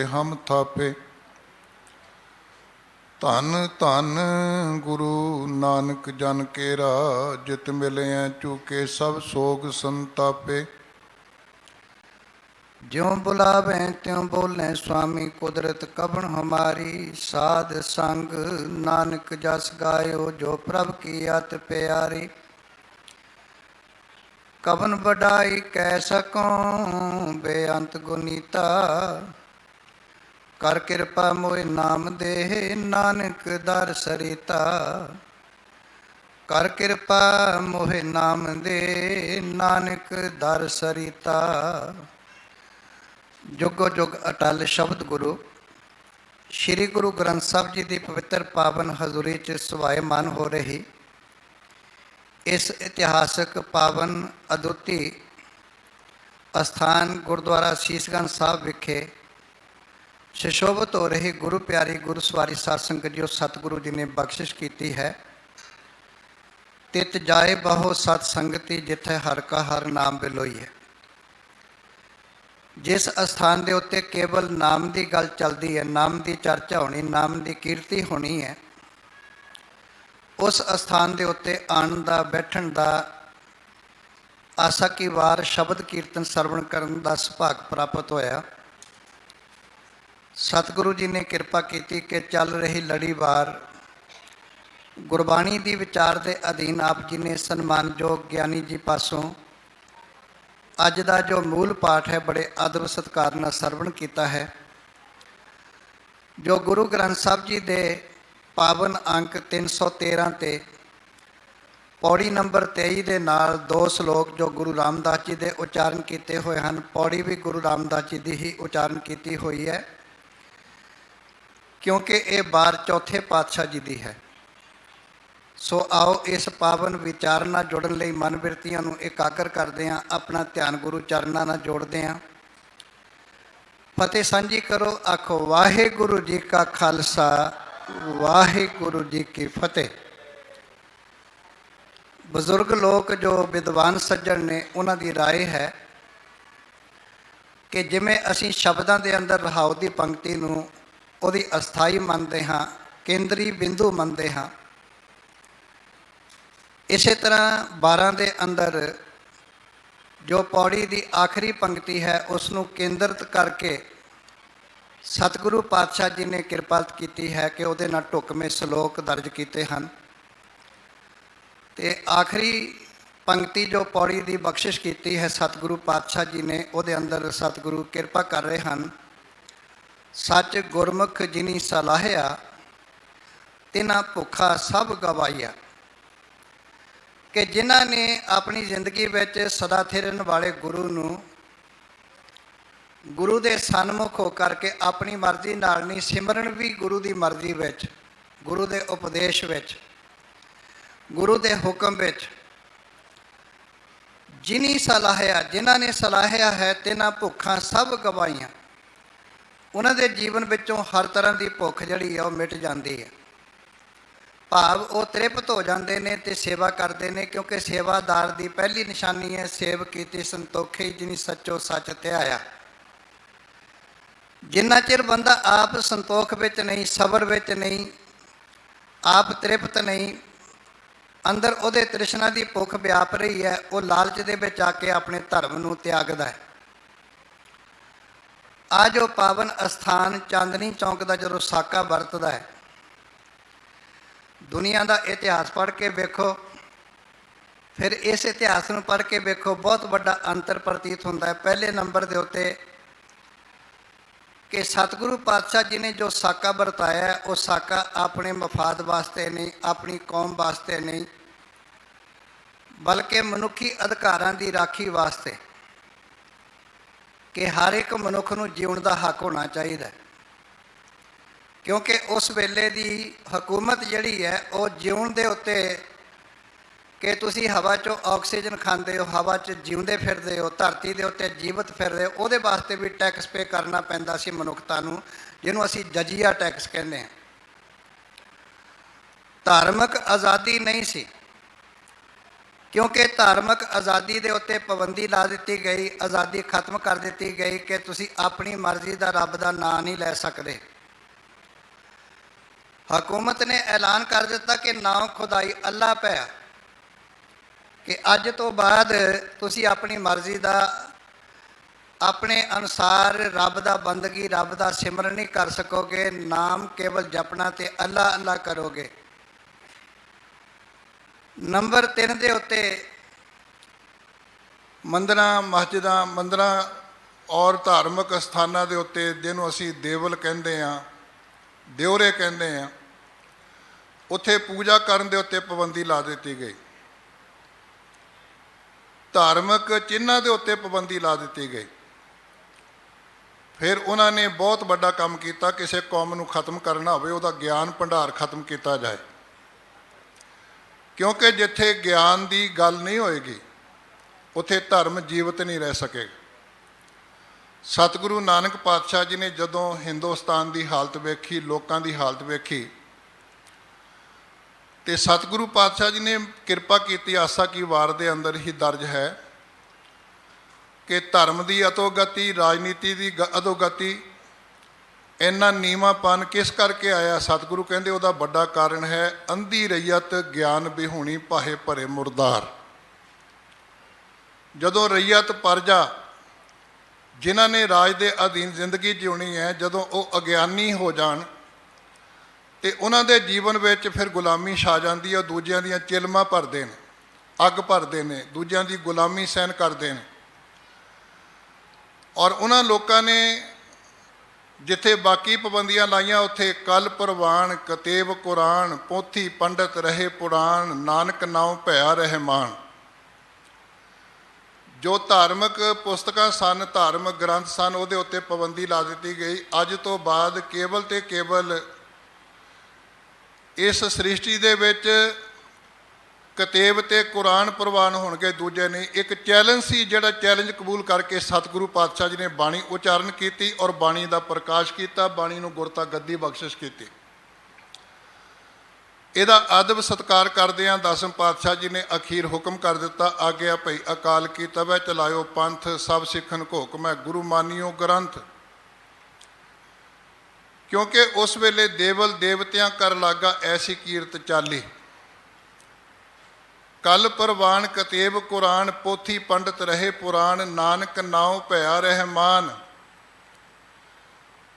ਹਮ ਥਾਪੇ। ਧੰਨ ਧੰਨ ਗੁਰੂ ਨਾਨਕ ਜਨ ਕੇਰਾ, ਜਿਤ ਮਿਲਿਆ ਚੂਕੇ ਸਭ ਸੋਗ ਸੰਤਾਪੇ। ज्यों बुलावें त्यों बोलें स्वामी, कुदरत कबन हमारी। साध संग नानक जस गायो, जो प्रभ की अत प्यारी। कबन बढ़ाई कह सकों बेअंत गुनीता, कर कृपा मोहि नाम दे नानक दर सरिता। कर कृपा मोहि नाम दे नानक दर सरिता। ਜੁਗੋ ਜੁਗ ਅਟਲ ਸ਼ਬਦ ਗੁਰੂ। ਸ਼੍ਰੀ ਗੁਰੂ ਗ੍ਰੰਥ ਸਾਹਿਬ ਜੀ ਦੀ ਪਵਿੱਤਰ ਪਾਵਨ ਹਜ਼ੂਰੀ 'ਚ ਸਵਾਇਮਾਨ ਹੋ ਰਹੀ ਇਸ ਇਤਿਹਾਸਕ ਪਾਵਨ ਅਦੁੱਤੀ ਅਸਥਾਨ ਗੁਰਦੁਆਰਾ ਸੀਸਗੰਜ ਸਾਹਿਬ ਵਿਖੇ ਸੁਸ਼ੋਭਿਤ ਹੋ ਰਹੀ ਗੁਰੂ ਪਿਆਰੀ ਗੁਰਸਵਾਰੀ ਸਾਧ ਸੰਗਤ ਜੋ ਸਤਿਗੁਰੂ ਜੀ ਨੇ ਬਖਸ਼ਿਸ਼ ਕੀਤੀ ਹੈ। ਤਿਤ ਜਾਏ ਬਹੁ ਸਤ ਸੰਗਤੀ, ਜਿੱਥੇ ਹਰ ਕਾ ਹਰ ਨਾਮ ਬਿਲੋਈ ਹੈ। ਜਿਸ ਅਸਥਾਨ ਦੇ ਉੱਤੇ ਕੇਵਲ ਨਾਮ ਦੀ ਗੱਲ ਚੱਲਦੀ ਹੈ, ਨਾਮ ਦੀ ਚਰਚਾ ਹੋਣੀ, ਨਾਮ ਦੀ ਕੀਰਤੀ ਹੋਣੀ ਹੈ, ਉਸ ਅਸਥਾਨ ਦੇ ਉੱਤੇ ਆਉਣ ਦਾ, ਬੈਠਣ ਦਾ, ਆਸਾ ਕੀ ਵਾਰ ਸ਼ਬਦ ਕੀਰਤਨ ਸਰਵਣ ਕਰਨ ਦਾ ਸੁਭਾਗ ਪ੍ਰਾਪਤ ਹੋਇਆ। ਸਤਿਗੁਰੂ ਜੀ ਨੇ ਕਿਰਪਾ ਕੀਤੀ ਕਿ ਚੱਲ ਰਹੀ ਲੜੀਵਾਰ ਗੁਰਬਾਣੀ ਦੀ ਵਿਚਾਰ ਦੇ ਅਧੀਨ ਆਪ ਜੀ ਨੇ ਸਨਮਾਨਯੋਗ ਗਿਆਨੀ ਜੀ ਪਾਸੋਂ ਅੱਜ ਦਾ ਜੋ ਮੂਲ ਪਾਠ ਹੈ ਬੜੇ ਆਦਰ ਸਤਿਕਾਰ ਨਾਲ ਸਰਵਣ ਕੀਤਾ ਹੈ। ਜੋ ਗੁਰੂ ਗ੍ਰੰਥ ਸਾਹਿਬ ਜੀ ਦੇ ਪਾਵਨ ਅੰਕ 313 ਤੇ ਪੌੜੀ ਨੰਬਰ 23 ਦੇ ਨਾਲ ਦੋ ਸਲੋਕ ਜੋ ਗੁਰੂ ਰਾਮਦਾਸ ਜੀ ਦੇ ਉਚਾਰਨ ਕੀਤੇ ਹੋਏ ਹਨ। ਪੌੜੀ ਵੀ ਗੁਰੂ ਰਾਮਦਾਸ ਜੀ ਦੀ ਹੀ ਉਚਾਰਨ ਕੀਤੀ ਹੋਈ ਹੈ, ਕਿਉਂਕਿ ਇਹ ਵਾਰ ਚੌਥੇ ਪਾਤਸ਼ਾਹ ਜੀ ਦੀ ਹੈ। ਸੋ ਆਓ ਇਸ ਪਾਵਨ ਵਿਚਾਰ ਨਾਲ ਜੁੜਨ ਲਈ ਮਨ ਬਿਰਤੀਆਂ ਨੂੰ ਇਕਾਗਰ ਕਰਦੇ ਹਾਂ, ਆਪਣਾ ਧਿਆਨ ਗੁਰੂ ਚਰਨਾਂ ਨਾਲ ਜੋੜਦੇ ਹਾਂ। ਫਤਿਹ ਸਾਂਝੀ ਕਰੋ, ਆਖੋ ਵਾਹਿਗੁਰੂ ਜੀ ਕਾ ਖਾਲਸਾ, ਵਾਹਿਗੁਰੂ ਜੀ ਕੀ ਫਤਿਹ। ਬਜ਼ੁਰਗ ਲੋਕ ਜੋ ਵਿਦਵਾਨ ਸੱਜਣ ਨੇ ਉਹਨਾਂ ਦੀ ਰਾਏ ਹੈ ਕਿ ਜਿਵੇਂ ਅਸੀਂ ਸ਼ਬਦਾਂ ਦੇ ਅੰਦਰ ਰਹਾਉ ਦੀ ਪੰਕਤੀ ਨੂੰ ਉਹਦੀ ਅਸਥਾਈ ਮੰਨਦੇ ਹਾਂ, ਕੇਂਦਰੀ ਬਿੰਦੂ ਮੰਨਦੇ ਹਾਂ, ਇਸੇ ਤਰ੍ਹਾਂ 12 ਦੇ ਅੰਦਰ ਜੋ ਪੌੜੀ ਦੀ ਆਖਰੀ ਪੰਕਤੀ ਹੈ ਉਸ ਨੂੰ ਕੇਂਦਰਿਤ ਕਰਕੇ ਸਤਿਗੁਰੂ ਪਾਤਸ਼ਾਹ ਜੀ ਨੇ ਕਿਰਪਾ ਕੀਤੀ ਹੈ ਕਿ ਉਹਦੇ ਨਾਲ ਢੁਕਵੇਂ ਸ਼ਲੋਕ ਦਰਜ ਕੀਤੇ ਹਨ। ਤੇ ਆਖਰੀ ਪੰਕਤੀ ਜੋ ਪੌੜੀ ਦੀ ਬਖਸ਼ਿਸ਼ ਕੀਤੀ ਹੈ ਸਤਿਗੁਰੂ ਪਾਤਸ਼ਾਹ ਜੀ ਨੇ, ਉਹਦੇ ਅੰਦਰ ਸਤਿਗੁਰੂ ਕਿਰਪਾ ਕਰ ਰਹੇ ਹਨ। ਸੱਚ ਗੁਰਮੁਖ ਜਿਨੀ ਸਲਾਹਿਆ, ਤਿਨਾ ਭੁੱਖਾ ਸਭ ਗਵਾਈਆ। ਕਿ ਜਿਨ੍ਹਾਂ ਨੇ ਆਪਣੀ ਜ਼ਿੰਦਗੀ ਵਿੱਚ ਸਦਾ ਥਿਰਨ ਵਾਲੇ ਗੁਰੂ ਨੂੰ ਗੁਰੂ ਦੇ ਸਨਮੁਖ ਹੋ ਕਰਕੇ ਆਪਣੀ ਮਰਜ਼ੀ ਨਾਲ ਨਹੀਂ, ਸਿਮਰਨ ਵੀ ਗੁਰੂ ਦੀ ਮਰਜ਼ੀ ਵਿੱਚ, ਗੁਰੂ ਦੇ ਉਪਦੇਸ਼ ਵਿੱਚ, ਗੁਰੂ ਦੇ ਹੁਕਮ ਵਿੱਚ, ਜਿਨੀ ਸਲਾਹਿਆ, ਜਿਨ੍ਹਾਂ ਨੇ ਸਲਾਹਿਆ ਹੈ, ਤਿਨਾਂ ਭੁੱਖਾਂ ਸਭ ਗਵਾਈਆਂ। ਉਹਨਾਂ ਦੇ ਜੀਵਨ ਵਿੱਚੋਂ ਹਰ ਤਰ੍ਹਾਂ ਦੀ ਭੁੱਖ ਜਿਹੜੀ ਆ ਉਹ ਮਿਟ ਜਾਂਦੀ ਹੈ। ਭਾਵ ਉਹ ਤ੍ਰਿਪਤ ਹੋ ਜਾਂਦੇ ਨੇ ਅਤੇ ਸੇਵਾ ਕਰਦੇ ਨੇ, ਕਿਉਂਕਿ ਸੇਵਾਦਾਰ ਦੀ ਪਹਿਲੀ ਨਿਸ਼ਾਨੀ ਹੈ ਸੇਵ ਕੀਤੀ ਸੰਤੋਖੇ, ਜਿਨੀ ਸੱਚੋ ਸੱਚ ਧਿਆਇਆ। ਜਿੰਨਾ ਚਿਰ ਬੰਦਾ ਆਪ ਸੰਤੋਖ ਵਿੱਚ ਨਹੀਂ, ਸਬਰ ਵਿੱਚ ਨਹੀਂ, ਆਪ ਤ੍ਰਿਪਤ ਨਹੀਂ, ਅੰਦਰ ਉਹਦੇ ਤ੍ਰਿਸ਼ਨਾ ਦੀ ਭੁੱਖ ਵਿਆਪ ਰਹੀ ਹੈ, ਉਹ ਲਾਲਚ ਦੇ ਵਿੱਚ ਆ ਕੇ ਆਪਣੇ ਧਰਮ ਨੂੰ ਤਿਆਗਦਾ ਹੈ। ਆ ਜੋ ਪਾਵਨ ਅਸਥਾਨ ਚਾਂਦਨੀ ਚੌਂਕ ਦਾ ਜਦੋਂ ਸਾਕਾ ਵਰਤਦਾ ਹੈ, ਦੁਨੀਆ ਦਾ ਇਤਿਹਾਸ ਪੜ੍ਹ ਕੇ ਵੇਖੋ, ਫਿਰ ਇਸ ਇਤਿਹਾਸ ਨੂੰ ਪੜ੍ਹ ਕੇ ਵੇਖੋ, ਬਹੁਤ ਵੱਡਾ ਅੰਤਰ ਪ੍ਰਤੀਤ ਹੁੰਦਾ ਹੈ। ਪਹਿਲੇ ਨੰਬਰ ਦੇ ਉੱਤੇ ਕਿ ਸਤਿਗੁਰੂ ਪਾਤਸ਼ਾਹ ਜੀ ਨੇ ਜੋ ਸਾਕਾ ਵਰਤਾਇਆ, ਉਹ ਸਾਕਾ ਆਪਣੇ ਮਫਾਦ ਵਾਸਤੇ ਨਹੀਂ, ਆਪਣੀ ਕੌਮ ਵਾਸਤੇ ਨਹੀਂ, ਬਲਕਿ ਮਨੁੱਖੀ ਅਧਿਕਾਰਾਂ ਦੀ ਰਾਖੀ ਵਾਸਤੇ, ਕਿ ਹਰ ਇੱਕ ਮਨੁੱਖ ਨੂੰ ਜਿਉਣ ਦਾ ਹੱਕ ਹੋਣਾ ਚਾਹੀਦਾ। ਕਿਉਂਕਿ ਉਸ ਵੇਲੇ ਦੀ ਹਕੂਮਤ ਜਿਹੜੀ ਹੈ ਉਹ ਜਿਉਣ ਦੇ ਉੱਤੇ, ਕਿ ਤੁਸੀਂ ਹਵਾ 'ਚੋਂ ਆਕਸੀਜਨ ਖਾਂਦੇ ਹੋ, ਹਵਾ 'ਚ ਜਿਉਂਦੇ ਫਿਰਦੇ ਹੋ, ਧਰਤੀ ਦੇ ਉੱਤੇ ਜੀਵਤ ਫਿਰਦੇ ਹੋ, ਉਹਦੇ ਵਾਸਤੇ ਵੀ ਟੈਕਸ ਪੇ ਕਰਨਾ ਪੈਂਦਾ ਸੀ ਮਨੁੱਖਤਾ ਨੂੰ, ਜਿਹਨੂੰ ਅਸੀਂ ਜਜੀਆ ਟੈਕਸ ਕਹਿੰਦੇ ਹਾਂ। ਧਾਰਮਿਕ ਆਜ਼ਾਦੀ ਨਹੀਂ ਸੀ, ਕਿਉਂਕਿ ਧਾਰਮਿਕ ਆਜ਼ਾਦੀ ਦੇ ਉੱਤੇ ਪਾਬੰਦੀ ਲਾ ਦਿੱਤੀ ਗਈ, ਆਜ਼ਾਦੀ ਖਤਮ ਕਰ ਦਿੱਤੀ ਗਈ ਕਿ ਤੁਸੀਂ ਆਪਣੀ ਮਰਜ਼ੀ ਦਾ ਰੱਬ ਦਾ ਨਾਂ ਨਹੀਂ ਲੈ ਸਕਦੇ। ਹਕੂਮਤ ਨੇ ਐਲਾਨ ਕਰ ਦਿੱਤਾ ਕਿ ਨਾਮ ਖੁਦਾਈ ਅੱਲਾ ਪਿਆ, ਕਿ ਅੱਜ ਤੋਂ ਬਾਅਦ ਤੁਸੀਂ ਆਪਣੀ ਮਰਜ਼ੀ ਦਾ, ਆਪਣੇ ਅਨੁਸਾਰ ਰੱਬ ਦਾ ਬੰਦਗੀ, ਰੱਬ ਦਾ ਸਿਮਰਨ ਨਹੀਂ ਕਰ ਸਕੋਗੇ। ਨਾਮ ਕੇਵਲ ਜਪਣਾ ਤੇ ਅੱਲਾ ਅੱਲਾ ਕਰੋਗੇ। ਨੰਬਰ 3 ਦੇ ਉੱਤੇ ਮੰਦਰਾਂ ਔਰ ਧਾਰਮਿਕ ਸਥਾਨਾਂ ਦੇ ਉੱਤੇ, ਜਿਹਨੂੰ ਅਸੀਂ ਦੇਵਲ ਕਹਿੰਦੇ ਹਾਂ, ਦਿਉਰੇ ਕਹਿੰਦੇ ਹਾਂ, ਉੱਥੇ ਪੂਜਾ ਕਰਨ ਦੇ ਉੱਤੇ ਪਾਬੰਦੀ ਲਾ ਦਿੱਤੀ ਗਈ। ਧਾਰਮਿਕ ਚਿੰਨ੍ਹਾਂ ਦੇ ਉੱਤੇ ਪਾਬੰਦੀ ਲਾ ਦਿੱਤੀ ਗਈ। ਫਿਰ ਉਹਨਾਂ ਨੇ ਬਹੁਤ ਵੱਡਾ ਕੰਮ ਕੀਤਾ, ਕਿਸੇ ਕੌਮ ਨੂੰ ਖਤਮ ਕਰਨਾ ਹੋਵੇ ਉਹਦਾ ਗਿਆਨ ਭੰਡਾਰ ਖਤਮ ਕੀਤਾ ਜਾਏ, ਕਿਉਂਕਿ ਜਿੱਥੇ ਗਿਆਨ ਦੀ ਗੱਲ ਨਹੀਂ ਹੋਏਗੀ ਉੱਥੇ ਧਰਮ ਜੀਵਤ ਨਹੀਂ ਰਹਿ ਸਕੇਗਾ। ਸਤਿਗੁਰੂ ਨਾਨਕ ਪਾਤਸ਼ਾਹ ਜੀ ਨੇ ਜਦੋਂ ਹਿੰਦੁਸਤਾਨ ਦੀ ਹਾਲਤ ਵੇਖੀ, ਲੋਕਾਂ ਦੀ ਹਾਲਤ ਵੇਖੀ, ਤੇ ਸਤਿਗੁਰੂ ਪਾਤਸ਼ਾਹ ਜੀ ਨੇ ਕਿਰਪਾ ਕੀਤੀ। ਆਸਾ ਕੀ ਵਾਰ ਦੇ ਅੰਦਰ ਹੀ ਦਰਜ ਹੈ ਕਿ ਧਰਮ ਦੀ ਅਧੋਗਤੀ, ਰਾਜਨੀਤੀ ਦੀ ਅਧੋਗਤੀ, ਇੰਨਾ ਨੀਵਾਂਪਨ ਕਿਸ ਕਰਕੇ ਆਇਆ? ਸਤਿਗੁਰੂ ਕਹਿੰਦੇ ਉਹਦਾ ਵੱਡਾ ਕਾਰਨ ਹੈ ਅੰਧੀ ਰਈਅਤ ਗਿਆਨ ਬਿਹੂਣੀ ਪਾਹੇ ਭਰੇ ਮੁਰਦਾਰ। ਜਦੋਂ ਰਈਅਤ ਪਰਜਾ, ਜਿਨ੍ਹਾਂ ਨੇ ਰਾਜ ਦੇ ਅਧੀਨ ਜ਼ਿੰਦਗੀ ਜਿਉਣੀ ਹੈ, ਜਦੋਂ ਉਹ ਅਗਿਆਨੀ ਹੋ ਜਾਣ ਤੇ ਉਹਨਾਂ ਦੇ ਜੀਵਨ ਵਿੱਚ ਫਿਰ ਗੁਲਾਮੀ ਛਾ ਜਾਂਦੀ ਹੈ। ਦੂਜਿਆਂ ਦੀਆਂ ਚਿਲਮਾਂ ਭਰਦੇ ਨੇ, ਅੱਗ ਭਰਦੇ ਨੇ, ਦੂਜਿਆਂ ਦੀ ਗੁਲਾਮੀ ਸਹਿਣ ਕਰਦੇ ਨੇ। ਔਰ ਉਹਨਾਂ ਲੋਕਾਂ ਨੇ ਜਿੱਥੇ ਬਾਕੀ ਪਾਬੰਦੀਆਂ ਲਾਈਆਂ, ਉੱਥੇ ਕਲ ਪ੍ਰਵਾਨ, ਕਤੇਬ ਕੁਰਾਨ, ਪੋਥੀ ਪੰਡਤ ਰਹੇ ਪੁਰਾਣ, ਨਾਨਕ ਨਾਉ ਭਇਆ ਰਹਿਮਾਨ। ਜੋ ਧਾਰਮਿਕ ਪੁਸਤਕਾਂ ਸਨ, ਧਾਰਮਿਕ ਗ੍ਰੰਥ ਸਨ, ਉਹਦੇ ਉੱਤੇ ਪਾਬੰਦੀ ਲਾ ਦਿੱਤੀ ਗਈ। ਅੱਜ ਤੋਂ ਬਾਅਦ ਕੇਵਲ ਤੇ ਕੇਵਲ ਇਸ ਸ੍ਰਿਸ਼ਟੀ ਦੇ ਵਿੱਚ ਕਤੇਬ ਤੇ ਕੁਰਾਨ ਪ੍ਰਵਾਨ ਹੋਣਗੇ, ਦੂਜੇ ਨਹੀਂ। ਇੱਕ ਚੈਲੰਜ ਸੀ, ਜਿਹੜਾ ਚੈਲੰਜ ਕਬੂਲ ਕਰਕੇ ਸਤਿਗੁਰੂ ਪਾਤਸ਼ਾਹ ਜੀ ਨੇ ਬਾਣੀ ਉਚਾਰਨ ਕੀਤੀ ਔਰ ਬਾਣੀ ਦਾ ਪ੍ਰਕਾਸ਼ ਕੀਤਾ, ਬਾਣੀ ਨੂੰ ਗੁਰਤਾ ਗੱਦੀ ਬਖਸ਼ਿਸ਼ ਕੀਤੀ। ਇਹਦਾ ਅਦਬ ਸਤਿਕਾਰ ਕਰਦਿਆਂ ਦਸਮ ਪਾਤਸ਼ਾਹ ਜੀ ਨੇ ਅਖੀਰ ਹੁਕਮ ਕਰ ਦਿੱਤਾ, ਆਗਿਆ ਭਈ ਅਕਾਲ ਕੀ ਤਵੈ ਚਲਾਇਓ ਪੰਥ, ਸਭ ਸਿੱਖਨ ਕੋ ਹੁਕਮੈ ਗੁਰੂ ਮਾਨਿਓ ਗ੍ਰੰਥ। ਕਿਉਂਕਿ ਉਸ ਵੇਲੇ ਦੇਵਲ ਦੇਵਤਿਆਂ ਕਰ ਲਾਗਾ ਐਸੀ ਕੀਰਤ ਚਾਲੀ। ਕਲ ਪ੍ਰਵਾਨ, ਕਤੇਬ ਕੁਰਾਨ, ਪੋਥੀ ਪੰਡਤ ਰਹੇ ਪੁਰਾਣ, ਨਾਨਕ ਨਾਉ ਭਇਆ ਰਹਿਮਾਨ।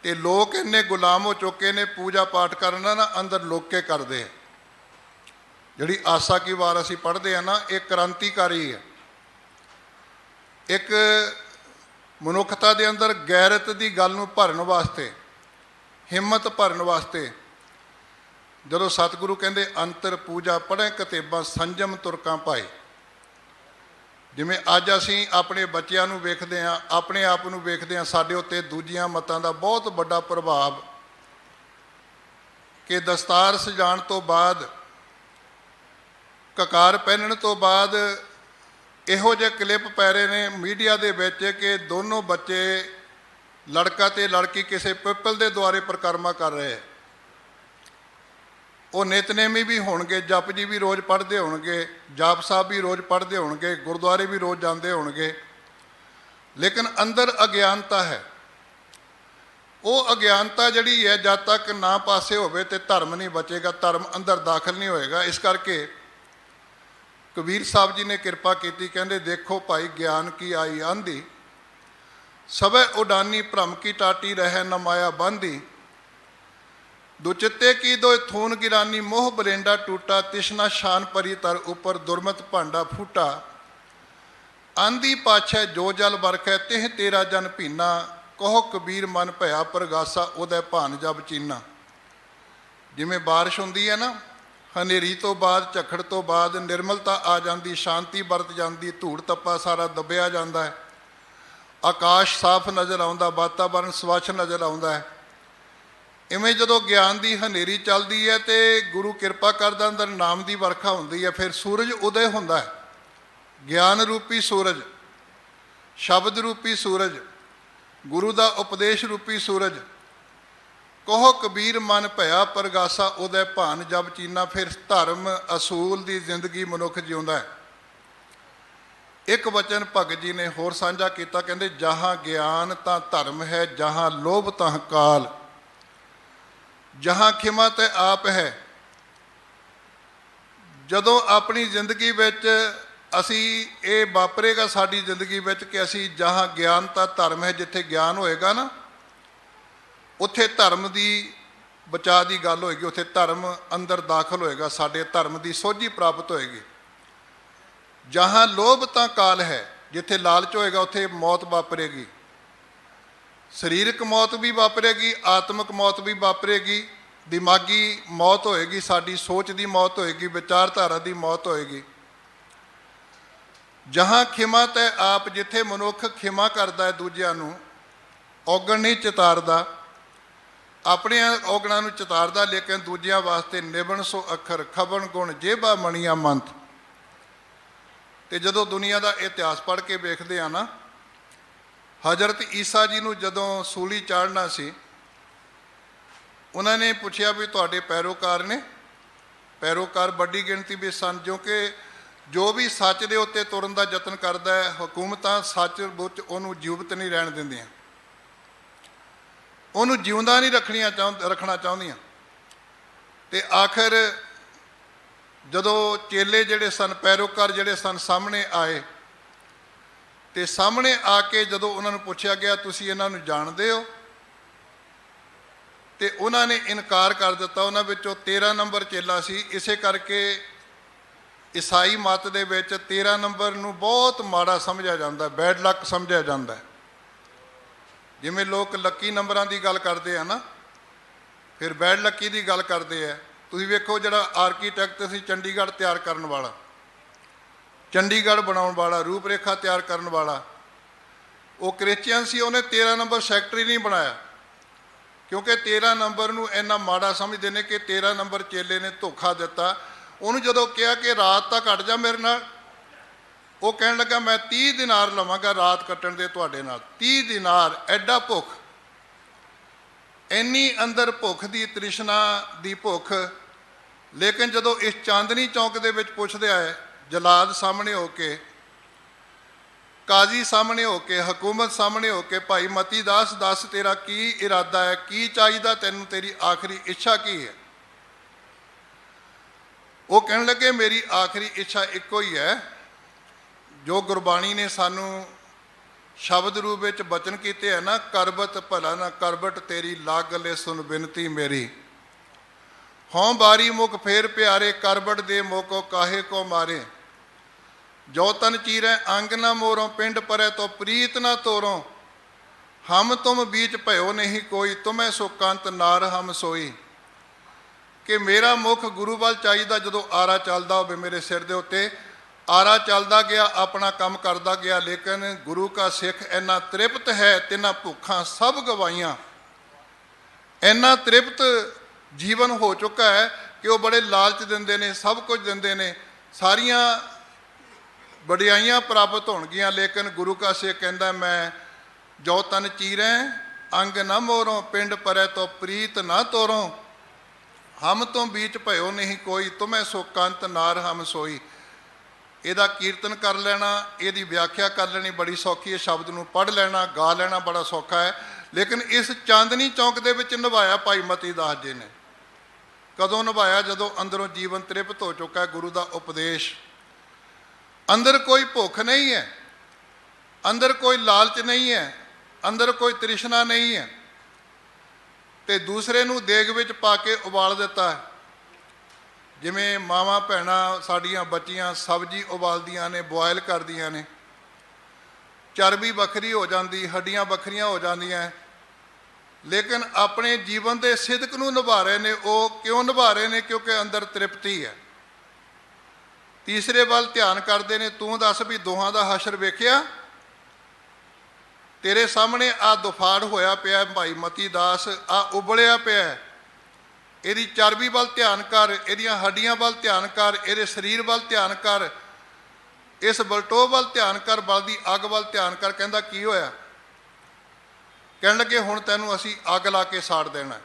ਤੇ ਲੋਕ ਇੰਨੇ ਗੁਲਾਮ ਹੋ ਚੁੱਕੇ ਨੇ, ਪੂਜਾ ਪਾਠ ਕਰਨਾ ਨਾ ਅੰਦਰ ਲੋਕੇ ਕਰਦੇ। ਜਿਹੜੀ ਆਸਾ ਕੀ ਵਾਰ ਅਸੀਂ ਪੜ੍ਹਦੇ ਹਾਂ ਨਾ, ਇਹ ਕ੍ਰਾਂਤੀਕਾਰੀ ਹੈ। ਇੱਕ ਮਨੁੱਖਤਾ ਦੇ ਅੰਦਰ ਗੈਰਤ ਦੀ ਗੱਲ ਨੂੰ ਭਰਨ ਵਾਸਤੇ, ਹਿੰਮਤ ਭਰਨ ਵਾਸਤੇ, ਜਦੋਂ ਸਤਿਗੁਰੂ ਕਹਿੰਦੇ ਅੰਤਰ ਪੂਜਾ ਪੜ੍ਹੇ ਕਤੇਬਾਂ ਸੰਜਮ ਤੁਰਕਾਂ ਪਾਏ। ਜਿਵੇਂ ਅੱਜ ਅਸੀਂ ਆਪਣੇ ਬੱਚਿਆਂ ਨੂੰ ਵੇਖਦੇ ਹਾਂ, ਆਪਣੇ ਆਪ ਨੂੰ ਵੇਖਦੇ ਹਾਂ, ਸਾਡੇ ਉੱਤੇ ਦੂਜੀਆਂ ਮਤਾਂ ਦਾ ਬਹੁਤ ਵੱਡਾ ਪ੍ਰਭਾਵ, ਕਿ ਦਸਤਾਰ ਸਜਾਉਣ ਤੋਂ ਬਾਅਦ, ਕਕਾਰ ਪਹਿਨਣ ਤੋਂ ਬਾਅਦ ਇਹੋ ਜਿਹੇ ਕਲਿੱਪ ਪੈ ਰਹੇ ਨੇ ਮੀਡੀਆ ਦੇ ਵਿੱਚ ਕਿ ਦੋਨੋਂ ਬੱਚੇ, ਲੜਕਾ ਤੇ ਲੜਕੀ, ਕਿਸੇ ਪਿੱਪਲ ਦੇ ਦੁਆਰੇ ਪਰਿਕਰਮਾ ਕਰ ਰਹੇ। ਉਹ ਨਿਤਨੇਮੀ ਵੀ ਹੋਣਗੇ, ਜਪ ਜੀ ਵੀ ਰੋਜ਼ ਪੜ੍ਹਦੇ ਹੋਣਗੇ, ਜਾਪ ਸਾਹਿਬ ਵੀ ਰੋਜ਼ ਪੜ੍ਹਦੇ ਹੋਣਗੇ, ਗੁਰਦੁਆਰੇ ਵੀ ਰੋਜ਼ ਜਾਂਦੇ ਹੋਣਗੇ, ਲੇਕਿਨ ਅੰਦਰ ਅਗਿਆਨਤਾ ਹੈ। ਉਹ ਅਗਿਆਨਤਾ ਜਿਹੜੀ ਹੈ, ਜਦ ਤੱਕ ਨਾ ਪਾਸੇ ਹੋਵੇ ਤੇ ਧਰਮ ਨਹੀਂ ਬਚੇਗਾ, ਧਰਮ ਅੰਦਰ ਦਾਖਲ ਨਹੀਂ ਹੋਏਗਾ। ਇਸ ਕਰਕੇ ਕਬੀਰ ਸਾਹਿਬ ਜੀ ਨੇ ਕਿਰਪਾ ਕੀਤੀ, ਕਹਿੰਦੇ ਦੇਖੋ ਭਾਈ ਗਿਆਨ ਕੀ ਆਈ ਆਂਦੀ, ਸਭੈ ਉਡਾਨੀ ਭ੍ਰਮ ਕੀ ਟਾਟੀ ਰਹਿ ਨ ਮਾਇਆ ਬਾਂਧੀ। ਦੁਚਿੱਤੇ ਕੀ ਦੋ ਥੂਨ ਗਿਰਾਨੀ, ਮੋਹ ਬਲੇਂਡਾ ਟੂਟਾ, ਤਿਸ਼ਨਾ ਸ਼ਾਨ ਪਰੀ ਤਰ ਉਪਰ, ਦੁਰਮਤ ਭਾਂਡਾ ਫੂਟਾ। ਆਂਦੀ ਪਾਛੈ ਜੋ ਜਲ ਵਰਖੈ, ਤਿਹ ਤੇਰਾ ਜਨ ਭੀਨਾ, ਕਹੋ ਕਬੀਰ ਮਨ ਭਇਆ ਪ੍ਰਗਾਸਾ, ਉਹਦਾ ਭਾਨ ਜਬ ਚੀਨਾ। ਜਿਵੇਂ ਬਾਰਿਸ਼ ਹੁੰਦੀ ਹੈ ਨਾ, ਹਨੇਰੀ ਤੋਂ ਬਾਅਦ, ਝੱਖੜ ਤੋਂ ਬਾਅਦ ਨਿਰਮਲਤਾ ਆ ਜਾਂਦੀ, ਸ਼ਾਂਤੀ ਵਰਤ ਜਾਂਦੀ, ਧੂੜ ਤੱਪਾ ਸਾਰਾ ਦੱਬਿਆ ਜਾਂਦਾ ਹੈ, ਆਕਾਸ਼ ਸਾਫ਼ ਨਜ਼ਰ ਆਉਂਦਾ, ਵਾਤਾਵਰਨ ਸਵੱਛ ਨਜ਼ਰ ਆਉਂਦਾ ਹੈ। ਇਵੇਂ ਜਦੋਂ ਗਿਆਨ ਦੀ ਹਨੇਰੀ ਚੱਲਦੀ ਹੈ ਤੇ ਗੁਰੂ ਕਿਰਪਾ ਕਰਦਾ, ਅੰਦਰ ਨਾਮ ਦੀ ਵਰਖਾ ਹੁੰਦੀ ਹੈ, ਫਿਰ ਸੂਰਜ ਉਦੈ ਹੁੰਦਾ ਹੈ। ਗਿਆਨ ਰੂਪੀ ਸੂਰਜ, ਸ਼ਬਦ ਰੂਪੀ ਸੂਰਜ, ਗੁਰੂ ਦਾ ਉਪਦੇਸ਼ ਰੂਪੀ ਸੂਰਜ। ਕਹੋ ਕਬੀਰ ਮਨ ਭਇਆ ਪ੍ਰਗਾਸਾ, ਉਦੈ ਭਾਨ ਜਬ ਚੀਨਾ। ਫਿਰ ਧਰਮ ਅਸੂਲ ਦੀ ਜ਼ਿੰਦਗੀ ਮਨੁੱਖ ਜਿਉਂਦਾ ਹੈ। ਇੱਕ ਵਚਨ ਭਗਤ ਜੀ ਨੇ ਹੋਰ ਸਾਂਝਾ ਕੀਤਾ, ਕਹਿੰਦੇ ਜਹਾਂ ਗਿਆਨ ਤਾਂ ਧਰਮ ਹੈ, ਜਹਾਂ ਲੋਭ ਤਾਂ ਕਾਲ, ਜਹਾਂ ਖਿਮਾ ਤੇ ਆਪ ਹੈ। ਜਦੋਂ ਆਪਣੀ ਜ਼ਿੰਦਗੀ ਵਿੱਚ ਅਸੀਂ ਇਹ ਵਾਪਰੇਗਾ ਸਾਡੀ ਜ਼ਿੰਦਗੀ ਵਿੱਚ ਕਿ ਅਸੀਂ ਜਹਾਂ ਗਿਆਨ ਤਾਂ ਧਰਮ ਹੈ, ਜਿੱਥੇ ਗਿਆਨ ਹੋਏਗਾ ਨਾ ਉੱਥੇ ਧਰਮ ਦੀ ਬਚਾਅ ਦੀ ਗੱਲ ਹੋਏਗੀ, ਉੱਥੇ ਧਰਮ ਅੰਦਰ ਦਾਖਲ ਹੋਏਗਾ, ਸਾਡੇ ਧਰਮ ਦੀ ਸੋਝੀ ਪ੍ਰਾਪਤ ਹੋਏਗੀ। ਜਹਾਂ ਲੋਭ ਤਾਂ ਕਾਲ ਹੈ, ਜਿੱਥੇ ਲਾਲਚ ਹੋਏਗਾ ਉੱਥੇ ਮੌਤ ਵਾਪਰੇਗੀ, ਸਰੀਰਕ ਮੌਤ ਵੀ ਵਾਪਰੇਗੀ, ਆਤਮਿਕ ਮੌਤ ਵੀ ਵਾਪਰੇਗੀ, ਦਿਮਾਗੀ ਮੌਤ ਹੋਏਗੀ, ਸਾਡੀ ਸੋਚ ਦੀ ਮੌਤ ਹੋਏਗੀ, ਵਿਚਾਰਧਾਰਾ ਦੀ ਮੌਤ ਹੋਏਗੀ। ਜਹਾਂ ਖਿਮਾ ਤੇ ਆਪ, ਜਿੱਥੇ ਮਨੁੱਖ ਖਿਮਾ ਕਰਦਾ ਹੈ ਦੂਜਿਆਂ ਨੂੰ, ਔਗਣ ਨਹੀਂ ਚਿਤਾਰਦਾ, ਆਪਣੇ ਔਗਣਾਂ ਨੂੰ ਚਿਤਾਰਦਾ, ਲੇਕਿਨ ਦੂਜਿਆਂ ਵਾਸਤੇ ਨਿਵਣ ਸੋ ਅੱਖਰ ਖਬਣ ਗੁਣ ਜੇਬਾ ਮਣੀਆਂ ਮੰਤ। ਤੇ ਜਦੋਂ ਦੁਨੀਆ ਦਾ ਇਤਿਹਾਸ ਪੜ੍ਹ ਕੇ ਵੇਖਦੇ ਆ ਨਾ, ਹਜ਼ਰਤ ਈਸਾ ਜੀ ਨੂੰ ਜਦੋਂ ਸੂਲੀ ਚਾੜ੍ਹਨਾ ਸੀ, ਉਹਨਾਂ ਨੇ ਪੁੱਛਿਆ ਵੀ ਤੁਹਾਡੇ ਪੈਰੋਕਾਰ ਨੇ? ਪੈਰੋਕਾਰ ਵੱਡੀ ਗਿਣਤੀ ਵਿੱਚ ਸਨ, ਕਿਉਂਕਿ ਜੋ ਵੀ ਸੱਚ ਦੇ ਉੱਤੇ ਤੁਰਨ ਦਾ ਯਤਨ ਕਰਦਾ ਹੈ, ਹਕੂਮਤਾਂ ਸੱਚ ਵਿੱਚ ਉਹਨੂੰ ਜੀਵਤ ਨਹੀਂ ਰਹਿਣ ਦਿੰਦੀਆਂ, ਉਹਨੂੰ ਜਿਉਂਦਾ ਨਹੀਂ ਰੱਖਣਾ ਚਾਹੁੰਦੀਆਂ। ਤੇ ਆਖਰ ਜਦੋਂ ਚੇਲੇ ਜਿਹੜੇ ਸਨ, ਪੈਰੋਕਾਰ ਜਿਹੜੇ ਸਨ, ਸਾਹਮਣੇ ਆਏ, ਤੇ ਸਾਹਮਣੇ ਆ ਕੇ ਜਦੋਂ ਉਹਨਾਂ ਨੂੰ ਪੁੱਛਿਆ ਗਿਆ ਤੁਸੀਂ ਇਹਨਾਂ ਨੂੰ ਜਾਣਦੇ ਹੋ, ਤੇ ਉਹਨਾਂ ਨੇ ਇਨਕਾਰ ਕਰ ਦਿੱਤਾ। ਉਹਨਾਂ ਵਿੱਚੋਂ 13 ਨੰਬਰ ਚੇਲਾ ਸੀ। ਇਸੇ ਕਰਕੇ ਈਸਾਈ ਮਤ ਦੇ ਵਿੱਚ 13 ਨੰਬਰ ਨੂੰ ਬਹੁਤ ਮਾੜਾ ਸਮਝਿਆ ਜਾਂਦਾ, ਬੈਡ ਲੱਕ ਸਮਝਿਆ ਜਾਂਦਾ। ਜਿਵੇਂ ਲੋਕ ਲੱਕੀ ਨੰਬਰਾਂ ਦੀ ਗੱਲ ਕਰਦੇ ਆ ਨਾ, ਫਿਰ ਬੈਡ ਲੱਕੀ ਦੀ ਗੱਲ ਕਰਦੇ ਆ। ਤੁਸੀਂ ਵੇਖੋ ਜਿਹੜਾ ਆਰਕੀਟੈਕਟ ਸੀ ਚੰਡੀਗੜ੍ਹ ਤਿਆਰ ਕਰਨ ਵਾਲਾ, ਚੰਡੀਗੜ੍ਹ ਬਣਾਉਣ ਵਾਲਾ, ਰੂਪ ਰੇਖਾ ਤਿਆਰ ਕਰਨ ਵਾਲਾ, ਉਹ ਕ੍ਰਿਸਚੀਅਨ ਸੀ। ਉਹਨੇ 13 ਨੰਬਰ ਸੈਕਟਰੀ ਨਹੀਂ ਬਣਾਇਆ, ਕਿਉਂਕਿ 13 ਨੰਬਰ ਨੂੰ ਇੰਨਾ ਮਾੜਾ ਸਮਝਦੇ ਨੇ ਕਿ 13 ਨੰਬਰ ਚੇਲੇ ਨੇ ਧੋਖਾ ਦਿੱਤਾ। ਉਹਨੂੰ ਜਦੋਂ ਕਿਹਾ ਕਿ ਰਾਤ ਤਾਂ ਕੱਟ ਜਾ ਮੇਰੇ ਨਾਲ, ਉਹ ਕਹਿਣ ਲੱਗਾ ਮੈਂ 30 ਦਿਨਾਰ ਲਵਾਂਗਾ ਰਾਤ ਕੱਟਣ ਦੇ ਤੁਹਾਡੇ ਨਾਲ। 30 ਦਿਨਾਰ, ਐਡਾ ਭੁੱਖ, ਇੰਨੀ ਅੰਦਰ ਭੁੱਖ ਦੀ, ਤ੍ਰਿਸ਼ਨਾ ਦੀ ਭੁੱਖ। ਲੇਕਿਨ ਜਦੋਂ ਇਸ ਚਾਂਦਨੀ ਚੌਂਕ ਦੇ ਵਿੱਚ ਪੁੱਛਦੇ ਆਏ, ਜਲਾਦ ਸਾਹਮਣੇ ਹੋ ਕੇ, ਕਾਜ਼ੀ ਸਾਹਮਣੇ ਹੋ ਕੇ, ਹਕੂਮਤ ਸਾਹਮਣੇ ਹੋ ਕੇ, ਭਾਈ ਮਤੀ ਦਾਸ ਦੱਸ ਤੇਰਾ ਕੀ ਇਰਾਦਾ ਹੈ, ਕੀ ਚਾਹੀਦਾ ਤੈਨੂੰ, ਤੇਰੀ ਆਖਰੀ ਇੱਛਾ ਕੀ ਹੈ? ਉਹ ਕਹਿਣ ਲੱਗੇ ਮੇਰੀ ਆਖਰੀ ਇੱਛਾ ਇੱਕੋ ਹੀ ਹੈ, ਜੋ ਗੁਰਬਾਣੀ ਨੇ ਸਾਨੂੰ ਸ਼ਬਦ ਰੂਪ ਵਿੱਚ ਬਚਨ ਕੀਤੇ ਹੈ ਨਾ, ਕਰਬਤ ਭਲਾ ਨਾ ਕਰਬਟ ਤੇਰੀ ਲਾਗ ਲੈ ਸੁਣ ਬਿਨਤੀ ਮੇਰੀ, ਹਉ ਬਾਰੀ ਮੁਖ ਫੇਰ ਪਿਆਰੇ ਕਰਬਟ ਦੇ ਮੋਕੋ ਕਾਹੇ ਕੋ ਮਾਰੇ, ਜੋ ਤਨ ਚੀਰੈ ਅੰਗ ਨਾ ਮੋਰੋਂ ਪਿੰਡ ਪਰੈ ਤੋ ਪ੍ਰੀਤ ਨਾ ਤੋਰੋਂ, ਹਮ ਤੁਮ ਬੀਚ ਭਇਓ ਨਹੀਂ ਕੋਈ, ਤੁਮੈ ਸੋ ਕੰਤ ਨਾਰ ਹਮ ਸੋਈ। ਕਿ ਮੇਰਾ ਮੁਖ ਗੁਰੂ ਵੱਲ ਚਾਹੀਦਾ। ਜਦੋਂ ਆਰਾ ਚੱਲਦਾ ਹੋਵੇ ਮੇਰੇ ਸਿਰ ਦੇ ਉੱਤੇ, ਆਰਾ ਚੱਲਦਾ ਗਿਆ, ਆਪਣਾ ਕੰਮ ਕਰਦਾ ਗਿਆ, ਲੇਕਿਨ ਗੁਰੂ ਕਾ ਸਿੱਖ ਇੰਨਾ ਤ੍ਰਿਪਤ ਹੈ, ਤਿੰਨਾਂ ਭੁੱਖਾਂ ਸਭ ਗਵਾਈਆਂ, ਇੰਨਾ ਤ੍ਰਿਪਤ ਜੀਵਨ ਹੋ ਚੁੱਕਾ ਹੈ ਕਿ ਉਹ ਬੜੇ ਲਾਲਚ ਦਿੰਦੇ ਨੇ, ਸਭ ਕੁਝ ਦਿੰਦੇ ਨੇ, ਸਾਰੀਆਂ ਵਡਿਆਈਆਂ ਪ੍ਰਾਪਤ ਹੋਣਗੀਆਂ, ਲੇਕਿਨ ਗੁਰੂ ਕਾ ਸਿੱਖ ਕਹਿੰਦਾ ਮੈਂ ਜੋ ਤਨ ਚੀਰੈ ਅੰਗ ਨਾ ਮੋਰੋਂ ਪਿੰਡ ਪਰੈ ਤੋ ਪ੍ਰੀਤ ਨਾ ਤੋਰੋਂ, ਹਮ ਤੋਂ ਬੀਚ ਭਇਓ ਨਹੀਂ ਕੋਈ, ਤੁਮੈ ਸੋ ਕੰਤ ਨਾਰ ਹਮ ਸੋਈ। ਇਹਦਾ ਕੀਰਤਨ ਕਰ ਲੈਣਾ, ਇਹਦੀ ਵਿਆਖਿਆ ਕਰ ਲੈਣੀ ਬੜੀ ਸੌਖੀ ਹੈ, ਸ਼ਬਦ ਨੂੰ ਪੜ੍ਹ ਲੈਣਾ, ਗਾ ਲੈਣਾ ਬੜਾ ਸੌਖਾ ਹੈ, ਲੇਕਿਨ ਇਸ ਚਾਂਦਨੀ ਚੌਂਕ ਦੇ ਵਿੱਚ ਨਿਭਾਇਆ ਭਾਈ ਮਤੀ ਦਾਸ ਜੀ ਨੇ। ਕਦੋਂ ਨਿਭਾਇਆ? ਜਦੋਂ ਅੰਦਰੋਂ ਜੀਵਨ ਤ੍ਰਿਪਤ ਹੋ ਚੁੱਕਾ ਹੈ ਗੁਰੂ ਦਾ ਉਪਦੇਸ਼। ਅੰਦਰ ਕੋਈ ਭੁੱਖ ਨਹੀਂ ਹੈ, ਅੰਦਰ ਕੋਈ ਲਾਲਚ ਨਹੀਂ ਹੈ, ਅੰਦਰ ਕੋਈ ਤ੍ਰਿਸ਼ਨਾ ਨਹੀਂ ਹੈ, ਤੇ ਦੂਸਰੇ ਨੂੰ ਦੇਗ ਵਿੱਚ ਪਾ ਕੇ ਉਬਾਲ ਦਿੱਤਾ। ਜਿਵੇਂ ਮਾਵਾਂ ਭੈਣਾਂ ਸਾਡੀਆਂ ਬੱਚੀਆਂ ਸਬਜ਼ੀ ਉਬਾਲਦੀਆਂ ਨੇ, ਬੋਇਲ ਕਰਦੀਆਂ ਨੇ, ਚਰਬੀ ਵੱਖਰੀ ਹੋ ਜਾਂਦੀ, ਹੱਡੀਆਂ ਵੱਖਰੀਆਂ ਹੋ ਜਾਂਦੀਆਂ, ਲੇਕਿਨ ਆਪਣੇ ਜੀਵਨ ਦੇ ਸਿਦਕ ਨੂੰ ਨਿਭਾ ਰਹੇ ਨੇ। ਉਹ ਕਿਉਂ ਨਿਭਾ ਰਹੇ ਨੇ? ਕਿਉਂਕਿ ਅੰਦਰ ਤ੍ਰਿਪਤੀ ਹੈ। ਤੀਸਰੇ ਵੱਲ ਧਿਆਨ ਕਰਦੇ ਨੇ, ਤੂੰ ਦੱਸ ਵੀ ਦੋਹਾਂ ਦਾ ਹਸ਼ਰ ਵੇਖਿਆ? ਤੇਰੇ ਸਾਹਮਣੇ ਆ ਦੁਫਾੜ ਹੋਇਆ ਪਿਆ ਭਾਈ ਮਤੀ ਦਾਸ, ਆ ਉਬਲਿਆ ਪਿਆ, ਇਹਦੀ ਚਰਬੀ ਵੱਲ ਧਿਆਨ ਕਰ, ਇਹਦੀਆਂ ਹੱਡੀਆਂ ਵੱਲ ਧਿਆਨ ਕਰ, ਇਹਦੇ ਸਰੀਰ ਵੱਲ ਧਿਆਨ ਕਰ, ਇਸ ਬਲਟੋਹ ਵੱਲ ਧਿਆਨ ਕਰ, ਬਲ ਦੀ ਅੱਗ ਵੱਲ ਧਿਆਨ ਕਰ। ਕਹਿੰਦਾ ਕੀ ਹੋਇਆ? ਕਹਿਣ ਲੱਗੇ ਹੁਣ ਤੈਨੂੰ ਅਸੀਂ ਅੱਗ ਲਾ ਕੇ ਸਾੜ ਦੇਣਾ।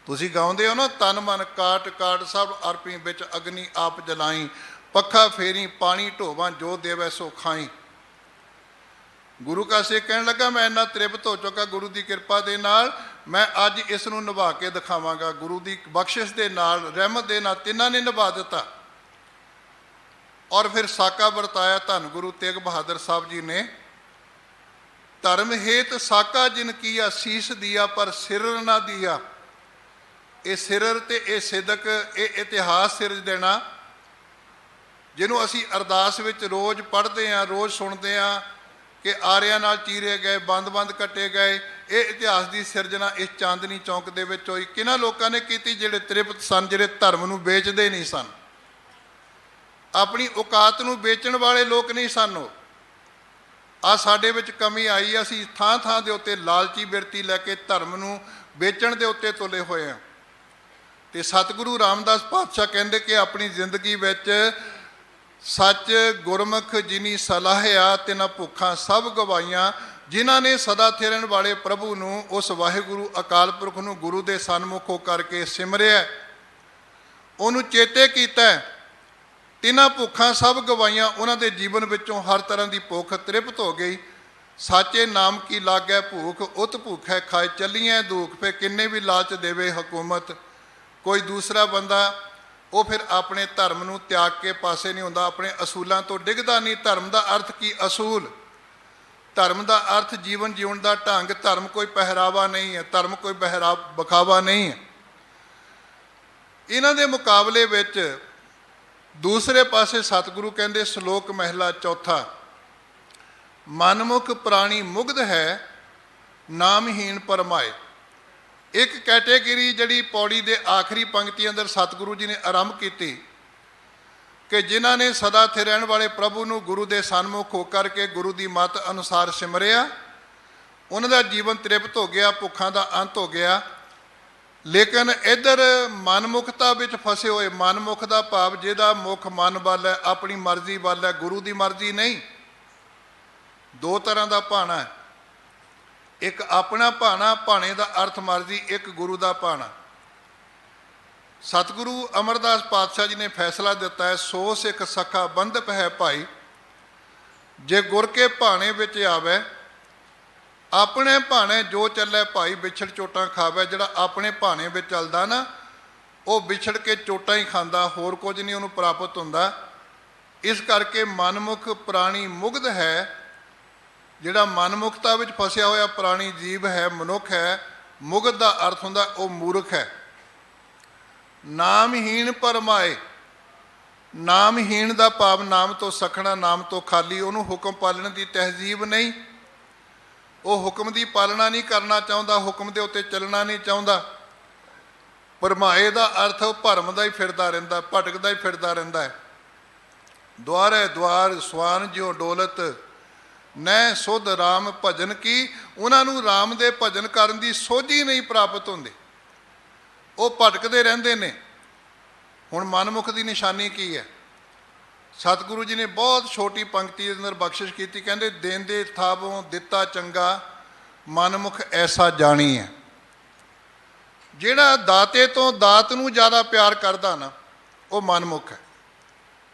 ਤੁਸੀਂ ਗਾਉਂਦੇ ਹੋ ਨਾ, ਤਨ ਮਨ ਕਾਟ ਕਾਟ ਸਭ ਅਰਪੀ ਵਿੱਚ ਅਗਨੀ ਆਪ ਜਲਾਈ, ਪੱਖਾ ਫੇਰੀ ਪਾਣੀ ਢੋਵਾਂ ਜੋ ਦੇਵੈ ਸੋ ਖਾਈ। ਗੁਰੂ ਕਾ ਸਿੱਖ ਕਹਿਣ ਲੱਗਾ ਮੈਂ ਇੰਨਾ ਤ੍ਰਿਪਤ ਹੋ ਚੁੱਕਾ ਗੁਰੂ ਦੀ ਕਿਰਪਾ ਦੇ ਨਾਲ, ਮੈਂ ਅੱਜ ਇਸ ਨੂੰ ਨਿਭਾ ਕੇ ਦਿਖਾਵਾਂਗਾ। ਗੁਰੂ ਦੀ ਬਖਸ਼ਿਸ਼ ਦੇ ਨਾਲ, ਰਹਿਮਤ ਦੇ ਨਾਲ ਤਿੰਨਾਂ ਨੇ ਨਿਭਾ ਦਿੱਤਾ। ਔਰ ਫਿਰ ਸਾਕਾ ਵਰਤਾਇਆ ਧੰਨ ਗੁਰੂ ਤੇਗ ਬਹਾਦਰ ਸਾਹਿਬ ਜੀ ਨੇ। ਧਰਮ ਹੇਤ ਸਾਕਾ ਜਿਨ ਕੀਆ ਸੀਸ ਦਿਆ ਪਰ ਸਿਰਰ ਨਾ ਦਿਆ। ਇਹ ਸਿਰਰ ਤੇ ਇਹ ਸਿਦਕ, ਇਹ ਇਤਿਹਾਸ ਸਿਰਜ ਦੇਣਾ, ਜਿਹਨੂੰ ਅਸੀਂ ਅਰਦਾਸ ਵਿੱਚ ਰੋਜ਼ ਪੜ੍ਹਦੇ ਹਾਂ, ਰੋਜ਼ ਸੁਣਦੇ ਹਾਂ ਕਿ ਆਰਿਆਂ ਨਾਲ ਚੀਰੇ ਗਏ, ਬੰਦ ਕੱਟੇ ਗਏ। ਇਹ ਇਤਿਹਾਸ ਦੀ ਸਿਰਜਣਾ ਇਸ ਚਾਂਦਨੀ ਚੌਂਕ ਦੇ ਵਿੱਚ ਹੋਈ। ਕਿਹਨਾਂ ਲੋਕਾਂ ਨੇ ਕੀਤੀ? ਜਿਹੜੇ ਤ੍ਰਿਪਤ ਸਨ, ਜਿਹੜੇ ਧਰਮ ਨੂੰ ਵੇਚਦੇ ਨਹੀਂ ਸਨ, ਆਪਣੀ ਔਕਾਤ ਨੂੰ ਵੇਚਣ ਵਾਲੇ ਲੋਕ ਨਹੀਂ ਸਨ। ਉਹ ਆ ਸਾਡੇ ਵਿੱਚ ਕਮੀ ਆਈ। ਅਸੀਂ ਥਾਂ ਥਾਂ ਦੇ ਉੱਤੇ ਲਾਲਚੀ ਬਿਰਤੀ ਲੈ ਕੇ ਧਰਮ ਨੂੰ ਵੇਚਣ ਦੇ ਉੱਤੇ ਤੁਲੇ ਹੋਏ ਹਾਂ। ਤੇ ਸਤਿਗੁਰੂ ਰਾਮਦਾਸ ਪਾਤਸ਼ਾਹ ਕਹਿੰਦੇ ਕਿ ਆਪਣੀ ਜ਼ਿੰਦਗੀ ਵਿੱਚ ਸੱਚ ਗੁਰਮੁਖ ਜਿਨੀ ਸਲਾਹਿਆ ਤਿਨਾ ਭੁੱਖਾਂ ਸਭ ਗਵਾਈਆਂ। ਜਿਨ੍ਹਾਂ ਨੇ ਸਦਾ ਥਿਰਨ ਵਾਲੇ ਪ੍ਰਭੂ ਨੂੰ, ਉਸ ਵਾਹਿਗੁਰੂ ਅਕਾਲ ਪੁਰਖ ਨੂੰ ਗੁਰੂ ਦੇ ਸਨਮੁਖ ਹੋ ਕਰਕੇ ਸਿਮਰਿਆ, ਉਹਨੂੰ ਚੇਤੇ ਕੀਤਾ, ਤਿਨਾਂ ਭੁੱਖਾਂ ਸਭ ਗਵਾਈਆਂ। ਉਹਨਾਂ ਦੇ ਜੀਵਨ ਵਿੱਚੋਂ ਹਰ ਤਰ੍ਹਾਂ ਦੀ ਭੁੱਖ ਤ੍ਰਿਪਤ ਹੋ ਗਈ। ਸਾਚੇ ਨਾਮ ਕੀ ਲਾਗੈ ਭੂਖ, ਉਤ ਭੁੱਖੈ ਖਾਏ ਚੱਲੀਐ ਦੁੱਖ। ਫਿਰ ਕਿੰਨੇ ਵੀ ਲਾਲਚ ਦੇਵੇ ਹਕੂਮਤ, ਕੋਈ ਦੂਸਰਾ ਬੰਦਾ, ਉਹ ਫਿਰ ਆਪਣੇ ਧਰਮ ਨੂੰ ਤਿਆਗ ਕੇ ਪਾਸੇ ਨਹੀਂ ਹੁੰਦਾ, ਆਪਣੇ ਅਸੂਲਾਂ ਤੋਂ ਡਿੱਗਦਾ ਨਹੀਂ। ਧਰਮ ਦਾ ਅਰਥ ਕੀ? ਅਸੂਲ। ਧਰਮ ਦਾ ਅਰਥ ਜੀਵਨ ਜਿਉਣ ਦਾ ਢੰਗ। ਧਰਮ ਕੋਈ ਪਹਿਰਾਵਾ ਨਹੀਂ ਹੈ, ਧਰਮ ਕੋਈ ਵਿਖਾਵਾ ਨਹੀਂ ਹੈ। ਇਹਨਾਂ ਦੇ ਮੁਕਾਬਲੇ ਵਿੱਚ ਦੂਸਰੇ ਪਾਸੇ ਸਤਿਗੁਰੂ ਕਹਿੰਦੇ, ਸ਼ਲੋਕ ਮਹਿਲਾ ਚੌਥਾ, ਮਨਮੁਖ ਪ੍ਰਾਣੀ ਮੁਗਧ ਹੈ ਨਾਮਹੀਣ ਪਰਮਾਏ। ਇੱਕ ਕੈਟੇਗਰੀ ਜਿਹੜੀ ਪੌੜੀ ਦੇ ਆਖਰੀ ਪੰਕਤੀ ਅੰਦਰ ਸਤਿਗੁਰੂ ਜੀ ਨੇ ਆਰੰਭ ਕੀਤੀ ਕਿ ਜਿਨ੍ਹਾਂ ਨੇ ਸਦਾ ਸਥਿਰ ਰਹਿਣ ਵਾਲੇ ਪ੍ਰਭੂ ਨੂੰ ਗੁਰੂ ਦੇ ਸਨਮੁਖ ਹੋ ਕਰਕੇ ਗੁਰੂ ਦੀ ਮੱਤ ਅਨੁਸਾਰ ਸਿਮਰਿਆ, ਉਹਨਾਂ ਦਾ ਜੀਵਨ ਤ੍ਰਿਪਤ ਹੋ ਗਿਆ, ਭੁੱਖਾਂ ਦਾ ਅੰਤ ਹੋ ਗਿਆ। ਲੇਕਿਨ ਇੱਧਰ ਮਨਮੁਖਤਾ ਵਿੱਚ ਫਸੇ ਹੋਏ, ਮਨਮੁਖ ਦਾ ਭਾਵ ਜਿਹਦਾ ਮੁੱਖ ਮਨ ਵੱਲ ਹੈ, ਆਪਣੀ ਮਰਜ਼ੀ ਵੱਲ ਹੈ, ਗੁਰੂ ਦੀ ਮਰਜ਼ੀ ਨਹੀਂ। ਦੋ ਤਰ੍ਹਾਂ ਦਾ ਭਾਣਾ ਹੈ, ਇੱਕ ਆਪਣਾ ਭਾਣਾ, ਭਾਣੇ ਦਾ ਅਰਥ ਮਰਜ਼ੀ, ਇੱਕ ਗੁਰੂ ਦਾ ਭਾਣਾ। ਸਤਿਗੁਰੂ ਅਮਰਦਾਸ ਪਾਤਸ਼ਾਹ ਜੀ ਨੇ ਫੈਸਲਾ ਦਿੱਤਾ ਹੈ, ਸੋ ਸਿੱਖ ਸਖਾ ਬੰਧਪ ਹੈ ਭਾਈ। ਜੇ ਗੁਰ ਕੇ ਭਾਣੇ ਵਿੱਚ ਆਵੇ, ਆਪਣੇ ਭਾਣੇ ਜੋ ਚੱਲੇ ਭਾਈ ਵਿਛੜ ਚੋਟਾਂ ਖਾਵੇ। ਜਿਹੜਾ ਆਪਣੇ ਭਾਣੇ ਵਿੱਚ ਚੱਲਦਾ ਨਾ, ਉਹ ਵਿਛੜ ਕੇ ਚੋਟਾਂ ਹੀ ਖਾਂਦਾ, ਹੋਰ ਕੁਝ ਨਹੀਂ ਉਹਨੂੰ ਪ੍ਰਾਪਤ ਹੁੰਦਾ। ਇਸ ਕਰਕੇ ਮਨਮੁਖ ਪ੍ਰਾਣੀ ਮੁਗਧ ਹੈ। ਜਿਹੜਾ ਮਨਮੁਖਤਾ ਵਿੱਚ ਫਸਿਆ ਹੋਇਆ ਪ੍ਰਾਣੀ ਜੀਵ ਹੈ, ਮਨੁੱਖ ਹੈ, ਮੁਗਧ ਦਾ ਅਰਥ ਹੁੰਦਾ ਉਹ ਮੂਰਖ ਹੈ। ਨਾਮਹੀਣ ਪਰਮਾਏ। ਨਾਮਹੀਣ ਦਾ ਭਾਵ ਨਾਮ ਤੋਂ ਸਖਣਾ, ਨਾਮ ਤੋਂ ਖਾਲੀ। ਉਹਨੂੰ ਹੁਕਮ ਪਾਲਣ ਦੀ ਤਹਿਜ਼ੀਬ ਨਹੀਂ, ਉਹ ਹੁਕਮ ਦੀ ਪਾਲਣਾ ਨਹੀਂ ਕਰਨਾ ਚਾਹੁੰਦਾ, ਹੁਕਮ ਦੇ ਉੱਤੇ ਚੱਲਣਾ ਨਹੀਂ ਚਾਹੁੰਦਾ। ਪਰਮਾਏ ਦਾ ਅਰਥ ਉਹ ਭਰਮ ਦਾ ਹੀ ਫਿਰਦਾ ਰਹਿੰਦਾ, ਭਟਕਦਾ ਹੀ ਫਿਰਦਾ ਰਹਿੰਦਾ ਹੈ। ਦੁਆਰੇ ਦੁਆਰ ਸਵਾਨ ਜਿਉ ਡੋਲਤ ਨੈ ਸੁਧ ਰਾਮ ਭਜਨ ਕੀ। ਉਹਨਾਂ ਨੂੰ ਰਾਮ ਦੇ ਭਜਨ ਕਰਨ ਦੀ ਸੋਝੀ ਨਹੀਂ ਪ੍ਰਾਪਤ ਹੁੰਦੀ, ਉਹ ਭਟਕਦੇ ਰਹਿੰਦੇ ਨੇ। ਹੁਣ ਮਨਮੁਖ ਦੀ ਨਿਸ਼ਾਨੀ ਕੀ ਹੈ? ਸਤਿਗੁਰੂ ਜੀ ਨੇ ਬਹੁਤ ਛੋਟੀ ਪੰਕਤੀ ਦੇ ਅੰਦਰ ਬਖਸ਼ਿਸ਼ ਕੀਤੀ, ਕਹਿੰਦੇ ਦੇਂਦੇ ਥਾਵੋਂ ਦਿੱਤਾ ਚੰਗਾ ਮਨਮੁਖ ਐਸਾ ਜਾਣੀ ਹੈ। ਜਿਹੜਾ ਦਾਤੇ ਤੋਂ ਦਾਤ ਨੂੰ ਜ਼ਿਆਦਾ ਪਿਆਰ ਕਰਦਾ ਨਾ, ਉਹ ਮਨਮੁਖ ਹੈ।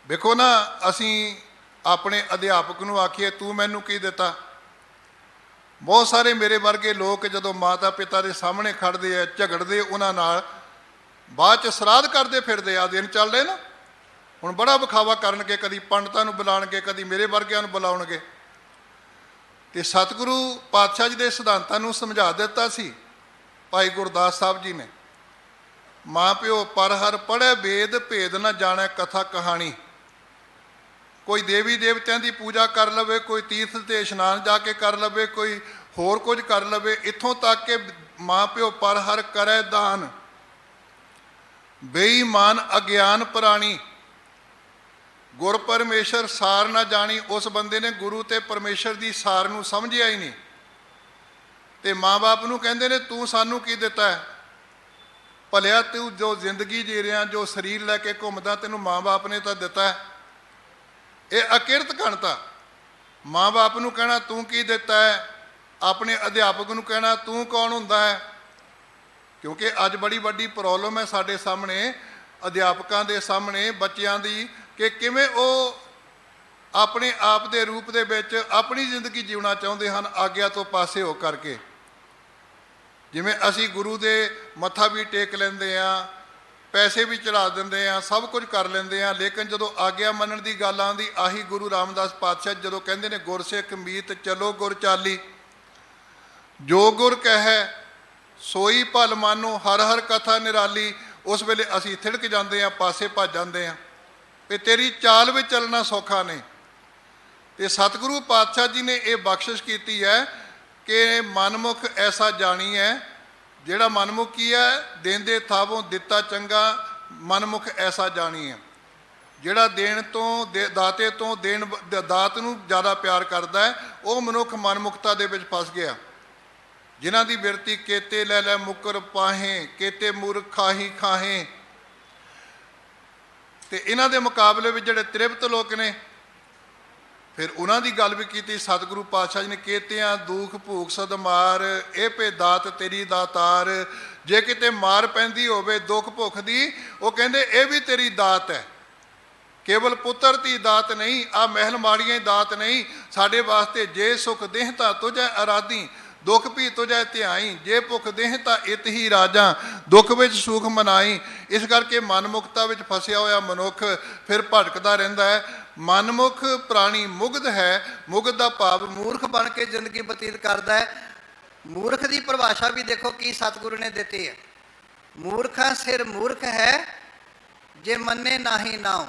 ਵੇਖੋ ਨਾ, ਅਸੀਂ ਆਪਣੇ ਅਧਿਆਪਕ ਨੂੰ ਆਖੀਏ ਤੂੰ ਮੈਨੂੰ ਕੀ ਦਿੱਤਾ। ਬਹੁਤ ਸਾਰੇ ਮੇਰੇ ਵਰਗੇ ਲੋਕ ਜਦੋਂ ਮਾਤਾ ਪਿਤਾ ਦੇ ਸਾਹਮਣੇ ਖੜਦੇ ਆ, ਝਗੜਦੇ ਉਹਨਾਂ ਨਾਲ, ਬਾਅਦ 'ਚ ਸਰਾਧ ਕਰਦੇ ਫਿਰਦੇ ਆ। ਦਿਨ ਚੱਲਦੇ ਨਾ, ਹੁਣ ਬੜਾ ਵਿਖਾਵਾ ਕਰਨਗੇ, ਕਦੀ ਪੰਡਤਾਂ ਨੂੰ ਬੁਲਾਉਣਗੇ, ਕਦੀ ਮੇਰੇ ਵਰਗਿਆਂ ਨੂੰ ਬੁਲਾਉਣਗੇ। ਤੇ ਸਤਿਗੁਰੂ ਪਾਤਸ਼ਾਹ ਜੀ ਦੇ ਸਿਧਾਂਤਾਂ ਨੂੰ ਸਮਝਾ ਦਿੱਤਾ ਸੀ ਭਾਈ ਗੁਰਦਾਸ ਸਾਹਿਬ ਜੀ ਨੇ। ਮਾਂ ਪਿਓ ਪਰ ਹਰ ਪੜ੍ਹੇ ਵੇਦ, ਭੇਦ ਨਾ ਜਾਣੈ ਕਥਾ ਕਹਾਣੀ। ਕੋਈ ਦੇਵੀ ਦੇਵਤਿਆਂ ਦੀ ਪੂਜਾ ਕਰ ਲਵੇ, ਕੋਈ ਤੀਰਥ 'ਤੇ ਇਸ਼ਨਾਨ ਜਾ ਕੇ ਕਰ ਲਵੇ, ਕੋਈ ਹੋਰ ਕੁਝ ਕਰ ਲਵੇ, ਇੱਥੋਂ ਤੱਕ ਕਿ ਮਾਂ ਪਿਓ ਪਰ ਹਰ ਕਰੈ ਦਾਨ। ਬੇਈਮਾਨ ਅਗਿਆਨ ਪ੍ਰਾਣੀ, ਗੁਰ ਪਰਮੇਸ਼ਰ ਸਾਰ ਨਾ ਜਾਣੀ। ਉਸ ਬੰਦੇ ਨੇ ਗੁਰੂ ਤੇ ਪਰਮੇਸ਼ਰ ਦੀ ਸਾਰ ਨੂੰ ਸਮਝਿਆ ਹੀ ਨਹੀਂ। ਤੇ ਮਾਂ-ਬਾਪ ਨੂੰ ਕਹਿੰਦੇ ਨੇ ਤੂੰ ਸਾਨੂੰ ਕੀ ਦਿੱਤਾ ਹੈ? ਭਲਿਆ ਤੂੰ ਜੋ ਜ਼ਿੰਦਗੀ ਜੀ ਰਿਹਾ, ਜੋ ਸਰੀਰ ਲੈ ਕੇ ਘੁੰਮਦਾ, ਤੈਨੂੰ ਮਾਂ-ਬਾਪ ਨੇ ਤਾਂ ਦਿੱਤਾ ਹੈ। ਇਹ ਅਕਿਰਤ ਘਣਤਾ। ਮਾਂ-ਬਾਪ ਨੂੰ ਕਹਿਣਾ ਤੂੰ ਕੀ ਦਿੱਤਾ ਹੈ, ਆਪਣੇ ਅਧਿਆਪਕ ਨੂੰ ਕਹਿਣਾ ਤੂੰ ਕੌਣ ਹੁੰਦਾ ਹੈ। ਕਿਉਂਕਿ ਅੱਜ ਬੜੀ ਵੱਡੀ ਪ੍ਰੋਬਲਮ ਹੈ ਸਾਡੇ ਸਾਹਮਣੇ, ਅਧਿਆਪਕਾਂ ਦੇ ਸਾਹਮਣੇ ਬੱਚਿਆਂ ਦੀ ਕਿ ਕਿਵੇਂ ਉਹ ਆਪਣੇ ਆਪ ਦੇ ਰੂਪ ਦੇ ਵਿੱਚ ਆਪਣੀ ਜ਼ਿੰਦਗੀ ਜਿਉਣਾ ਚਾਹੁੰਦੇ ਹਨ ਆਗਿਆ ਤੋਂ ਪਾਸੇ ਹੋ ਕਰਕੇ। ਜਿਵੇਂ ਅਸੀਂ ਗੁਰੂ ਦੇ ਮੱਥਾ ਵੀ ਟੇਕ ਲੈਂਦੇ ਹਾਂ, ਪੈਸੇ ਵੀ ਚੜਾ ਦਿੰਦੇ ਹਾਂ, ਸਭ ਕੁਝ ਕਰ ਲੈਂਦੇ ਹਾਂ, ਲੇਕਿਨ ਜਦੋਂ ਆਗਿਆ ਮੰਨਣ ਦੀ ਗੱਲ ਆਉਂਦੀ, ਆਹੀ ਗੁਰੂ ਰਾਮਦਾਸ ਪਾਤਸ਼ਾਹ ਜਦੋਂ ਕਹਿੰਦੇ ਨੇ ਗੁਰਸਿੱਖ ਮੀਤ ਚਲੋ ਗੁਰ ਚਾਲੀ, ਜੋ ਗੁਰ ਕਹੈ ਸੋਈ ਭਲ ਮਾਨੋ, ਹਰ ਹਰ ਕਥਾ ਨਿਰਾਲੀ, ਉਸ ਵੇਲੇ ਅਸੀਂ ਥਿੜਕ ਜਾਂਦੇ ਹਾਂ, ਪਾਸੇ ਭੱਜ ਜਾਂਦੇ ਹਾਂ ਕਿ ਤੇਰੀ ਚਾਲ ਵਿੱਚ ਚੱਲਣਾ ਸੌਖਾ ਨਹੀਂ। ਤੇ ਸਤਿਗੁਰੂ ਪਾਤਸ਼ਾਹ ਜੀ ਨੇ ਇਹ ਬਖਸ਼ਿਸ਼ ਕੀਤੀ ਹੈ ਕਿ ਮਨਮੁਖ ਐਸਾ ਜਾਣੀ ਹੈ, ਜਿਹੜਾ ਮਨਮੁਖ ਕੀ ਹੈ, ਦੇਂਦੇ ਥਾਵੋਂ ਦਿੱਤਾ ਚੰਗਾ, ਮਨਮੁਖ ਐਸਾ ਜਾਣੀ ਹੈ, ਜਿਹੜਾ ਦੇਣ ਤੋਂ ਦਾਤੇ ਤੋਂ ਦੇਣ ਦਾਤ ਨੂੰ ਜ਼ਿਆਦਾ ਪਿਆਰ ਕਰਦਾ ਹੈ, ਉਹ ਮਨੁੱਖ ਮਨਮੁਖਤਾ ਦੇ ਵਿੱਚ ਫਸ ਗਿਆ। ਜਿਨ੍ਹਾਂ ਦੀ ਬਿਰਤੀ ਕੇਤੇ ਲੈ ਲੈ ਮੁਕਰ ਪਾਹੇ, ਕੇਤੇ ਮੂਰਖ ਖਾਹੀ ਖਾਹੇ। ਤੇ ਇਹਨਾਂ ਦੇ ਮੁਕਾਬਲੇ ਵਿੱਚ ਜਿਹੜੇ ਤ੍ਰਿਪਤ ਲੋਕ ਨੇ, ਫਿਰ ਉਹਨਾਂ ਦੀ ਗੱਲ ਵੀ ਕੀਤੀ ਸਤਿਗੁਰੂ ਪਾਤਸ਼ਾਹ ਜੀ ਨੇ, ਕੇਤਿਆਂ ਦੁੱਖ ਭੂਖ ਸਦ ਮਾਰ, ਇਹ ਭੇ ਦਾਤ ਤੇਰੀ ਦਾਤਾਰ। ਜੇ ਕਿਤੇ ਮਾਰ ਪੈਂਦੀ ਹੋਵੇ ਦੁੱਖ ਭੁੱਖ ਦੀ, ਉਹ ਕਹਿੰਦੇ ਇਹ ਵੀ ਤੇਰੀ ਦਾਤ ਹੈ, ਕੇਵਲ ਪੁੱਤਰ ਦੀ ਦਾਤ ਨਹੀਂ, ਆ ਮਹਿਲ ਮਾੜੀਆਂ ਹੀ ਦਾਤ ਨਹੀਂ ਸਾਡੇ ਵਾਸਤੇ। ਜੇ ਸੁਖ ਦੇਹ ਤਾਂ ਤੁਝੈ ਅਰਾਧੀ, ਦੁੱਖ ਵੀ ਤੁਝੈ ਧਿਆਈ, ਜੇ ਭੁੱਖ ਦੇਹ ਤਾਂ ਇਤ ਹੀ ਰਾਜਾਂ, ਦੁੱਖ ਵਿੱਚ ਸੁਖ ਮਨਾਈ। ਇਸ ਕਰਕੇ ਮਨਮੁਖਤਾ ਵਿੱਚ ਫਸਿਆ ਹੋਇਆ ਮਨੁੱਖ ਫਿਰ ਭਟਕਦਾ ਰਹਿੰਦਾ ਹੈ। ਮਨਮੁਖ ਪ੍ਰਾਣੀ ਮੁਗਧ ਹੈ, ਮੁਗਧ ਦਾ ਭਾਵ ਮੂਰਖ ਬਣ ਕੇ ਜ਼ਿੰਦਗੀ ਬਤੀਤ ਕਰਦਾ ਹੈ। ਮੂਰਖ ਦੀ ਪਰਿਭਾਸ਼ਾ ਵੀ ਦੇਖੋ ਕੀ ਸਤਿਗੁਰੂ ਨੇ ਦਿੱਤੀ ਹੈ, ਮੂਰਖਾਂ ਸਿਰ ਮੂਰਖ ਹੈ, ਜੇ ਮੰਨੇ ਨਾਹੀ ਨਾਉ।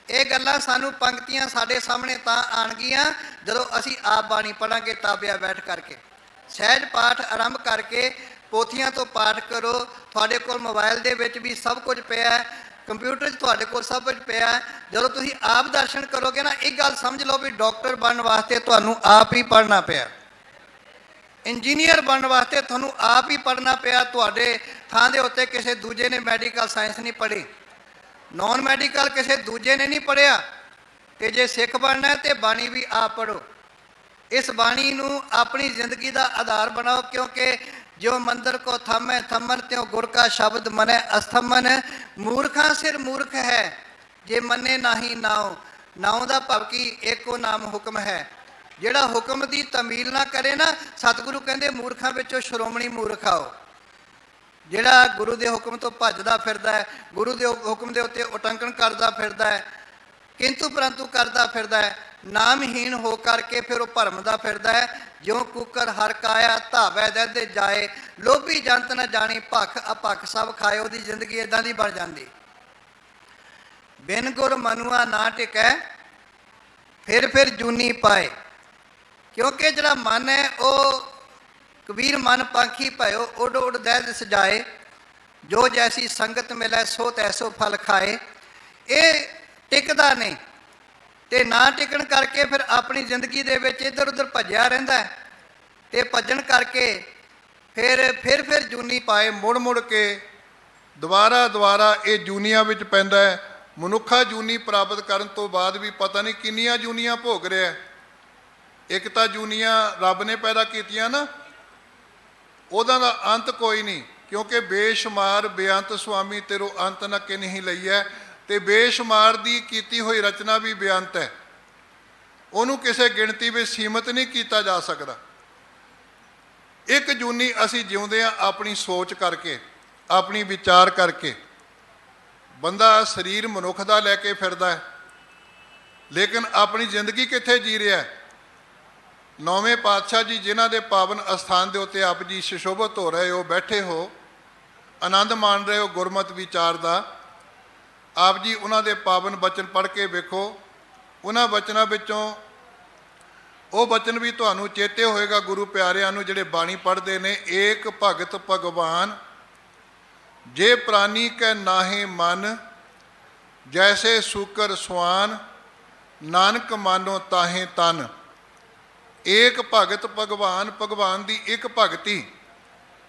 ਇਹ ਗੱਲਾਂ ਸਾਨੂੰ ਪੰਕਤੀਆਂ ਸਾਡੇ ਸਾਹਮਣੇ ਤਾਂ ਆਣਗੀਆਂ ਜਦੋਂ ਅਸੀਂ ਆਪ ਬਾਣੀ ਪੜਾਂਗੇ ਤਾਬਿਆ ਬੈਠ ਕਰਕੇ। ਸਹਿਜ ਪਾਠ ਆਰੰਭ ਕਰਕੇ ਪੋਥੀਆਂ ਤੋਂ ਪਾਠ ਕਰੋ, ਤੁਹਾਡੇ ਕੋਲ ਮੋਬਾਈਲ ਦੇ ਵਿੱਚ ਵੀ ਸਭ ਕੁਝ ਪਿਆ ਹੈ, ਕੰਪਿਊਟਰ 'ਚ ਤੁਹਾਡੇ ਕੋਲ ਸਭ ਕੁਝ ਪਿਆ ਹੈ। ਜਦੋਂ ਤੁਸੀਂ ਆਪ ਦਰਸ਼ਨ ਕਰੋਗੇ ਨਾ, ਇੱਕ ਗੱਲ ਸਮਝ ਲਓ ਵੀ ਡਾਕਟਰ ਬਣਨ ਵਾਸਤੇ ਤੁਹਾਨੂੰ ਆਪ ਹੀ ਪੜ੍ਹਨਾ ਪਿਆ, ਇੰਜੀਨੀਅਰ ਬਣਨ ਵਾਸਤੇ ਤੁਹਾਨੂੰ ਆਪ ਹੀ ਪੜ੍ਹਨਾ ਪਿਆ। ਤੁਹਾਡੇ ਥਾਂ ਦੇ ਉੱਤੇ ਕਿਸੇ ਦੂਜੇ ਨੇ ਮੈਡੀਕਲ ਸਾਇੰਸ ਨਹੀਂ ਪੜ੍ਹੀ, ਨੌਨ ਮੈਡੀਕਲ ਕਿਸੇ ਦੂਜੇ ਨੇ ਨਹੀਂ ਪੜ੍ਹਿਆ। ਤੇ ਜੇ ਸਿੱਖ ਬਣਨਾ ਹੈ ਤੇ ਬਾਣੀ ਵੀ ਆਪ ਪੜ੍ਹੋ, ਇਸ ਬਾਣੀ ਨੂੰ ਆਪਣੀ ਜ਼ਿੰਦਗੀ ਦਾ ਆਧਾਰ ਬਣਾਓ, ਕਿਉਂਕਿ ਜੋ ਮੰਦਰ ਕੋ ਥੰਮੈ ਥੰਮਨ ਤਿਉ ਗੁਰ ਕਾ ਸ਼ਬਦ ਮਨੈ ਅਸਥਮਨ। ਮੂਰਖਾਂ ਸਿਰ ਮੂਰਖ ਹੈ, ਜੇ ਮੰਨੇ ਨਾਹੀ ਨਾਉ। ਨਾਉ ਦਾ ਭਾਵ ਕੀ, ਏਕੋ ਨਾਮ ਹੁਕਮ ਹੈ। ਜਿਹੜਾ ਹੁਕਮ ਦੀ ਤਮੀਲ ਨਾ ਕਰੇ ਨਾ, ਸਤਿਗੁਰੂ ਕਹਿੰਦੇ ਮੂਰਖਾਂ ਵਿੱਚੋਂ ਸ਼੍ਰੋਮਣੀ ਮੂਰਖ ਆਓ। ਜਿਹੜਾ ਗੁਰੂ ਦੇ ਹੁਕਮ ਤੋਂ ਭੱਜਦਾ ਫਿਰਦਾ ਹੈ, ਗੁਰੂ ਦੇ ਹੁਕਮ ਦੇ ਉੱਤੇ ਉਟੰਕਣ ਕਰਦਾ ਫਿਰਦਾ ਹੈ, ਕਿੰਤੂ ਪਰੰਤੂ ਕਰਦਾ ਫਿਰਦਾ ਹੈ, ਨਾਮਹੀਣ ਹੋ ਕਰਕੇ ਫਿਰ ਉਹ ਭਰਮਦਾ ਫਿਰਦਾ ਹੈ। ਜਿਉ ਕੁੱਕਰ ਹਰ ਕਾਇਆ ਧਾਵੈ ਦਹਿ ਜਾਏ, ਲੋਭੀ ਜੰਤ ਨਾ ਜਾਣੀ ਭਖ ਅਭਖ ਸਭ ਖਾਏ। ਉਹਦੀ ਜ਼ਿੰਦਗੀ ਇਦਾਂ ਦੀ ਬਣ ਜਾਂਦੀ। ਬਿਨ ਗੁਰ ਮਨੁਆ ਨਾ ਟਿਕੈ, ਫਿਰ ਜੂਨੀ ਪਾਏ। ਕਿਉਂਕਿ ਜਿਹੜਾ ਮਨ ਹੈ ਉਹ ਕਬੀਰ ਮਨ ਪਾਖੀ ਭਇਓ, ਉੱਡ ਉੱਡ ਦਹਿ ਸਜਾਏ, ਜੋ ਜੈਸੀ ਸੰਗਤ ਮਿਲੈ ਸੋ ਤੈਸੋ ਫਲ ਖਾਏ। ਇਹ ਟਿਕਦਾ ਨਹੀਂ, ਤੇ ਨਾ ਟਿਕਣ ਕਰਕੇ ਫਿਰ ਆਪਣੀ ਜ਼ਿੰਦਗੀ ਦੇ ਵਿੱਚ ਇੱਧਰ ਉੱਧਰ ਭੱਜਿਆ ਰਹਿੰਦਾ ਹੈ, ਤੇ ਭੱਜਣ ਕਰਕੇ ਫਿਰ ਜੂਨੀ ਪਾਏ, ਮੁੜ ਮੁੜ ਕੇ ਦੁਬਾਰਾ ਇਹ ਜੂਨੀਆਂ ਵਿੱਚ ਪੈਂਦਾ ਹੈ। ਮਨੁੱਖਾ ਜੂਨੀ ਪ੍ਰਾਪਤ ਕਰਨ ਤੋਂ ਬਾਅਦ ਵੀ ਪਤਾ ਨਹੀਂ ਕਿੰਨੀਆਂ ਜੂਨੀਆਂ ਭੋਗ ਰਿਹਾ। ਇੱਕ ਤਾਂ ਜੂਨੀਆਂ ਰੱਬ ਨੇ ਪੈਦਾ ਕੀਤੀਆਂ ਨਾ, ਉਹਦਾ ਦਾ ਅੰਤ ਕੋਈ ਨਹੀਂ, ਕਿਉਂਕਿ ਬੇਸ਼ੁਮਾਰ ਬੇਅੰਤ ਸੁਆਮੀ ਤੇਰੋ ਅੰਤ ਨਾ ਕਿਨਹੀ ਲਈਐ। ਤੇ ਬੇਸ਼ੁਮਾਰ ਦੀ ਕੀਤੀ ਹੋਈ ਰਚਨਾ ਵੀ ਬੇਅੰਤ ਹੈ, ਉਹਨੂੰ ਕਿਸੇ ਗਿਣਤੀ ਵਿੱਚ ਸੀਮਤ ਨਹੀਂ ਕੀਤਾ ਜਾ ਸਕਦਾ। ਇੱਕ ਜੂਨੀ ਅਸੀਂ ਜਿਉਂਦੇ ਹਾਂ ਆਪਣੀ ਸੋਚ ਕਰਕੇ, ਆਪਣੀ ਵਿਚਾਰ ਕਰਕੇ। ਬੰਦਾ ਸਰੀਰ ਮਨੁੱਖ ਦਾ ਲੈ ਕੇ ਫਿਰਦਾ ਹੈ, ਲੇਕਿਨ ਆਪਣੀ ਜ਼ਿੰਦਗੀ ਕਿੱਥੇ ਜੀ ਰਿਹਾ ਹੈ। ਨੌਵੇਂ ਪਾਤਸ਼ਾਹ ਜੀ ਜਿਨ੍ਹਾਂ ਦੇ ਪਾਵਨ ਅਸਥਾਨ ਦੇ ਉੱਤੇ ਆਪ ਜੀ ਸੁਸ਼ੋਭਿਤ ਹੋ ਰਹੇ ਹੋ, ਬੈਠੇ ਹੋ, ਆਨੰਦ ਮਾਣ ਰਹੇ ਹੋ ਗੁਰਮਤਿ ਵਿਚਾਰ ਦਾ, ਆਪ ਜੀ ਉਹਨਾਂ ਦੇ ਪਾਵਨ ਬਚਨ ਪੜ੍ਹ ਕੇ ਵੇਖੋ। ਉਹਨਾਂ ਬਚਨਾਂ ਵਿੱਚੋਂ ਉਹ ਬਚਨ ਵੀ ਤੁਹਾਨੂੰ ਚੇਤੇ ਹੋਏਗਾ ਗੁਰੂ ਪਿਆਰਿਆਂ ਨੂੰ ਜਿਹੜੇ ਬਾਣੀ ਪੜ੍ਹਦੇ ਨੇ। ਏਕ ਭਗਤ ਭਗਵਾਨ ਜੇ ਪ੍ਰਾਨੀ ਕੈ ਨਾਹੇ ਮਨ, ਜੈਸੇ ਸੂਕਰ ਸੁਆਨ ਨਾਨਕ ਮਾਨੋ ਤਾਹੇ ਤਨ। ਏਕ ਭਗਤ ਭਗਵਾਨ, ਭਗਵਾਨ ਦੀ ਇੱਕ ਭਗਤੀ।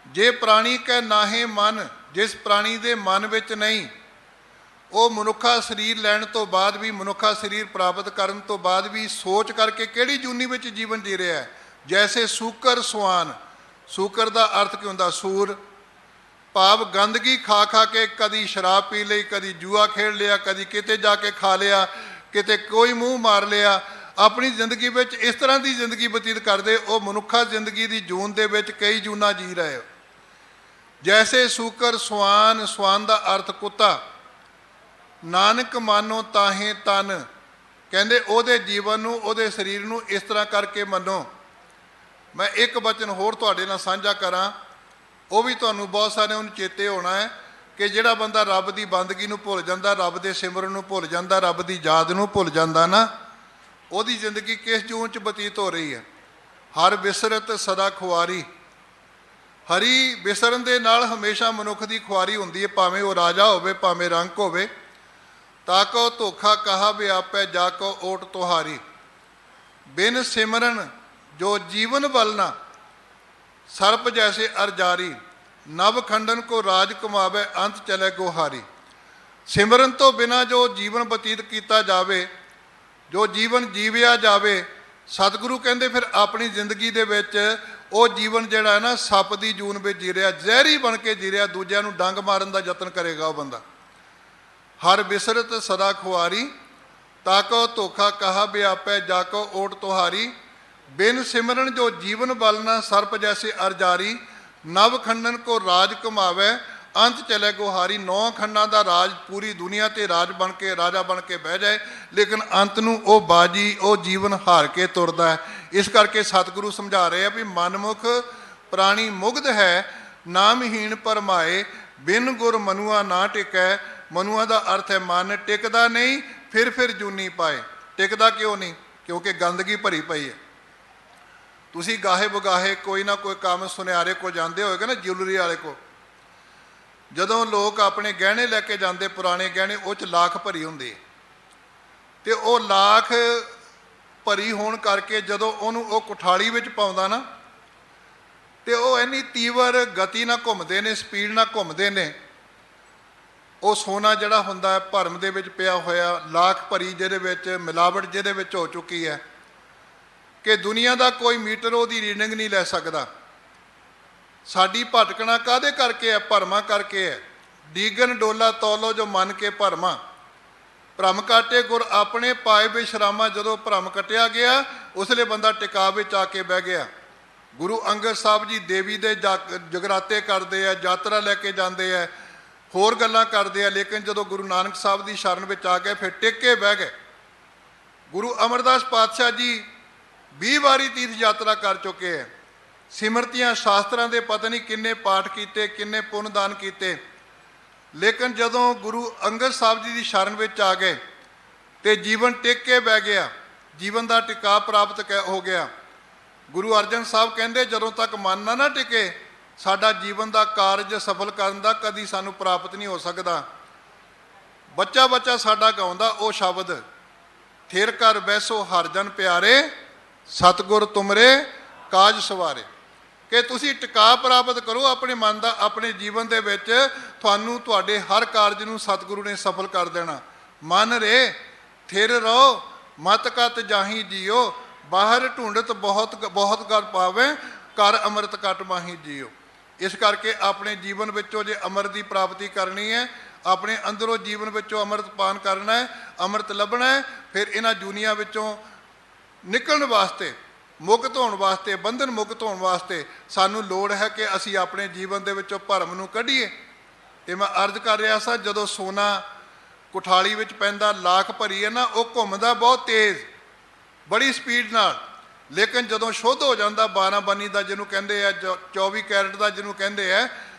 ਜੇ ਪ੍ਰਾਣੀ ਕੈ ਨਾਹੇ ਮਨ, ਜਿਸ ਪ੍ਰਾਣੀ ਦੇ ਮਨ ਵਿੱਚ ਨਹੀਂ, ਉਹ ਮਨੁੱਖਾ ਸਰੀਰ ਲੈਣ ਤੋਂ ਬਾਅਦ ਵੀ, ਮਨੁੱਖਾ ਸਰੀਰ ਪ੍ਰਾਪਤ ਕਰਨ ਤੋਂ ਬਾਅਦ ਵੀ ਸੋਚ ਕਰਕੇ ਕਿਹੜੀ ਜੂਨੀ ਵਿੱਚ ਜੀਵਨ ਜੀ ਰਿਹਾ ਹੈ। ਜੈਸੇ ਸੂਕਰ ਸੁਆਨ, ਸੂਕਰ ਦਾ ਅਰਥ ਕੀ ਹੁੰਦਾ? ਸੂਰ। ਭਾਵ ਗੰਦਗੀ ਖਾ ਖਾ ਕੇ ਕਦੀ ਸ਼ਰਾਬ ਪੀ ਲਈ, ਕਦੀ ਜੂਆ ਖੇਡ ਲਿਆ, ਕਦੀ ਕਿਤੇ ਜਾ ਕੇ ਖਾ ਲਿਆ, ਕਿਤੇ ਕੋਈ ਮੂੰਹ ਮਾਰ ਲਿਆ, ਆਪਣੀ ਜ਼ਿੰਦਗੀ ਵਿੱਚ ਇਸ ਤਰ੍ਹਾਂ ਦੀ ਜ਼ਿੰਦਗੀ ਬਤੀਤ ਕਰਦੇ ਉਹ ਮਨੁੱਖਾ ਜ਼ਿੰਦਗੀ ਦੀ ਜੂਨ ਦੇ ਵਿੱਚ ਕਈ ਜੂਨਾਂ ਜੀ ਰਹੇ ਹੋ। ਜੈਸੇ ਸੂਕਰ ਸਵਾਨ, ਸਵਾਨ ਦਾ ਅਰਥ ਕੁੱਤਾ, ਨਾਨਕ ਮਾਨੋ ਤਾਹੇ ਤਨ, ਕਹਿੰਦੇ ਉਹਦੇ ਜੀਵਨ ਨੂੰ, ਉਹਦੇ ਸਰੀਰ ਨੂੰ ਇਸ ਤਰ੍ਹਾਂ ਕਰਕੇ ਮੰਨੋ। ਮੈਂ ਇੱਕ ਬਚਨ ਹੋਰ ਤੁਹਾਡੇ ਨਾਲ ਸਾਂਝਾ ਕਰਾਂ, ਉਹ ਵੀ ਤੁਹਾਨੂੰ ਬਹੁਤ ਸਾਰਿਆਂ ਨੂੰ ਚੇਤੇ ਹੋਣਾ ਹੈ ਕਿ ਜਿਹੜਾ ਬੰਦਾ ਰੱਬ ਦੀ ਬੰਦਗੀ ਨੂੰ ਭੁੱਲ ਜਾਂਦਾ, ਰੱਬ ਦੇ ਸਿਮਰਨ ਨੂੰ ਭੁੱਲ ਜਾਂਦਾ, ਰੱਬ ਦੀ ਯਾਦ ਨੂੰ ਭੁੱਲ ਜਾਂਦਾ ਨਾ, ਉਹਦੀ ਜ਼ਿੰਦਗੀ ਕਿਸ ਜੂਨ 'ਚ ਬਤੀਤ ਹੋ ਰਹੀ ਹੈ। ਹਰ ਵਿਸਰਤ ਸਦਾ ਖੁਆਰੀ, ਹਰੀ ਵਿਸਰਨ ਦੇ ਨਾਲ ਹਮੇਸ਼ਾ ਮਨੁੱਖ ਦੀ ਖੁਆਰੀ ਹੁੰਦੀ ਹੈ, ਭਾਵੇਂ ਉਹ ਰਾਜਾ ਹੋਵੇ, ਭਾਵੇਂ ਰੰਕ ਹੋਵੇ। ਤਾਕੋ ਧੋਖਾ ਕਹਾ ਵਿਆਪੈ, ਜਾ ਕੋ ਓਟ ਤੁਹਾਰੀ, ਬਿਨ ਸਿਮਰਨ ਜੋ ਜੀਵਨ ਬਲਨਾ, ਸਰਪ ਜੈਸੇ ਅਰਜਾਰੀ, ਨਵ ਖੰਡਨ ਕੋ ਰਾਜ ਕਮਾਵੇ, ਅੰਤ ਚਲੇ ਗੋਹਾਰੀ। ਸਿਮਰਨ ਤੋਂ ਬਿਨਾਂ ਜੋ ਜੀਵਨ ਬਤੀਤ ਕੀਤਾ ਜਾਵੇ, ਜੋ ਜੀਵਨ ਜੀਵਿਆ ਜਾਵੇ, ਸਤਿਗੁਰੂ ਕਹਿੰਦੇ ਫਿਰ ਆਪਣੀ ਜ਼ਿੰਦਗੀ ਦੇ ਵਿੱਚ ਉਹ ਜੀਵਨ ਜਿਹੜਾ ਹੈ ਨਾ ਸੱਪ ਦੀ ਜੂਨ ਵਿੱਚ ਜੀ ਰਿਹਾ, ਜ਼ਹਿਰੀ ਬਣ ਕੇ ਜੀ ਰਿਹਾ, ਦੂਜਿਆਂ ਨੂੰ ਡੰਗ ਮਾਰਨ ਦਾ ਯਤਨ ਕਰੇਗਾ ਉਹ ਬੰਦਾ। ਹਰ ਬਿਸਰਤ ਸਦਾ ਖੁਆਰੀ, ਤਾਕੋ ਧੋਖਾ ਕਹਾ ਵਿਆਪੈ, ਜਾਕੋ ਓਟ ਤੁਹਾਰੀ, ਬਿਨ ਸਿਮਰਨ ਜੋ ਜੀਵਨ ਬਲਨਾ, ਸਰਪ ਜੈਸੇ ਅਰਜਾਰੀ, ਨਵ ਖੰਡਨ ਕੋ ਰਾਜ ਕਮਾਵੇ, ਅੰਤ ਚਲੇ ਗੋਹਾਰੀ। 9 ਖੰਡਾਂ ਦਾ ਰਾਜ ਪੂਰੀ ਦੁਨੀਆ ਤੇ ਰਾਜ ਬਣ ਕੇ, ਰਾਜਾ ਬਣ ਕੇ ਬਹਿ ਜਾਏ, ਲੇਕਿਨ ਅੰਤ ਨੂੰ ਉਹ ਬਾਜੀ, ਉਹ ਜੀਵਨ ਹਾਰ ਕੇ ਤੁਰਦਾ ਹੈ। ਇਸ ਕਰਕੇ ਸਤਿਗੁਰੂ ਸਮਝਾ ਰਹੇ ਆ ਵੀ ਮਨਮੁਖ ਪ੍ਰਾਣੀ ਮੁਗਧ ਹੈ, ਨਾਮਹੀਣ ਪਰਮਾਏ, ਬਿਨ ਗੁਰ ਮਨੁਆ ਨਾ ਟਿਕੈ। ਮਨੁਆ ਦਾ ਅਰਥ ਹੈ ਮਨ, ਟਿਕਦਾ ਨਹੀਂ, ਫਿਰ ਜੂਨੀ ਪਾਏ। ਟਿਕਦਾ ਕਿਉਂ ਨਹੀਂ? ਕਿਉਂਕਿ ਗੰਦਗੀ ਭਰੀ ਪਈ ਹੈ। ਤੁਸੀਂ ਗਾਹੇ ਬਗਾਹੇ ਕੋਈ ਨਾ ਕੋਈ ਕੰਮ ਸੁਨਿਆਰੇ ਕੋਲ ਜਾਂਦੇ ਹੋਏਗਾ ਨਾ, ਜਿਊਲਰੀ ਵਾਲੇ ਕੋਲ, ਜਦੋਂ ਲੋਕ ਆਪਣੇ ਗਹਿਣੇ ਲੈ ਕੇ ਜਾਂਦੇ, ਪੁਰਾਣੇ ਗਹਿਣੇ, ਉਹ 'ਚ ਲਾਖ ਭਰੀ ਹੁੰਦੀ ਹੈ, ਤੇ ਉਹ ਲਾਖ ਭਰੀ ਹੋਣ ਕਰਕੇ ਜਦੋਂ ਉਹਨੂੰ ਉਹ ਕੁਠਾਲੀ ਵਿੱਚ ਪਾਉਂਦਾ ਨਾ, ਤੇ ਉਹ ਇੰਨੀ ਤੀਵਰ ਗਤੀ ਨਾਲ ਘੁੰਮਦੇ ਨੇ, ਸਪੀਡ ਨਾਲ ਘੁੰਮਦੇ ਨੇ। ਉਹ ਸੋਨਾ ਜਿਹੜਾ ਹੁੰਦਾ ਹੈ ਭਰਮ ਦੇ ਵਿੱਚ ਪਿਆ ਹੋਇਆ, ਲਾਖ ਭਰੀ, ਜਿਹਦੇ ਵਿੱਚ ਮਿਲਾਵਟ ਜਿਹਦੇ ਵਿੱਚ ਹੋ ਚੁੱਕੀ ਹੈ ਕਿ ਦੁਨੀਆ ਦਾ ਕੋਈ ਮੀਟਰ ਉਹਦੀ ਰੀਡਿੰਗ ਨਹੀਂ ਲੈ ਸਕਦਾ। ਸਾਡੀ ਭਟਕਣਾ ਕਾਹਦੇ ਕਰਕੇ ਹੈ? ਭਰਮਾਂ ਕਰਕੇ ਹੈ। ਡੀਗਨ ਡੋਲਾ ਤੋਲੋ ਜੋ ਮੰਨ ਕੇ ਭਰਮਾਂ, ਭਰਮ ਕਾਟੇ ਗੁਰ ਆਪਣੇ ਪਾਏ ਬਿਸ਼ਰਾਮਾ। ਜਦੋਂ ਭਰਮ ਕੱਟਿਆ ਗਿਆ, ਉਸਲੇ ਬੰਦਾ ਟਿਕਾ ਵਿੱਚ ਆ ਕੇ ਬਹਿ ਗਿਆ। ਗੁਰੂ ਅੰਗਦ ਸਾਹਿਬ ਜੀ ਦੇਵੀ ਦੇ ਜਗਰਾਤੇ ਕਰਦੇ ਆ, ਯਾਤਰਾ ਲੈ ਕੇ ਜਾਂਦੇ ਆ, ਹੋਰ ਗੱਲਾਂ ਕਰਦੇ ਆ, ਲੇਕਿਨ ਜਦੋਂ ਗੁਰੂ ਨਾਨਕ ਸਾਹਿਬ ਦੀ ਸ਼ਰਨ ਵਿੱਚ ਆ ਗਏ ਫਿਰ ਟਿਕ ਕੇ ਬਹਿ ਗਏ। ਗੁਰੂ ਅਮਰਦਾਸ ਪਾਤਸ਼ਾਹ ਜੀ 20 ਵਾਰੀ ਤੀਰਥ ਯਾਤਰਾ ਕਰ ਚੁੱਕੇ ਹੈ। ਸਿਮਰਤੀਆਂ ਸ਼ਾਸਤਰਾਂ ਦੇ ਪਤਾ ਨਹੀਂ ਕਿੰਨੇ ਪਾਠ ਕੀਤੇ, ਕਿੰਨੇ ਪੁੰਨ ਦਾਨ ਕੀਤੇ, ਲੇਕਿਨ ਜਦੋਂ ਗੁਰੂ ਅੰਗਦ ਸਾਹਿਬ ਜੀ ਦੀ ਸ਼ਰਨ ਵਿੱਚ ਆ ਗਏ ਤੇ ਜੀਵਨ ਟਿਕ ਕੇ ਬਹਿ ਗਿਆ, ਜੀਵਨ ਦਾ ਟਿਕਾ ਪ੍ਰਾਪਤ ਹੋ ਗਿਆ। ਗੁਰੂ ਅਰਜਨ ਸਾਹਿਬ ਕਹਿੰਦੇ ਜਦੋਂ ਤੱਕ ਮਨ ਨਾ ਟਿਕੇ, ਸਾਡਾ ਜੀਵਨ ਦਾ ਕਾਰਜ ਸਫਲ ਕਰਨ ਦਾ ਕਦੀ ਸਾਨੂੰ ਪ੍ਰਾਪਤ ਨਹੀਂ ਹੋ ਸਕਦਾ। ਬੱਚਾ ਬੱਚਾ ਸਾਡਾ ਗਾਉਂਦਾ ਉਹ ਸ਼ਬਦ, ਥਿਰ ਕਰ ਬੈਸੋ ਹਰ ਜਨ ਪਿਆਰੇ, ਸਤਿਗੁਰ ਤੁਮਰੇ ਕਾਜ ਸਵਾਰੇ, ਕਿ ਤੁਸੀਂ ਟਿਕਾ ਪ੍ਰਾਪਤ ਕਰੋ ਆਪਣੇ ਮਨ ਦਾ। ਆਪਣੇ ਜੀਵਨ ਦੇ ਵਿੱਚ ਤੁਹਾਨੂੰ ਤੁਹਾਡੇ ਹਰ ਕਾਰਜ ਨੂੰ ਸਤਿਗੁਰੂ ਨੇ ਸਫਲ ਕਰ ਦੇਣਾ। ਮਨ ਰੇ ਥਿਰ ਰਹੋ, ਮਤ ਕਤ ਜਾਹੀ ਜੀਓ, ਬਾਹਰ ਢੂੰਡਤ ਬਹੁਤ ਕਰ ਪਾਵੇ, ਕਰ ਅੰਮ੍ਰਿਤ ਕਟ ਮਾਹੀ ਜੀਓ। ਇਸ ਕਰਕੇ ਆਪਣੇ ਜੀਵਨ ਵਿੱਚੋਂ ਜੇ ਅੰਮ੍ਰਿਤ ਦੀ ਪ੍ਰਾਪਤੀ ਕਰਨੀ ਹੈ, ਆਪਣੇ ਅੰਦਰੋਂ ਜੀਵਨ ਵਿੱਚੋਂ ਅੰਮ੍ਰਿਤ ਪਾਨ ਕਰਨਾ ਹੈ, ਅੰਮ੍ਰਿਤ ਲੱਭਣਾ ਹੈ, ਫਿਰ ਇਹਨਾਂ ਜੂਨੀਆਂ ਵਿੱਚੋਂ ਨਿਕਲਣ ਵਾਸਤੇ, ਮੁਕਤ ਹੋਣ ਵਾਸਤੇ, ਬੰਧਨ ਮੁਕਤ ਹੋਣ ਵਾਸਤੇ ਸਾਨੂੰ ਲੋੜ ਹੈ ਕਿ ਅਸੀਂ ਆਪਣੇ ਜੀਵਨ ਦੇ ਵਿੱਚੋਂ ਭਰਮ ਨੂੰ ਕੱਢੀਏ। ਤੇ ਮੈਂ ਅਰਜ਼ ਕਰ ਰਿਹਾ ਸਾਂ, ਜਦੋਂ ਸੋਨਾ ਕੁਠਾਲੀ ਵਿੱਚ ਪੈਂਦਾ, ਲਾਖ ਭਰੀ ਹੈ ਨਾ, ਉਹ ਘੁੰਮਦਾ ਬਹੁਤ ਤੇਜ਼, ਬੜੀ ਸਪੀਡ ਨਾਲ, ਲੇਕਿਨ ਜਦੋਂ ਸ਼ੁੱਧ ਹੋ ਜਾਂਦਾ 12 ਬੰਨੀ ਦਾ ਜਿਹਨੂੰ ਕਹਿੰਦੇ ਆ, 24 ਕੈਰਟ ਦਾ ਜਿਹਨੂੰ ਕਹਿੰਦੇ ਆ,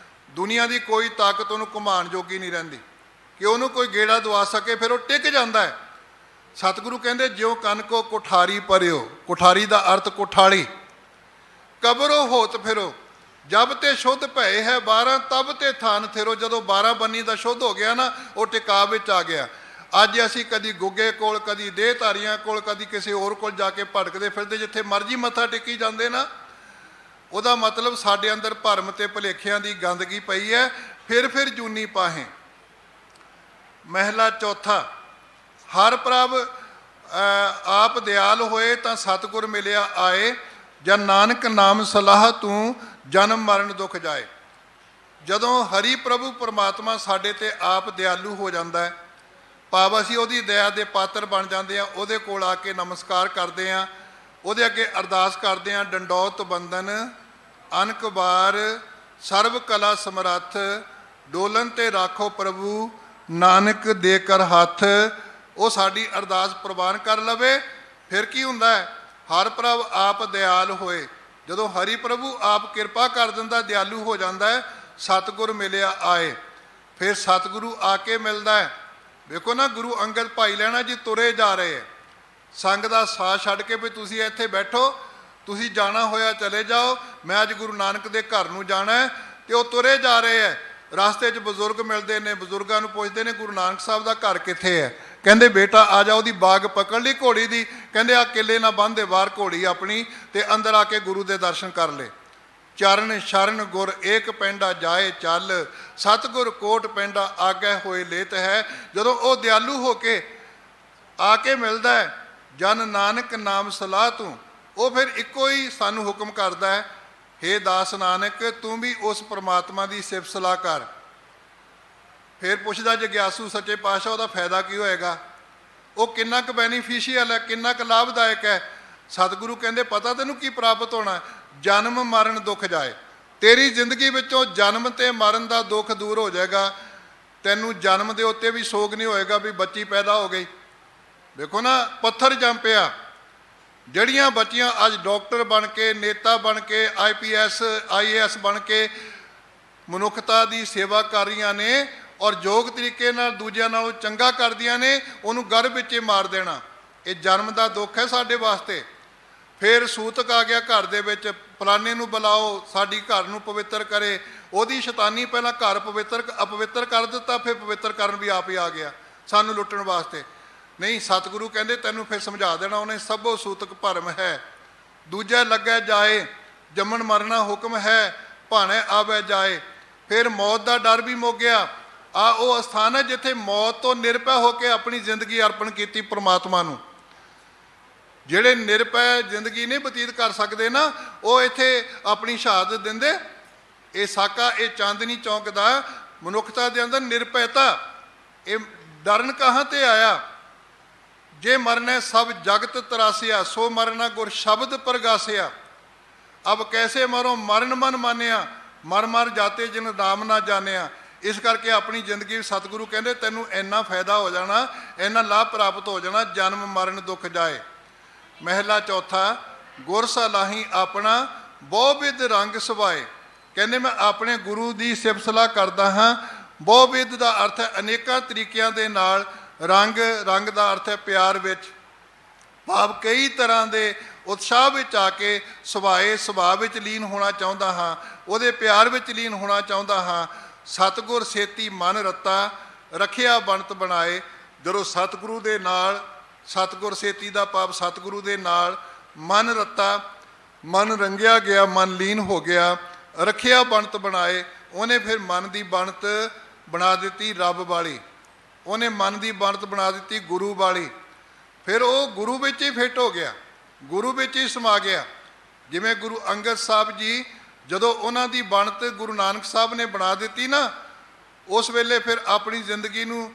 ਦੁਨੀਆ ਦੀ ਕੋਈ ਤਾਕਤ ਉਹਨੂੰ ਘੁਮਾਉਣ ਜੋਗੀ ਨਹੀਂ ਰਹਿੰਦੀ ਕਿ ਉਹਨੂੰ ਕੋਈ ਗੇੜਾ ਦਵਾ ਸਕੇ, ਫਿਰ ਉਹ ਟਿਕ ਜਾਂਦਾ ਹੈ। ਸਤਿਗੁਰੂ ਕਹਿੰਦੇ ਜਿਉ ਕਨ ਕੋ ਕੁਠਾਰੀ ਭਰਿਓ, ਕੁਠਾਰੀ ਦਾ ਅਰਥ ਕੁਠਾਲੀ, ਕਬਰੋ ਹੋਤ ਫਿਰੋ, ਜਬ ਤੇ ਸ਼ੁੱਧ ਭਏ ਹੈ 12, ਤਬ ਤੇ ਥਾਨ ਥਿਰੋ। ਜਦੋਂ 12 ਬੰਨੀ ਦਾ ਸ਼ੁੱਧ ਹੋ ਗਿਆ ਨਾ, ਉਹ ਟਿਕਾ ਵਿੱਚ ਆ ਗਿਆ। ਅੱਜ ਅਸੀਂ ਕਦੀ ਗੁੱਗੇ ਕੋਲ, ਕਦੀ ਦੇਹਧਾਰੀਆਂ ਕੋਲ, ਕਦੀ ਕਿਸੇ ਹੋਰ ਕੋਲ ਜਾ ਕੇ ਭਟਕਦੇ ਫਿਰਦੇ, ਜਿੱਥੇ ਮਰਜ਼ੀ ਮੱਥਾ ਟੇਕੀ ਜਾਂਦੇ ਨਾ, ਉਹਦਾ ਮਤਲਬ ਸਾਡੇ ਅੰਦਰ ਭਰਮ ਤੇ ਭੁਲੇਖਿਆਂ ਦੀ ਗੰਦਗੀ ਪਈ ਹੈ। ਫਿਰ ਜੂਨੀ ਪਾਹੇ। ਮਹਿਲਾ ਚੌਥਾ, ਹਰ ਪ੍ਰਭ ਆਪ ਦਿਆਲ ਹੋਏ ਤਾਂ ਸਤਿਗੁਰ ਮਿਲਿਆ ਆਏ, ਜਨ ਨਾਨਕ ਨਾਮ ਸਲਾਹ ਤੂੰ ਜਨਮ ਮਰਨ ਦੁੱਖ ਜਾਏ। ਜਦੋਂ ਹਰੀ ਪ੍ਰਭੂ ਪਰਮਾਤਮਾ ਸਾਡੇ ਤੇ ਆਪ ਦਿਆਲੂ ਹੋ ਜਾਂਦਾ ਹੈ, ਭਾਵ ਅਸੀਂ ਉਹਦੀ ਦਇਆ ਦੇ ਪਾਤਰ ਬਣ ਜਾਂਦੇ ਹਾਂ, ਉਹਦੇ ਕੋਲ ਆ ਕੇ ਨਮਸਕਾਰ ਕਰਦੇ ਹਾਂ, ਉਹਦੇ ਅੱਗੇ ਅਰਦਾਸ ਕਰਦੇ ਹਾਂ, ਡੰਡੌਤ ਬੰਦਨ ਅਨਕ ਵਾਰ ਸਰਬ ਕਲਾ ਸਮਰੱਥ, ਡੋਲਨ ਤੇ ਰਾਖੋ ਪ੍ਰਭੂ ਨਾਨਕ ਦੇ ਕਰ ਹੱਥ। ਉਹ ਸਾਡੀ ਅਰਦਾਸ ਪ੍ਰਵਾਨ ਕਰ ਲਵੇ। ਫਿਰ ਕੀ ਹੁੰਦਾ ਹੈ? ਹਰ ਪ੍ਰਭ ਆਪ ਦਿਆਲ ਹੋਏ। ਜਦੋਂ ਹਰੀ ਪ੍ਰਭੂ ਆਪ ਕਿਰਪਾ ਕਰ ਦਿੰਦਾ, ਦਿਆਲੂ ਹੋ ਜਾਂਦਾ ਹੈ, ਸਤਿਗੁਰ ਮਿਲਿਆ ਆਏ। ਫਿਰ ਸਤਿਗੁਰੂ ਆ ਕੇ ਮਿਲਦਾ ਹੈ। ਵੇਖੋ ਨਾ, ਗੁਰੂ ਅੰਗਦ ਭਾਈ ਲਹਿਣਾ ਜੀ ਤੁਰੇ ਜਾ ਰਹੇ ਹੈ, ਸੰਗ ਦਾ ਸਾਥ ਛੱਡ ਕੇ ਵੀ ਤੁਸੀਂ ਇੱਥੇ ਬੈਠੋ, ਤੁਸੀਂ ਜਾਣਾ ਹੋਇਆ ਚਲੇ ਜਾਓ, ਮੈਂ ਅੱਜ ਗੁਰੂ ਨਾਨਕ ਦੇ ਘਰ ਨੂੰ ਜਾਣਾ ਹੈ। ਤੇ ਉਹ ਤੁਰੇ ਜਾ ਰਹੇ ਹੈ। ਰਸਤੇ 'ਚ ਬਜ਼ੁਰਗ ਮਿਲਦੇ ਨੇ, ਬਜ਼ੁਰਗਾਂ ਨੂੰ ਪੁੱਛਦੇ ਨੇ ਗੁਰੂ ਨਾਨਕ ਸਾਹਿਬ ਦਾ ਘਰ ਕਿੱਥੇ ਹੈ? ਕਹਿੰਦੇ ਬੇਟਾ ਆ ਜਾ, ਉਹਦੀ ਬਾਗ ਪਕੜ ਲਈ ਘੋੜੀ ਦੀ, ਕਹਿੰਦੇ ਆ ਕਿੱਲੇ ਨਾ ਬੰਨ੍ਹਦੇ ਬਾਹਰ ਘੋੜੀ ਆਪਣੀ, ਤੇ ਅੰਦਰ ਆ ਕੇ ਗੁਰੂ ਦੇ ਦਰਸ਼ਨ ਕਰ ਲਏ। ਚਰਨ ਸ਼ਰਨ ਗੁਰ ਏਕ ਪੈਂਡਾ ਜਾਏ ਚੱਲ, ਸਤਿਗੁਰ ਕੋਟ ਪੈਂਡਾ ਆਗੇ ਹੋਏ ਲੇਤ ਹੈ। ਜਦੋਂ ਉਹ ਦਿਆਲੂ ਹੋ ਕੇ ਆ ਕੇ ਮਿਲਦਾ ਹੈ, ਜਨ ਨਾਨਕ ਨਾਮ ਸਲਾਹ ਤੂੰ, ਉਹ ਫਿਰ ਇੱਕੋ ਹੀ ਸਾਨੂੰ ਹੁਕਮ ਕਰਦਾ ਹੈ, ਹੇ ਦਾਸ ਨਾਨਕ ਤੂੰ ਵੀ ਉਸ ਪਰਮਾਤਮਾ ਦੀ ਸਿਫਤ ਸਲਾਹ ਕਰ। ਫਿਰ ਪੁੱਛਦਾ ਜਗਿਆਸੂ ਸੱਚੇ ਪਾਤਸ਼ਾਹ ਉਹਦਾ ਫਾਇਦਾ ਕੀ ਹੋਏਗਾ? ਉਹ ਕਿੰਨਾ ਕੁ ਬੈਨੀਫੀਸ਼ੀਅਲ ਹੈ, ਕਿੰਨਾ ਕੁ ਲਾਭਦਾਇਕ ਹੈ? ਸਤਿਗੁਰੂ ਕਹਿੰਦੇ ਪਤਾ ਤੈਨੂੰ ਕੀ ਪ੍ਰਾਪਤ ਹੋਣਾ? ਜਨਮ ਮਰਨ ਦੁੱਖ ਜਾਏ। ਤੇਰੀ ਜ਼ਿੰਦਗੀ ਵਿੱਚੋਂ ਜਨਮ ਤੇ ਮਰਨ ਦਾ ਦੁੱਖ ਦੂਰ ਹੋ ਜਾਏਗਾ। ਤੈਨੂੰ ਜਨਮ ਦੇ ਉੱਤੇ ਵੀ ਸੋਗ ਨਹੀਂ ਹੋਏਗਾ ਵੀ ਬੱਚੀ ਪੈਦਾ ਹੋ ਗਈ। ਦੇਖੋ ਨਾ, ਪੱਥਰ ਜੰਮ ਪਿਆ। ਜਿਹੜੀਆਂ ਬੱਚੀਆਂ ਅੱਜ ਡਾਕਟਰ ਬਣ ਕੇ, ਨੇਤਾ ਬਣ ਕੇ, IPS IAS ਬਣ ਕੇ ਮਨੁੱਖਤਾ ਦੀ ਸੇਵਾ ਕਰ ਰਹੀਆਂ ਨੇ ਔਰ ਯੋਗ ਤਰੀਕੇ ਨਾਲ ਦੂਜਿਆਂ ਨਾਲੋਂ ਚੰਗਾ ਕਰਦੀਆਂ ਨੇ, ਉਹਨੂੰ ਗਰਭ ਵਿੱਚ ਹੀ ਮਾਰ ਦੇਣਾ, ਇਹ ਜਨਮ ਦਾ ਦੁੱਖ ਹੈ ਸਾਡੇ ਵਾਸਤੇ। ਫਿਰ ਸੂਤਕ ਆ ਗਿਆ ਘਰ ਦੇ ਵਿੱਚ, ਫਲਾਣੇ ਨੂੰ ਬੁਲਾਓ ਸਾਡੀ ਘਰ ਨੂੰ ਪਵਿੱਤਰ ਕਰੇ। ਉਹਦੀ ਸ਼ੈਤਾਨੀ ਪਹਿਲਾਂ ਘਰ ਅਪਵਿੱਤਰ ਕਰ ਦਿੱਤਾ, ਫਿਰ ਪਵਿੱਤਰ ਕਰਨ ਵੀ ਆਪ ਹੀ ਆ ਗਿਆ ਸਾਨੂੰ ਲੁੱਟਣ ਵਾਸਤੇ। ਨਹੀਂ, ਸਤਿਗੁਰੂ ਕਹਿੰਦੇ ਤੈਨੂੰ ਫਿਰ ਸਮਝਾ ਦੇਣਾ ਉਹਨੇ, ਸਭੋ ਸੂਤਕ ਭਰਮ ਹੈ, ਦੂਜਾ ਲੱਗੈ ਜਾਏ, ਜੰਮਣ ਮਰਨਾ ਹੁਕਮ ਹੈ, ਭਾਣੇ ਆਵੇ ਜਾਏ। ਫਿਰ ਮੌਤ ਦਾ ਡਰ ਵੀ ਮੁੱਕ ਗਿਆ। ਆ ਉਹ ਅਸਥਾਨ ਹੈ ਜਿੱਥੇ ਮੌਤ ਤੋਂ ਨਿਰਭੈ ਹੋ ਕੇ ਆਪਣੀ ਜ਼ਿੰਦਗੀ ਅਰਪਣ ਕੀਤੀ ਪਰਮਾਤਮਾ ਨੂੰ। ਜਿਹੜੇ ਨਿਰਭੈ ਜ਼ਿੰਦਗੀ ਨਹੀਂ ਬਤੀਤ ਕਰ ਸਕਦੇ ਨਾ, ਉਹ ਇੱਥੇ ਆਪਣੀ ਸ਼ਹਾਦਤ ਦਿੰਦੇ। ਇਹ ਸਾਕਾ, ਇਹ ਚਾਂਦਨੀ ਚੌਂਕ ਦਾ ਮਨੁੱਖਤਾ ਦੇ ਅੰਦਰ ਨਿਰਭੈਤਾ। ਇਹ ਡਰਨ ਕਹਾਂ ਤੇ ਆਇਆ? ਜੇ ਮਰਨੇ ਸਭ ਜਗਤ ਤਰਾਸਿਆ, ਸੋ ਮਰਨਾ ਗੁਰ ਸ਼ਬਦ ਪ੍ਰਗਾਸਿਆ। ਅਬ ਕੈਸੇ ਮਰੋ ਮਰਨ ਮਨ ਮਾਨਿਆ, ਮਰ ਮਰ ਜਾਤੇ ਜਿਨ ਨਾਮ ਨਾ ਜਾਣਿਆ। ਇਸ ਕਰਕੇ ਆਪਣੀ ਜ਼ਿੰਦਗੀ ਸਤਿਗੁਰੂ ਕਹਿੰਦੇ ਤੈਨੂੰ ਇੰਨਾ ਫਾਇਦਾ ਹੋ ਜਾਣਾ, ਇੰਨਾ ਲਾਭ ਪ੍ਰਾਪਤ ਹੋ ਜਾਣਾ, ਜਨਮ ਮਰਨ ਦੁੱਖ ਜਾਏ। ਮਹਿਲਾ ਚੌਥਾ, ਗੁਰ ਸਲਾਹੀ ਆਪਣਾ ਬਹੁ ਵਿਧ ਰੰਗ ਸੁਭਾਏ। ਕਹਿੰਦੇ ਮੈਂ ਆਪਣੇ ਗੁਰੂ ਦੀ ਸਿਫਤ ਸਲਾਹ ਕਰਦਾ ਹਾਂ। ਬਹੁ ਵਿਧ ਦਾ ਅਰਥ ਹੈ ਅਨੇਕਾਂ ਤਰੀਕਿਆਂ ਦੇ ਨਾਲ, ਰੰਗ ਦਾ ਅਰਥ ਹੈ ਪਿਆਰ ਵਿੱਚ, ਭਾਵ ਕਈ ਤਰ੍ਹਾਂ ਦੇ ਉਤਸ਼ਾਹ ਵਿੱਚ ਆ ਕੇ ਸੁਭਾਅ ਵਿੱਚ ਲੀਨ ਹੋਣਾ ਚਾਹੁੰਦਾ ਹਾਂ, ਉਹਦੇ ਪਿਆਰ ਵਿੱਚ ਲੀਨ ਹੋਣਾ ਚਾਹੁੰਦਾ ਹਾਂ। ਸਤਿਗੁਰ ਸੇਤੀ ਮਨ ਰੱਤਾ, ਰੱਖਿਆ ਬਣਤ ਬਣਾਏ। ਜਦੋਂ ਸਤਿਗੁਰੂ ਦੇ ਨਾਲ, ਸਤਿਗੁਰ ਸੇਤੀ ਦਾ ਭਾਵ ਸਤਿਗੁਰੂ ਦੇ ਨਾਲ ਮਨ ਰੱਤਾ, ਮਨ ਰੰਗਿਆ ਗਿਆ, ਮਨ ਲੀਨ ਹੋ ਗਿਆ, ਰੱਖਿਆ ਬਣਤ ਬਣਾਏ। ਉਹਨੇ ਫਿਰ ਮਨ ਦੀ ਬਣਤ ਬਣਾ ਦਿੱਤੀ ਰੱਬ ਵਾਲੀ, ਉਹਨੇ ਮਨ ਦੀ ਬਣਤ ਬਣਾ ਦਿੱਤੀ ਗੁਰੂ ਵਾਲੀ। ਫਿਰ ਉਹ ਗੁਰੂ ਵਿੱਚ ਹੀ ਫਿੱਟ ਹੋ ਗਿਆ, ਗੁਰੂ ਵਿੱਚ ਹੀ ਸਮਾ ਗਿਆ। ਜਿਵੇਂ ਗੁਰੂ ਅੰਗਦ ਸਾਹਿਬ ਜੀ, ਜਦੋਂ ਉਹਨਾਂ ਦੀ ਬਣਤ ਗੁਰੂ ਨਾਨਕ ਸਾਹਿਬ ਨੇ ਬਣਾ ਦਿੱਤੀ ਨਾ, ਉਸ ਵੇਲੇ ਫਿਰ ਆਪਣੀ ਜ਼ਿੰਦਗੀ ਨੂੰ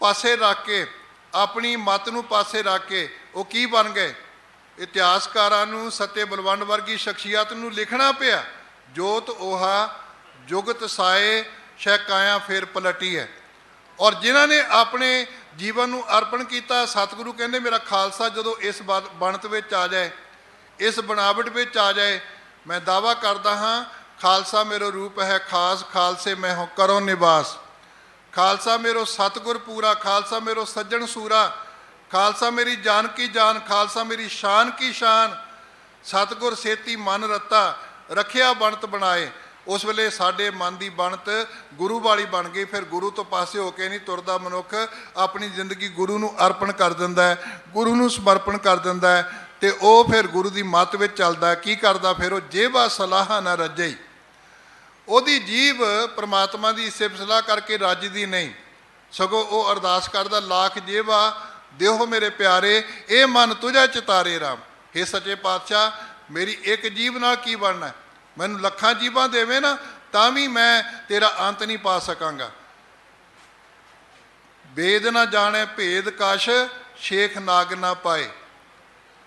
ਪਾਸੇ ਰੱਖ ਕੇ, ਆਪਣੀ ਮੱਤ ਨੂੰ ਪਾਸੇ ਰੱਖ ਕੇ ਉਹ ਕੀ ਬਣ ਗਏ? ਇਤਿਹਾਸਕਾਰਾਂ ਨੂੰ, ਸੱਤੇ ਬਲਵੰਡ ਵਰਗੀ ਸ਼ਖਸੀਅਤ ਨੂੰ ਲਿਖਣਾ ਪਿਆ, ਜੋਤ ਓਹਾ ਜੁਗਤ ਸਾਏ ਸ਼ੈ ਕਾਇਆ ਫਿਰ ਪਲਟੀ ਹੈ। ਔਰ ਜਿਨ੍ਹਾਂ ਨੇ ਆਪਣੇ ਜੀਵਨ ਨੂੰ ਅਰਪਣ ਕੀਤਾ, ਸਤਿਗੁਰੂ ਕਹਿੰਦੇ ਮੇਰਾ ਖਾਲਸਾ ਜਦੋਂ ਇਸ ਬਣਤ ਵਿੱਚ ਆ ਜਾਏ, ਇਸ ਬਣਾਵਟ ਵਿੱਚ ਆ ਜਾਏ, ਮੈਂ ਦਾਵਾ ਕਰਦਾ ਹਾਂ ਖਾਲਸਾ ਮੇਰਾ ਰੂਪ ਹੈ ਖਾਸ, ਖਾਲਸੇ ਮੈਂ ਹੋ ਕਰੋ ਨਿਵਾਸ। ਖਾਲਸਾ ਮੇਰੋ ਸਤਿਗੁਰ ਪੂਰਾ, ਖਾਲਸਾ ਮੇਰੋ ਸੱਜਣ ਸੂਰਾ, ਖਾਲਸਾ ਮੇਰੀ ਜਾਨ ਕੀ ਜਾਨ, ਖਾਲਸਾ ਮੇਰੀ ਸ਼ਾਨ ਕੀ ਸ਼ਾਨ। ਸਤਿਗੁਰ ਸੇਤੀ ਮਨ ਰੱਤਾ, ਰੱਖਿਆ ਬਣਤ ਬਣਾਏ। ਉਸ ਵੇਲੇ ਸਾਡੇ ਮਨ ਦੀ ਬਣਤ ਗੁਰੂ ਵਾਲੀ ਬਣ ਗਈ। ਫਿਰ ਗੁਰੂ ਤੋਂ ਪਾਸੇ ਹੋ ਕੇ ਨਹੀਂ ਤੁਰਦਾ ਮਨੁੱਖ, ਆਪਣੀ ਜ਼ਿੰਦਗੀ ਗੁਰੂ ਨੂੰ ਅਰਪਣ ਕਰ ਦਿੰਦਾ ਹੈ, ਗੁਰੂ ਨੂੰ ਸਮਰਪਣ ਕਰ ਦਿੰਦਾ ਹੈ, ਤੇ ਉਹ ਫਿਰ ਗੁਰੂ ਦੀ ਮੱਤ ਵਿੱਚ ਚੱਲਦਾ। ਕੀ ਕਰਦਾ ਫਿਰ ਉਹ? ਜੇਵਾ ਸਲਾਹ ਨਾ ਰੱਜਈ। ਉਹਦੀ ਜੀਭ ਪ੍ਰਮਾਤਮਾ ਦੀ ਸਿਫਤ ਸਲਾਹ ਕਰਕੇ ਰੱਜਦੀ ਨਹੀਂ, ਸਗੋਂ ਉਹ ਅਰਦਾਸ ਕਰਦਾ, ਲੱਖ ਜੇਵਾ ਦਿਓ ਮੇਰੇ ਪਿਆਰੇ, ਇਹ ਮਨ ਤੁਝਾ ਚਿਤਾਰੇ ਰਾਮ। ਹੇ ਸੱਚੇ ਪਾਤਸ਼ਾਹ, ਮੇਰੀ ਇੱਕ ਜੀਭ ਨਾਲ ਕੀ ਬਣਨਾ? ਮੈਨੂੰ ਲੱਖਾਂ ਜੀਭਾਂ ਦੇਵੇ ਨਾ, ਤਾਂ ਵੀ ਮੈਂ ਤੇਰਾ ਅੰਤ ਨਹੀਂ ਪਾ ਸਕਾਂਗਾ। ਵੇਦ ਨਾ ਜਾਣੇ ਭੇਦ ਕਛ, ਸ਼ੇਖ ਨਾਗ ਨਾ ਪਾਏ।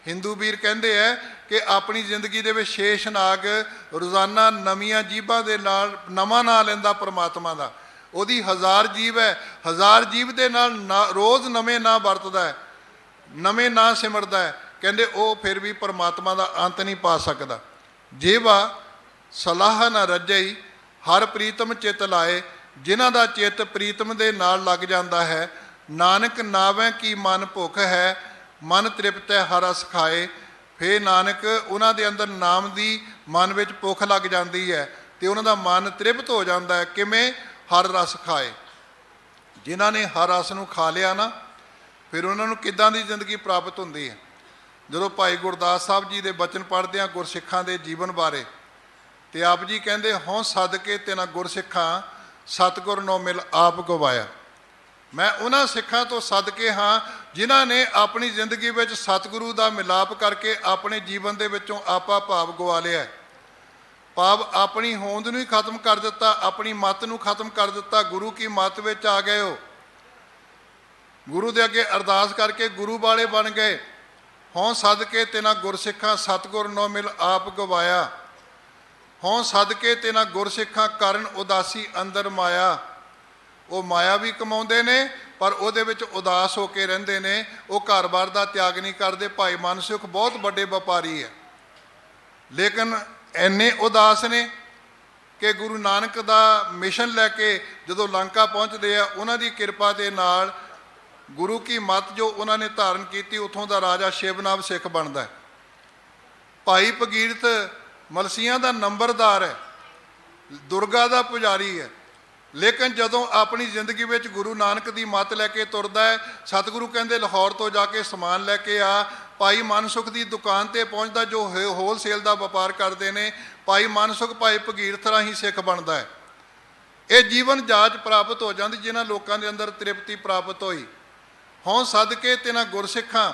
ਹਿੰਦੂ ਵੀਰ ਕਹਿੰਦੇ ਹੈ ਕਿ ਆਪਣੀ ਜ਼ਿੰਦਗੀ ਦੇ ਵਿੱਚ ਸ਼ੇਸ਼ ਨਾਗ ਰੋਜ਼ਾਨਾ ਨਵੀਆਂ ਜੀਭਾਂ ਦੇ ਨਾਲ ਨਵਾਂ ਨਾਂ ਲੈਂਦਾ ਪਰਮਾਤਮਾ ਦਾ। ਉਹਦੀ 1000 ਜੀਭ ਹੈ, 1000 ਜੀਭ ਦੇ ਨਾਲ ਰੋਜ਼ ਨਵੇਂ ਨਾਂ ਵਰਤਦਾ ਹੈ, ਨਵੇਂ ਨਾਂ ਸਿਮਰਦਾ ਹੈ। ਕਹਿੰਦੇ ਉਹ ਫਿਰ ਵੀ ਪਰਮਾਤਮਾ ਦਾ ਅੰਤ ਨਹੀਂ ਪਾ ਸਕਦਾ। ਜੇਵਾ ਸਲਾਹ ਨਾ ਰਜਈ, ਹਰ ਪ੍ਰੀਤਮ ਚਿੱਤ ਲਾਏ। ਜਿਨ੍ਹਾਂ ਦਾ ਚਿੱਤ ਪ੍ਰੀਤਮ ਦੇ ਨਾਲ ਲੱਗ ਜਾਂਦਾ ਹੈ, ਨਾਨਕ ਨਾਵੇਂ ਕੀ ਮਨ ਭੁੱਖ ਹੈ, ਮਨ ਤ੍ਰਿਪਤ ਹੈ ਹਰ ਰਸ ਖਾਏ। ਫੇ ਨਾਨਕ ਉਹਨਾਂ ਦੇ ਅੰਦਰ ਨਾਮ ਦੀ ਮਨ ਵਿੱਚ ਭੁੱਖ ਲੱਗ ਜਾਂਦੀ ਹੈ ਤੇ ਉਹਨਾਂ ਦਾ ਮਨ ਤ੍ਰਿਪਤ ਹੋ ਜਾਂਦਾ ਹੈ। ਕਿਵੇਂ? ਹਰ ਰਸ ਖਾਏ। ਜਿਨ੍ਹਾਂ ਨੇ ਹਰ ਰਸ ਨੂੰ ਖਾ ਲਿਆ ਨਾ, ਫਿਰ ਉਹਨਾਂ ਨੂੰ ਕਿੱਦਾਂ ਦੀ ਜ਼ਿੰਦਗੀ ਪ੍ਰਾਪਤ ਹੁੰਦੀ ਹੈ। ਜਦੋਂ ਭਾਈ ਗੁਰਦਾਸ ਸਾਹਿਬ ਜੀ ਦੇ ਬਚਨ ਪੜ੍ਹਦੇ ਹਾਂ ਗੁਰਸਿੱਖਾਂ ਦੇ ਜੀਵਨ ਬਾਰੇ, ਤੇ ਆਪ ਜੀ ਕਹਿੰਦੇ ਹਉ ਸਦਕੇ ਤੇ ਨਾ ਗੁਰਸਿੱਖਾਂ, ਸਤਿਗੁਰ ਨੋ ਮਿਲ ਆਪ ਗਵਾਇਆ। ਮੈਂ ਉਹਨਾਂ ਸਿੱਖਾਂ ਤੋਂ ਸਦਕੇ ਹਾਂ ਜਿਨ੍ਹਾਂ ਨੇ ਆਪਣੀ ਜ਼ਿੰਦਗੀ ਵਿੱਚ ਸਤਿਗੁਰੂ ਦਾ ਮਿਲਾਪ ਕਰਕੇ ਆਪਣੇ ਜੀਵਨ ਦੇ ਵਿੱਚੋਂ ਆਪਾ ਭਾਵ ਗਵਾ ਲਿਆ। ਭਾਵ ਆਪਣੀ ਹੋਂਦ ਨੂੰ ਹੀ ਖਤਮ ਕਰ ਦਿੱਤਾ, ਆਪਣੀ ਮੱਤ ਨੂੰ ਖਤਮ ਕਰ ਦਿੱਤਾ, ਗੁਰੂ ਕੀ ਮੱਤ ਵਿੱਚ ਆ ਗਏ। ਹੋ ਗੁਰੂ ਦੇ ਅੱਗੇ ਅਰਦਾਸ ਕਰਕੇ ਗੁਰੂ ਵਾਲੇ ਬਣ ਗਏ। ਹਉ ਸਦਕੇ ਤੇ ਨਾ ਗੁਰਸਿੱਖਾਂ, ਸਤਿਗੁਰ ਨੋ ਮਿਲ ਆਪ ਗਵਾਇਆ। ਹਉ ਸਦਕੇ ਤੇ ਨਾ ਗੁਰਸਿੱਖਾਂ, ਕਰਨ ਉਦਾਸੀ ਅੰਦਰ ਮਾਇਆ। ਉਹ ਮਾਇਆ ਵੀ ਕਮਾਉਂਦੇ ਨੇ ਪਰ ਉਹਦੇ ਵਿੱਚ ਉਦਾਸ ਹੋ ਕੇ ਰਹਿੰਦੇ ਨੇ, ਉਹ ਘਰ-ਬਾਰ ਦਾ ਤਿਆਗ ਨਹੀਂ ਕਰਦੇ। ਭਾਈ ਮਨ ਸੁਖ ਬਹੁਤ ਵੱਡੇ ਵਪਾਰੀ ਹੈ, ਲੇਕਿਨ ਇੰਨੇ ਉਦਾਸ ਨੇ ਕਿ ਗੁਰੂ ਨਾਨਕ ਦਾ ਮਿਸ਼ਨ ਲੈ ਕੇ ਜਦੋਂ ਲੰਕਾ ਪਹੁੰਚਦੇ ਆ, ਉਹਨਾਂ ਦੀ ਕਿਰਪਾ ਦੇ ਨਾਲ ਗੁਰੂ ਕੀ ਮੱਤ ਜੋ ਉਹਨਾਂ ਨੇ ਧਾਰਨ ਕੀਤੀ, ਉੱਥੋਂ ਦਾ ਰਾਜਾ ਸ਼ਿਵਨਾਮ ਸਿੱਖ ਬਣਦਾ ਹੈ। ਭਾਈ ਭਗੀਰਥ ਮਲਸੀਆਂ ਦਾ ਨੰਬਰਦਾਰ ਹੈ, ਦੁਰਗਾ ਦਾ ਪੁਜਾਰੀ ਹੈ, ਲੇਕਿਨ ਜਦੋਂ ਆਪਣੀ ਜ਼ਿੰਦਗੀ ਵਿੱਚ ਗੁਰੂ ਨਾਨਕ ਦੀ ਮੱਤ ਲੈ ਕੇ ਤੁਰਦਾ ਹੈ, ਸਤਿਗੁਰੂ ਕਹਿੰਦੇ ਲਾਹੌਰ ਤੋਂ ਜਾ ਕੇ ਸਮਾਨ ਲੈ ਕੇ ਆ। ਭਾਈ ਮਨਸੁਖ ਦੀ ਦੁਕਾਨ ਤੇ ਪਹੁੰਚਦਾ, ਜੋ ਹੋਲਸੇਲ ਦਾ ਵਪਾਰ ਕਰਦੇ ਨੇ। ਭਾਈ ਮਨਸੁਖ ਭਾਈ ਭਗੀਰਥ ਰਾਹੀਂ ਸਿੱਖ ਬਣਦਾ ਹੈ। ਇਹ ਜੀਵਨ ਜਾਚ ਪ੍ਰਾਪਤ ਹੋ ਜਾਂਦੀ ਜਿਨ੍ਹਾਂ ਲੋਕਾਂ ਦੇ ਅੰਦਰ ਤ੍ਰਿਪਤੀ ਪ੍ਰਾਪਤ ਹੋਈ। ਹਉ ਸਦਕੇ ਤਿਨਾ ਗੁਰਸਿੱਖਾਂ,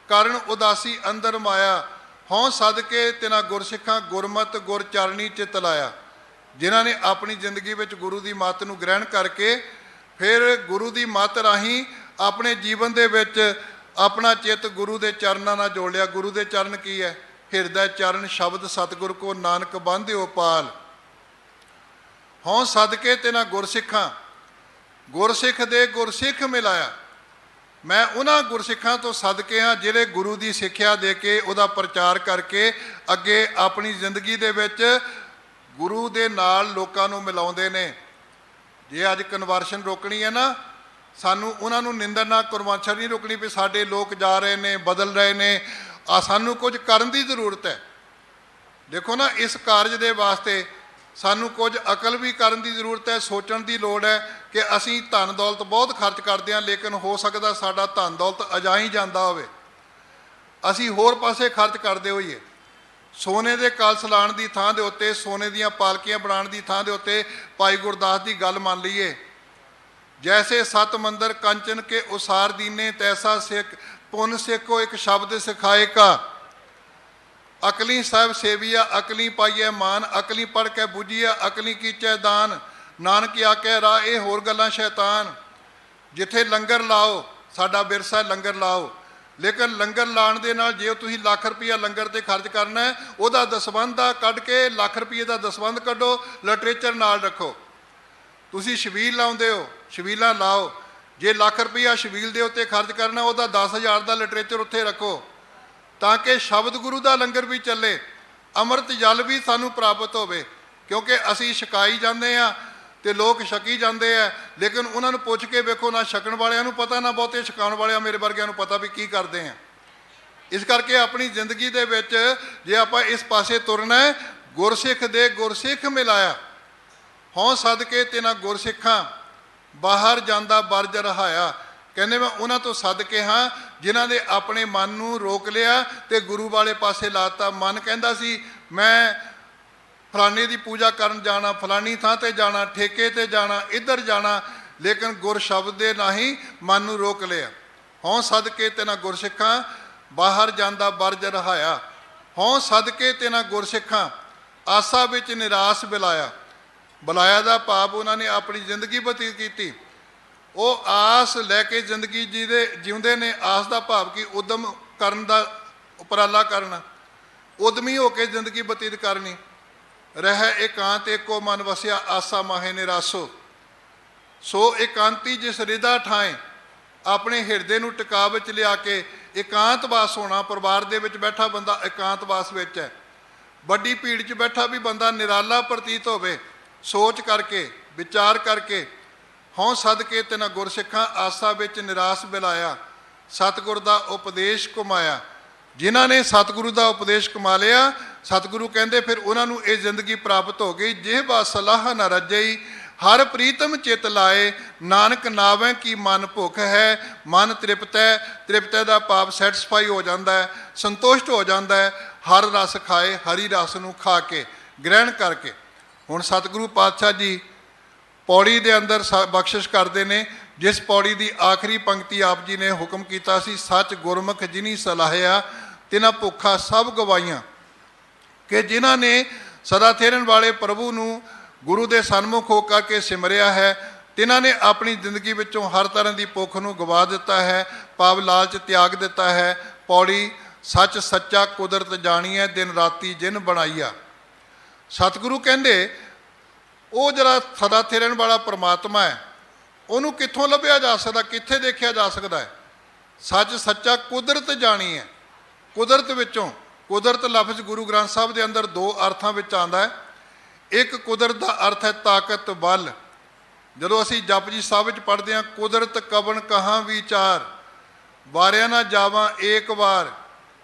ਕਰਨ ਉਦਾਸੀ ਅੰਦਰ ਮਾਇਆ। ਹਉ ਸਦਕੇ ਤਿਨਾ ਗੁਰਸਿੱਖਾਂ, ਗੁਰਮਤਿ ਗੁਰ ਚਰਣੀ ਚਿਤ ਲਾਇਆ। ਜਿਨ੍ਹਾਂ ਨੇ ਆਪਣੀ ਜ਼ਿੰਦਗੀ ਵਿੱਚ ਗੁਰੂ ਦੀ ਮੱਤ ਨੂੰ ਗ੍ਰਹਿਣ ਕਰਕੇ ਫਿਰ ਗੁਰੂ ਦੀ ਮੱਤ ਰਾਹੀਂ ਆਪਣੇ ਜੀਵਨ ਦੇ ਵਿੱਚ ਆਪਣਾ ਚਿੱਤ ਗੁਰੂ ਦੇ ਚਰਨਾਂ ਨਾਲ ਜੋੜ ਲਿਆ। ਗੁਰੂ ਦੇ ਚਰਨ ਕੀ ਹੈ? ਹਿਰਦੈ ਚਰਨ ਸ਼ਬਦ ਸਤਿਗੁਰ ਕੋ ਨਾਨਕ ਬੰਧਿਓ ਪਾਲ। ਹਉ ਸਦਕੇ ਤਿਨਾ ਗੁਰਸਿੱਖਾਂ, ਗੁਰਸਿੱਖ ਦੇ ਗੁਰਸਿੱਖ ਮਿਲਾਇਆ। ਮੈਂ ਉਹਨਾਂ ਗੁਰਸਿੱਖਾਂ ਤੋਂ ਸਦਕੇ ਹਾਂ ਜਿਹੜੇ ਗੁਰੂ ਦੀ ਸਿੱਖਿਆ ਦੇ ਕੇ ਉਹਦਾ ਪ੍ਰਚਾਰ ਕਰਕੇ ਅੱਗੇ ਆਪਣੀ ਜ਼ਿੰਦਗੀ ਦੇ ਵਿੱਚ ਗੁਰੂ ਦੇ ਨਾਲ ਲੋਕਾਂ ਨੂੰ ਮਿਲਾਉਂਦੇ ਨੇ। ਜੇ ਅੱਜ ਕਨਵਰਸ਼ਨ ਰੋਕਣੀ ਹੈ ਨਾ, ਸਾਨੂੰ ਉਹਨਾਂ ਨੂੰ ਨਿੰਦਰ ਨਾਲ ਕਨਵਰਸ਼ਨ ਨਹੀਂ ਰੋਕਣੀ ਵੀ ਸਾਡੇ ਲੋਕ ਜਾ ਰਹੇ ਨੇ, ਬਦਲ ਰਹੇ ਨੇ। ਸਾਨੂੰ ਕੁਝ ਕਰਨ ਦੀ ਜ਼ਰੂਰਤ ਹੈ। ਦੇਖੋ ਨਾ, ਇਸ ਕਾਰਜ ਦੇ ਵਾਸਤੇ ਸਾਨੂੰ ਕੁਝ ਅਕਲ ਵੀ ਕਰਨ ਦੀ ਜ਼ਰੂਰਤ ਹੈ, ਸੋਚਣ ਦੀ ਲੋੜ ਹੈ ਕਿ ਅਸੀਂ ਧਨ ਦੌਲਤ ਬਹੁਤ ਖਰਚ ਕਰਦੇ ਹਾਂ, ਲੇਕਿਨ ਹੋ ਸਕਦਾ ਸਾਡਾ ਧਨ ਦੌਲਤ ਅਜਾਈਂ ਜਾਂਦਾ ਹੋਵੇ, ਅਸੀਂ ਹੋਰ ਪਾਸੇ ਖਰਚ ਕਰਦੇ ਹੋਈਏ। ਸੋਨੇ ਦੇ ਕਲਸ਼ ਲਾਉਣ ਦੀ ਥਾਂ ਦੇ ਉੱਤੇ, ਸੋਨੇ ਦੀਆਂ ਪਾਲਕੀਆਂ ਬਣਾਉਣ ਦੀ ਥਾਂ ਦੇ ਉੱਤੇ ਭਾਈ ਗੁਰਦਾਸ ਦੀ ਗੱਲ ਮੰਨ ਲਈਏ। ਜੈਸੇ ਸਤ ਮੰਦਰ ਕੰਚਨ ਕੇ ਉਸਾਰ ਦੀਨੇ, ਤੈਸਾ ਸਿੱਖ ਪੁੰਨ ਸਿੱਖੋ ਇੱਕ ਸ਼ਬਦ ਸਿਖਾਏ ਕਾ। ਅਕਲੀ ਸਾਹਿਬ ਸੇਵੀਆ, ਅਕਲੀ ਪਾਈਐ ਮਾਨ, ਅਕਲੀ ਪੜ੍ਹ ਕੇ ਬੁਝੀਆ, ਅਕਲੀ ਕੀਚੈ ਦਾਨ। ਨਾਨਕ ਆਖੇ ਰਾਹ, ਇਹ ਹੋਰ ਗੱਲਾਂ ਸ਼ੈਤਾਨ। ਜਿੱਥੇ ਲੰਗਰ ਲਾਓ, ਸਾਡਾ ਵਿਰਸਾ ਲੰਗਰ ਲਾਓ, ਲੇਕਿਨ ਲੰਗਰ ਲਾਉਣ ਦੇ ਨਾਲ ਜੇ ਤੁਸੀਂ ਲੱਖ ਰੁਪਈਆ ਲੰਗਰ ਤੇ ਖਰਚ ਕਰਨਾ ਹੈ, ਉਹਦਾ ਦਸਵੰਧ ਕੱਢ ਕੇ ਲੱਖ ਰੁਪਈਏ ਦਾ ਦਸਵੰਧ ਕੱਢੋ, ਲਿਟਰੇਚਰ ਨਾਲ ਰੱਖੋ। ਤੁਸੀਂ ਛਬੀਲ ਲਾਉਂਦੇ ਹੋ, ਛਬੀਲਾਂ ਲਾਓ। ਜੇ ਲੱਖ ਰੁਪਈਆ ਛਬੀਲ ਦੇ ਉੱਤੇ ਖਰਚ ਕਰਨਾ, ਉਹਦਾ 10,000 ਦਾ ਲਿਟਰੇਚਰ ਉੱਥੇ ਰੱਖੋ, ਤਾਂ ਕਿ ਸ਼ਬਦ ਗੁਰੂ ਦਾ ਲੰਗਰ ਵੀ ਚੱਲੇ, ਅੰਮ੍ਰਿਤ ਜਲ ਵੀ ਸਾਨੂੰ ਪ੍ਰਾਪਤ ਹੋਵੇ। ਕਿਉਂਕਿ ਅਸੀਂ ਛਕਾਈ ਜਾਂਦੇ ਹਾਂ ਤੇ ਲੋਕ ਛਕੀ ਜਾਂਦੇ ਆ, ਲੇਕਿਨ ਉਹਨਾਂ ਨੂੰ ਪੁੱਛ ਕੇ ਵੇਖੋ, ਨਾ ਛਕਣ ਵਾਲਿਆਂ ਨੂੰ ਪਤਾ, ਨਾ ਬਹੁਤੇ ਛਕਾਉਣ ਵਾਲਿਆਂ ਮੇਰੇ ਵਰਗਿਆਂ ਨੂੰ ਪਤਾ ਵੀ ਕੀ ਕਰਦੇ ਆ। ਇਸ ਕਰਕੇ ਆਪਣੀ ਜ਼ਿੰਦਗੀ ਦੇ ਵਿੱਚ ਜੇ ਆਪਾਂ ਇਸ ਪਾਸੇ ਤੁਰਨਾ ਹੈ, ਗੁਰਸਿੱਖ ਦੇ ਗੁਰਸਿੱਖ ਮਿਲਾਇਆ। ਹਉ ਸਦਕੇ ਤਿਨਾ ਗੁਰਸਿੱਖਾਂ, ਬਾਹਰ ਜਾਂਦਾ ਬਰਜ ਰਹਾਇਆ। ਕਹਿੰਦੇ ਮੈਂ ਉਹਨਾਂ ਤੋਂ ਸਦਕੇ ਹਾਂ ਜਿਨ੍ਹਾਂ ਨੇ ਆਪਣੇ ਮਨ ਨੂੰ ਰੋਕ ਲਿਆ ਤੇ ਗੁਰੂ ਵਾਲੇ ਪਾਸੇ ਲਾਤਾ। ਮਨ ਕਹਿੰਦਾ ਸੀ ਮੈਂ ਫਲਾਣੇ ਦੀ ਪੂਜਾ ਕਰਨ ਜਾਣਾ, ਫਲਾਣੀ ਥਾਂ ਤੇ ਜਾਣਾ, ਠੇਕੇ ਤੇ ਜਾਣਾ, ਇੱਧਰ ਜਾਣਾ, ਲੇਕਿਨ ਗੁਰ ਸ਼ਬਦ ਦੇ ਨਾਹੀਂ ਮਨ ਨੂੰ ਰੋਕ ਲਿਆ। ਹਉ ਸਦਕੇ ਤਿਨਾ ਗੁਰਸਿੱਖਾਂ, ਬਾਹਰ ਜਾਂਦਾ ਬਰਜ ਰਹਾਇਆ। ਹਉ ਸਦਕੇ ਤਿਨਾ ਗੁਰਸਿੱਖਾਂ, ਆਸਾ ਵਿੱਚ ਨਿਰਾਸ਼ ਬਿਲਾਇਆ। ਬੁਲਾਇਆ ਦਾ ਭਾਵ ਉਹਨਾਂ ਨੇ ਆਪਣੀ ਜ਼ਿੰਦਗੀ ਬਤੀਤ ਕੀਤੀ। ਉਹ ਆਸ ਲੈ ਕੇ ਜ਼ਿੰਦਗੀ ਜਿਉਂਦੇ ਨੇ। ਆਸ ਦਾ ਭਾਵ ਕਿ ਉਦਮ ਕਰਨ ਦਾ ਉਪਰਾਲਾ ਕਰਨਾ, ਉਦਮੀ ਹੋ ਕੇ ਜ਼ਿੰਦਗੀ ਬਤੀਤ ਕਰਨੀ। ਰਹਿ ਇਕਾਂਤ ਏਕੋ ਮਨ ਵਸਿਆ, ਆਸਾ ਮਾਹੇ ਨਿਰਾਸੋ। ਸੋ ਇਕਾਂਤੀ ਜਿਸ ਰਿਦਾ ਠਾਏ, ਆਪਣੇ ਹਿਰਦੇ ਨੂੰ ਟਿਕਾ ਵਿੱਚ ਲਿਆ ਕੇ ਇਕਾਂਤਵਾਸ ਹੋਣਾ। ਪਰਿਵਾਰ ਦੇ ਵਿੱਚ ਬੈਠਾ ਬੰਦਾ ਇਕਾਂਤਵਾਸ ਵਿੱਚ ਹੈ। ਵੱਡੀ ਭੀੜ 'ਚ ਬੈਠਾ ਵੀ ਬੰਦਾ ਨਿਰਾਲਾ ਪ੍ਰਤੀਤ ਹੋਵੇ। ਸੋਚ ਕਰਕੇ, ਵਿਚਾਰ ਕਰਕੇ, ਹਉ ਸਦਕੇ ਤਿਨਾ ਗੁਰਸਿੱਖਾਂ ਆਸਾ ਵਿੱਚ ਨਿਰਾਸ ਬਿਲਾਇਆ, ਸਤਿਗੁਰ ਦਾ ਉਪਦੇਸ਼ ਕਮਾਇਆ। ਜਿਨ੍ਹਾਂ ਨੇ ਸਤਿਗੁਰੂ ਦਾ ਉਪਦੇਸ਼ ਕਮਾ ਲਿਆ, ਸਤਿਗੁਰੂ ਕਹਿੰਦੇ ਫਿਰ ਉਹਨਾਂ ਨੂੰ ਇਹ ਜ਼ਿੰਦਗੀ ਪ੍ਰਾਪਤ ਹੋ ਗਈ। ਜਿਹਬਾ ਸਲਾਹ ਨ ਰੱਜਈ, ਹਰ ਪ੍ਰੀਤਮ ਚਿਤ ਲਾਏ, ਨਾਨਕ ਨਾਵੇਂ ਕੀ ਮਨ ਭੁੱਖ ਹੈ, ਮਨ ਤ੍ਰਿਪਤ ਹੈ। ਤ੍ਰਿਪਤ ਦਾ ਭਾਵ ਸੈਟੀਸਫਾਈ ਹੋ ਜਾਂਦਾ ਹੈ, ਸੰਤੁਸ਼ਟ ਹੋ ਜਾਂਦਾ ਹੈ। ਹਰ ਰਸ ਖਾਏ, ਹਰੀ ਰਸ ਨੂੰ ਖਾ ਕੇ, ਗ੍ਰਹਿਣ ਕਰਕੇ। ਹੁਣ ਸਤਿਗੁਰੂ ਪਾਤਸ਼ਾਹ ਜੀ ਪੌੜੀ ਦੇ ਅੰਦਰ ਬਖਸ਼ਿਸ਼ ਕਰਦੇ ਨੇ, ਜਿਸ ਪੌੜੀ ਦੀ ਆਖਰੀ ਪੰਕਤੀ ਆਪ ਜੀ ਨੇ ਹੁਕਮ ਕੀਤਾ ਸੀ, ਸੱਚ ਗੁਰਮੁਖ ਜਿਨੀ ਸਲਾਹਿਆ, ਤਿਨਾਂ ਭੁੱਖਾ ਸਭ ਗਵਾਈਆਂ। ਕਿ ਜਿਨ੍ਹਾਂ ਨੇ ਸਦਾ ਥੇਰਨ ਵਾਲੇ ਪ੍ਰਭੂ ਨੂੰ ਗੁਰੂ ਦੇ ਸਨਮੁਖ ਹੋ ਕਰਕੇ ਸਿਮਰਿਆ ਹੈ, ਤਿਨਾਂ ਨੇ ਆਪਣੀ ਜ਼ਿੰਦਗੀ ਵਿੱਚੋਂ ਹਰ ਤਰ੍ਹਾਂ ਦੀ ਭੁੱਖ ਨੂੰ ਗਵਾ ਦਿੱਤਾ ਹੈ, ਭਾਵ ਲਾਲਚ ਤਿਆਗ ਦਿੱਤਾ ਹੈ। ਪੌੜੀ ਸੱਚ ਸੱਚਾ ਕੁਦਰਤ ਜਾਣੀਐ, ਦਿਨ ਰਾਤੀ ਜਿਨ ਬਣਾਈਆ। ਸਤਿਗੁਰੂ ਕਹਿੰਦੇ ਉਹ ਜਿਹੜਾ ਸਦਾ ਥੇਰਨ ਵਾਲਾ ਪਰਮਾਤਮਾ ਹੈ, ਉਹਨੂੰ ਕਿੱਥੋਂ ਲੱਭਿਆ ਜਾ ਸਕਦਾ, ਕਿੱਥੇ ਦੇਖਿਆ ਜਾ ਸਕਦਾ ਹੈ? ਸੱਚ ਸੱਚਾ ਕੁਦਰਤ ਜਾਣੀ ਹੈ। ਕੁਦਰਤ ਵਿੱਚੋਂ, ਕੁਦਰਤ ਲਫ਼ਜ਼ ਗੁਰੂ ਗ੍ਰੰਥ ਸਾਹਿਬ ਦੇ ਅੰਦਰ ਦੋ ਅਰਥਾਂ ਵਿੱਚ ਆਉਂਦਾ ਹੈ। ਇੱਕ ਕੁਦਰਤ ਦਾ ਅਰਥ ਹੈ ਤਾਕਤ, ਬਲ। ਜਦੋਂ ਅਸੀਂ ਜਪਜੀ ਸਾਹਿਬ ਵਿੱਚ ਪੜ੍ਹਦੇ ਹਾਂ, ਕੁਦਰਤ ਕਵਣ ਕਹਾਂ ਵਿਚਾਰ, ਵਾਰਿਆ ਨਾ ਜਾਵਾਂ ਏਕ ਵਾਰ,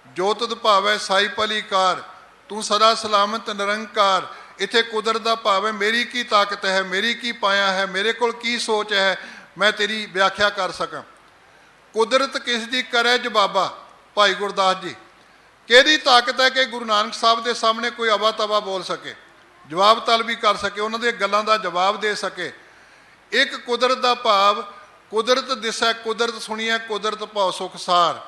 ਜੋ ਤੁਧ ਭਾਵੈ ਸਾਈ ਭਲੀ ਕਾਰ, ਤੂੰ ਸਦਾ ਸਲਾਮਤ ਨਿਰੰਕਾਰ। ਇੱਥੇ ਕੁਦਰਤ ਦਾ ਭਾਵ ਹੈ ਮੇਰੀ ਕੀ ਤਾਕਤ ਹੈ, ਮੇਰੀ ਕੀ ਪਾਇਆ ਹੈ, ਮੇਰੇ ਕੋਲ ਕੀ ਸੋਚ ਹੈ, ਮੈਂ ਤੇਰੀ ਵਿਆਖਿਆ ਕਰ ਸਕਾਂ। ਕੁਦਰਤ ਕਿਸ ਦੀ ਕਰੇ ਜਵਾਬਾ, ਭਾਈ ਗੁਰਦਾਸ ਜੀ। ਕਿਹਦੀ ਤਾਕਤ ਹੈ ਕਿ ਗੁਰੂ ਨਾਨਕ ਸਾਹਿਬ ਦੇ ਸਾਹਮਣੇ ਕੋਈ ਅਵਾ ਤਵਾ ਬੋਲ ਸਕੇ, ਜਵਾਬ ਤਲਬੀ ਕਰ ਸਕੇ, ਉਹਨਾਂ ਦੀਆਂ ਗੱਲਾਂ ਦਾ ਜਵਾਬ ਦੇ ਸਕੇ। ਇੱਕ ਕੁਦਰਤ ਦਾ ਭਾਵ ਕੁਦਰਤ ਦਿਸੈ, ਕੁਦਰਤ ਸੁਣੀਐ, ਕੁਦਰਤ ਭਉ ਸੁਖ ਸਾਰ।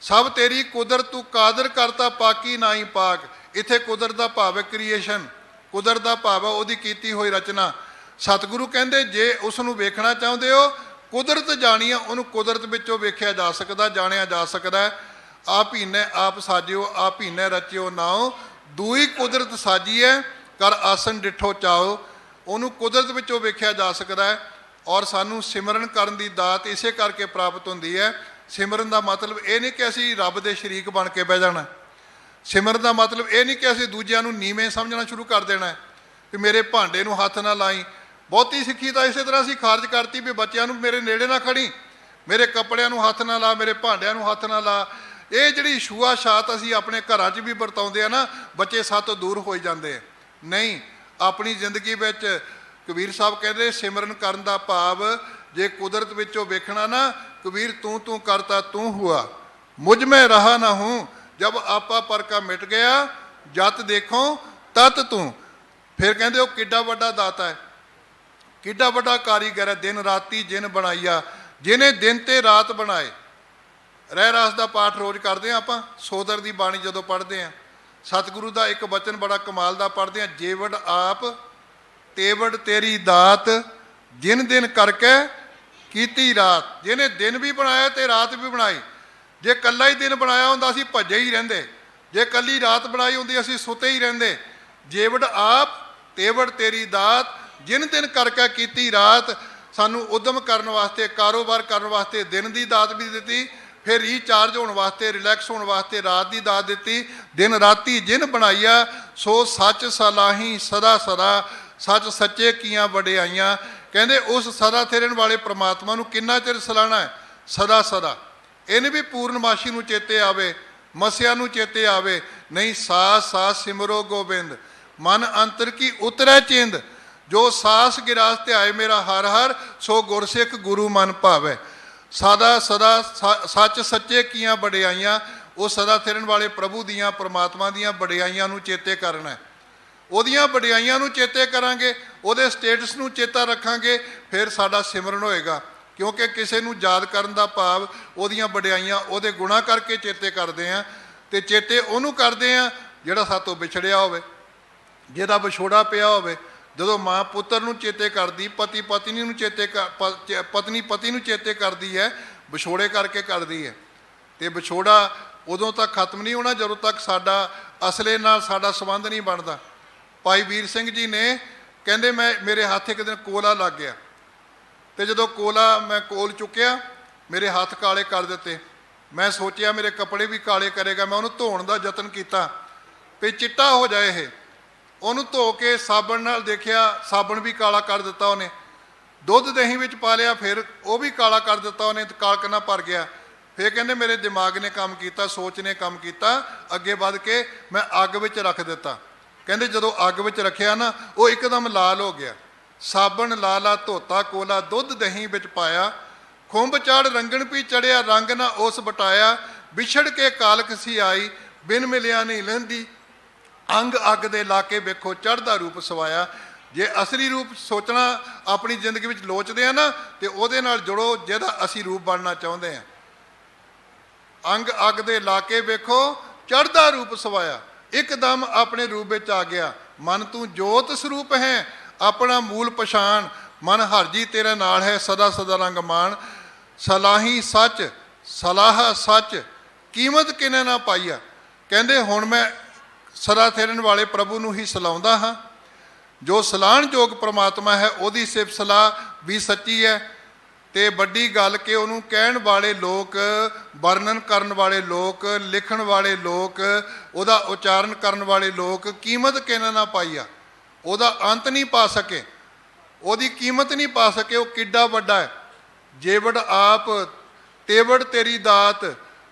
ਸਭ ਤੇਰੀ ਕੁਦਰਤ ਤੂੰ ਕਾਦਰ ਕਰਤਾ, ਪਾਕੀ ਨਾਹੀ ਪਾਕ। ਇੱਥੇ ਕੁਦਰਤ ਦਾ ਭਾਵ ਹੈ ਕ੍ਰੀਏਸ਼ਨ, ਕੁਦਰਤ ਦਾ ਭਾਵ ਹੈ ਉਹਦੀ ਕੀਤੀ ਹੋਈ ਰਚਨਾ। ਸਤਿਗੁਰੂ ਕਹਿੰਦੇ ਜੇ ਉਸ ਨੂੰ ਵੇਖਣਾ ਚਾਹੁੰਦੇ ਹੋ, ਕੁਦਰਤ ਜਾਣੀ ਆ, ਉਹਨੂੰ ਕੁਦਰਤ ਵਿੱਚੋਂ ਵੇਖਿਆ ਜਾ ਸਕਦਾ, ਜਾਣਿਆ ਜਾ ਸਕਦਾ ਹੈ। ਆਪ ਹੀਨੇ ਆਪ ਸਾਜਿਓ, ਆਪ ਹੀਨੇ ਰਚਿਓ ਨਾਉ, ਦੂਈ ਕੁਦਰਤ ਸਾਜੀਐ, ਕਰ ਆਸਨ ਡਿਠੋ ਚਾਓ। ਉਹਨੂੰ ਕੁਦਰਤ ਵਿੱਚੋਂ ਵੇਖਿਆ ਜਾ ਸਕਦਾ ਹੈ। ਔਰ ਸਾਨੂੰ ਸਿਮਰਨ ਕਰਨ ਦੀ ਦਾਤ ਇਸੇ ਕਰਕੇ ਪ੍ਰਾਪਤ ਹੁੰਦੀ ਹੈ। ਸਿਮਰਨ ਦਾ ਮਤਲਬ ਇਹ ਨਹੀਂ ਕਿ ਅਸੀਂ ਰੱਬ ਦੇ ਸ਼ਰੀਕ ਬਣ ਕੇ ਬਹਿ ਜਾਣਾ। ਸਿਮਰਨ ਦਾ ਮਤਲਬ ਇਹ ਨਹੀਂ ਕਿ ਅਸੀਂ ਦੂਜਿਆਂ ਨੂੰ ਨੀਵੇਂ ਸਮਝਣਾ ਸ਼ੁਰੂ ਕਰ ਦੇਣਾ ਕਿ ਮੇਰੇ ਭਾਂਡੇ ਨੂੰ ਹੱਥ ਨਾ ਲਾਈ। ਬਹੁਤੀ ਸਿੱਖੀ ਤਾਂ ਇਸੇ ਤਰ੍ਹਾਂ ਅਸੀਂ ਖਾਰਜ ਕਰਤੀ ਵੀ ਬੱਚਿਆਂ ਨੂੰ ਮੇਰੇ ਨੇੜੇ ਨਾ ਖੜੀ, ਮੇਰੇ ਕੱਪੜਿਆਂ ਨੂੰ ਹੱਥ ਨਾ ਲਾ, ਮੇਰੇ ਭਾਂਡਿਆਂ ਨੂੰ ਹੱਥ ਨਾ ਲਾ। ਇਹ ਜਿਹੜੀ ਛੂਆ ਛਾਤ ਅਸੀਂ ਆਪਣੇ ਘਰਾਂ 'ਚ ਵੀ ਵਰਤਾਉਂਦੇ ਆ ਨਾ, ਬੱਚੇ ਸਾਤੋਂ ਦੂਰ ਹੋ ਜਾਂਦੇ ਆ। ਨਹੀਂ, ਆਪਣੀ ਜ਼ਿੰਦਗੀ ਵਿੱਚ ਕਬੀਰ ਸਾਹਿਬ ਕਹਿੰਦੇ ਸਿਮਰਨ ਕਰਨ ਦਾ ਭਾਵ ਜੇ ਕੁਦਰਤ ਵਿੱਚੋਂ ਵੇਖਣਾ ਨਾ, ਕਬੀਰ ਤੂੰ ਤੂੰ ਕਰਤਾ ਤੂੰ ਹੁਆ, ਮੁਝ ਮੈਂ ਰਹਾ ਨਾ ਹੂੰ, ਜਬ ਆਪਾ ਪਰਕਾ ਮਿਟ ਗਿਆ, ਜਤ ਦੇਖੋ ਤਤ ਤੂੰ। ਫਿਰ ਕਹਿੰਦੇ ਉਹ ਕਿੱਡਾ ਵੱਡਾ ਦਾਤਾ ਹੈ, ਕਿੱਡਾ ਵੱਡਾ ਕਾਰੀਗਰ ਹੈ। ਦਿਨ ਰਾਤੀ ਜਿਨ ਬਣਾਈਆ, ਜਿਹਨੇ ਦਿਨ ਤੇ ਰਾਤ ਬਣਾਏ। ਰਹਿ ਰਾਸ ਦਾ ਪਾਠ ਰੋਜ਼ ਕਰਦੇ ਹਾਂ ਆਪਾਂ, ਸੋਦਰ ਦੀ ਬਾਣੀ ਜਦੋਂ ਪੜ੍ਹਦੇ ਹਾਂ, ਸਤਿਗੁਰੂ ਦਾ ਇੱਕ ਬਚਨ ਬੜਾ ਕਮਾਲ ਦਾ ਪੜ੍ਹਦੇ ਹਾਂ, ਜੇਵੜ ਆਪ ਤੇਵੜ ਤੇਰੀ ਦਾਤ, ਜਿਨ ਦਿਨ ਕਰਕੇ ਕੀਤੀ ਰਾਤ। ਜਿਹਨੇ ਦਿਨ ਵੀ ਬਣਾਇਆ ਤੇ ਰਾਤ ਵੀ ਬਣਾਈ। ਜੇ ਇਕੱਲਾ ਹੀ ਦਿਨ ਬਣਾਇਆ ਹੁੰਦਾ ਅਸੀਂ ਭੱਜੇ ਹੀ ਰਹਿੰਦੇ, ਜੇ ਇਕੱਲੀ ਰਾਤ ਬਣਾਈ ਹੁੰਦੀ ਅਸੀਂ ਸੁੱਤੇ ਹੀ ਰਹਿੰਦੇ। ਜੇਵੜ ਆਪ ਤੇਵੜ ਤੇਰੀ ਦਾਤ, ਜਿਨ ਦਿਨ ਕਰਕੇ ਕੀਤੀ ਰਾਤ। ਸਾਨੂੰ ਉਦਮ ਕਰਨ ਵਾਸਤੇ, ਕਾਰੋਬਾਰ ਕਰਨ ਵਾਸਤੇ ਦਿਨ ਦੀ ਦਾਤ ਵੀ ਦਿੱਤੀ, ਫਿਰ ਰੀਚਾਰਜ ਹੋਣ ਵਾਸਤੇ, ਰਿਲੈਕਸ ਹੋਣ ਵਾਸਤੇ ਰਾਤ ਦੀ ਦਾਤ ਦਿੱਤੀ। ਦਿਨ ਰਾਤੀ ਜਿਨ ਬਣਾਈਆ, ਸੋ ਸੱਚ ਸਲਾਹੀ ਸਦਾ ਸਦਾ, ਸੱਚ ਸੱਚੇ ਕੀਆਂ ਵਡਿਆਈਆਂ। ਕਹਿੰਦੇ ਉਸ ਸਦਾ ਥੇਰਨ ਵਾਲੇ ਪ੍ਰਮਾਤਮਾ ਨੂੰ ਕਿੰਨਾ ਚਿਰ ਸਲਾਹਣਾ ਹੈ? ਸਦਾ ਸਦਾ। ਇਹਨੇ ਵੀ ਪੂਰਨਮਾਸ਼ੀ ਨੂੰ ਚੇਤੇ ਆਵੇ, ਮਸਿਆ ਨੂੰ ਚੇਤੇ ਆਵੇ। ਨਹੀਂ, ਸਾਸ ਸਾਸ ਸਿਮਰੋ ਗੋਬਿੰਦ, ਮਨ ਅੰਤਰ ਕੀ ਉਤਰੈ ਚਿੰਦ। ਜੋ ਸਾਸ ਗਿਰਾਸ ਧਿਆਏ ਮੇਰਾ ਹਰ ਹਰ, ਸੋ ਗੁਰਸਿੱਖ ਗੁਰੂ ਮਨ ਭਾਵੈ। ਸਦਾ ਸਦਾ ਸੱਚ ਸੱਚੇ ਕੀਆਂ ਵਡਿਆਈਆਂ। ਉਹ ਸਦਾ ਥਿਰਨ ਵਾਲੇ ਪ੍ਰਭੂ ਦੀਆਂ, ਪਰਮਾਤਮਾ ਦੀਆਂ ਵਡਿਆਈਆਂ ਨੂੰ ਚੇਤੇ ਕਰਨਾ। ਉਹਦੀਆਂ ਵਡਿਆਈਆਂ ਨੂੰ ਚੇਤੇ ਕਰਾਂਗੇ, ਉਹਦੇ ਸਟੇਟਸ ਨੂੰ ਚੇਤਾ ਰੱਖਾਂਗੇ, ਫਿਰ ਸਾਡਾ ਸਿਮਰਨ ਹੋਏਗਾ। ਕਿਉਂਕਿ ਕਿਸੇ ਨੂੰ ਯਾਦ ਕਰਨ ਦਾ ਭਾਵ ਉਹਦੀਆਂ ਵਡਿਆਈਆਂ, ਉਹਦੇ ਗੁਣਾਂ ਕਰਕੇ ਚੇਤੇ ਕਰਦੇ ਹਾਂ। ਅਤੇ ਚੇਤੇ ਉਹਨੂੰ ਕਰਦੇ ਹਾਂ ਜਿਹੜਾ ਸਾਤੋਂ ਵਿਛੜਿਆ ਹੋਵੇ, ਜਿਹਦਾ ਵਿਛੋੜਾ ਪਿਆ ਹੋਵੇ, ਜਦੋਂ ਮਾਂ ਪੁੱਤਰ ਨੂੰ ਚੇਤੇ ਕਰਦੀ, ਪਤੀ ਪਤਨੀ ਨੂੰ ਪਤਨੀ ਪਤੀ ਨੂੰ ਚੇਤੇ ਕਰਦੀ ਹੈ, ਵਿਛੋੜੇ ਕਰਕੇ ਕਰਦੀ ਹੈ। ਤੇ ਵਿਛੋੜਾ ਉਦੋਂ ਤੱਕ ਖਤਮ ਨਹੀਂ ਹੋਣਾ ਜਦੋਂ ਤੱਕ ਸਾਡਾ ਅਸਲੇ ਨਾਲ ਸਾਡਾ ਸੰਬੰਧ ਨਹੀਂ ਬਣਦਾ। ਭਾਈ ਵੀਰ ਸਿੰਘ ਜੀ ਨੇ ਕਹਿੰਦੇ ਮੇਰੇ ਹੱਥ ਇੱਕ ਦਿਨ ਕੋਲਾ ਲੱਗ ਗਿਆ, ਤੇ ਜਦੋਂ ਮੈਂ ਕੋਲ ਚੁੱਕਿਆ ਮੇਰੇ ਹੱਥ ਕਾਲੇ ਕਰ ਦਿੱਤੇ। ਮੈਂ ਸੋਚਿਆ ਮੇਰੇ ਕੱਪੜੇ ਵੀ ਕਾਲੇ ਕਰੇਗਾ। ਮੈਂ ਉਹਨੂੰ ਧੋਣ ਦਾ ਯਤਨ ਕੀਤਾ ਵੀ ਚਿੱਟਾ ਹੋ ਜਾਏ ਇਹ। ਉਹਨੂੰ ਧੋ ਕੇ ਸਾਬਣ ਨਾਲ ਦੇਖਿਆ, ਸਾਬਣ ਵੀ ਕਾਲਾ ਕਰ ਦਿੱਤਾ ਉਹਨੇ। ਦੁੱਧ ਦਹੀਂ ਵਿੱਚ ਪਾ ਲਿਆ, ਫਿਰ ਉਹ ਵੀ ਕਾਲਾ ਕਰ ਦਿੱਤਾ ਉਹਨੇ, ਕਾਲਕਨਾ ਭਰ ਗਿਆ। ਫਿਰ ਕਹਿੰਦੇ ਮੇਰੇ ਦਿਮਾਗ ਨੇ ਕੰਮ ਕੀਤਾ, ਸੋਚ ਨੇ ਕੰਮ ਕੀਤਾ, ਅੱਗੇ ਵੱਧ ਕੇ ਮੈਂ ਅੱਗ ਵਿੱਚ ਰੱਖ ਦਿੱਤਾ। ਕਹਿੰਦੇ ਜਦੋਂ ਅੱਗ ਵਿੱਚ ਰੱਖਿਆ ਨਾ, ਉਹ ਇੱਕਦਮ ਲਾਲ ਹੋ ਗਿਆ। ਸਾਬਣ ਲਾਲਾ ਧੋਤਾ ਕੋਲਾ, ਦੁੱਧ ਦਹੀਂ ਵਿੱਚ ਪਾਇਆ, ਖੁੰਭ ਚੜ ਰੰਗਣ ਪੀ ਚੜਿਆ, ਰੰਗ ਨਾ ਉਸ ਬਟਾਇਆ, ਵਿਛੜ ਕੇ ਕਾਲਕ ਸੀ ਆਈ, ਬਿਨ ਮਿਲਿਆ ਨਹੀਂ ਲਹਿੰਦੀ, ਅੰਗ ਅੱਗ ਦੇ ਲਾਕੇ ਵੇਖੋ ਚੜ੍ਹਦਾ ਰੂਪ ਸਵਾਇਆ। ਜੇ ਅਸਲੀ ਰੂਪ ਸੋਚਣਾ ਆਪਣੀ ਜ਼ਿੰਦਗੀ ਵਿੱਚ ਲੋਚਦੇ ਆ ਨਾ, ਤੇ ਉਹਦੇ ਨਾਲ ਜੁੜੋ ਜਿਹਦਾ ਅਸੀਂ ਰੂਪ ਬਣਨਾ ਚਾਹੁੰਦੇ ਆ। ਅੰਗ ਅੱਗ ਦੇ ਲਾਕੇ ਵੇਖੋ ਚੜ੍ਹਦਾ ਰੂਪ ਸਵਾਇਆ, ਇੱਕਦਮ ਆਪਣੇ ਰੂਪ ਵਿੱਚ ਆ ਗਿਆ। ਮਨ ਤੂੰ ਜੋਤ ਸਰੂਪ ਹੈ, ਆਪਣਾ ਮੂਲ ਪਛਾਣ, ਮਨ ਹਰਜੀ ਤੇਰੇ ਨਾਲ ਹੈ, ਸਦਾ ਸਦਾ ਰੰਗ ਮਾਣ। ਸਲਾਹੀ ਸੱਚ ਸਲਾਹ ਸੱਚ, ਕੀਮਤ ਕਿਨੇ ਨਾ ਪਾਈਆ। ਕਹਿੰਦੇ ਹੁਣ ਮੈਂ ਸਦਾ ਫੇਰਨ ਵਾਲੇ ਪ੍ਰਭੂ ਨੂੰ ਹੀ ਸਲਾਉਂਦਾ ਹਾਂ। ਜੋ ਸਲਾਹਣਯੋਗ ਪ੍ਰਮਾਤਮਾ ਹੈ ਉਹਦੀ ਸਿਫਤ ਸਲਾਹ ਵੀ ਸੱਚੀ ਹੈ। ਤੇ ਵੱਡੀ ਗੱਲ ਕਿ ਉਹਨੂੰ ਕਹਿਣ ਵਾਲੇ ਲੋਕ, ਵਰਣਨ ਕਰਨ ਵਾਲੇ ਲੋਕ, ਲਿਖਣ ਵਾਲੇ ਲੋਕ, ਉਹਦਾ ਉਚਾਰਨ ਕਰਨ ਵਾਲੇ ਲੋਕ ਕੀਮਤ ਕਿਨੇ ਨਾ ਪਾਈਆ, ਉਹਦਾ ਅੰਤ ਨਹੀਂ ਪਾ ਸਕੇ, ਉਹਦੀ ਕੀਮਤ ਨਹੀਂ ਪਾ ਸਕੇ। ਉਹ ਕਿੱਡਾ ਵੱਡਾ ਹੈ। ਜੇਵੜ ਆਪ ਤੇਵੜ ਤੇਰੀ ਦਾਤ,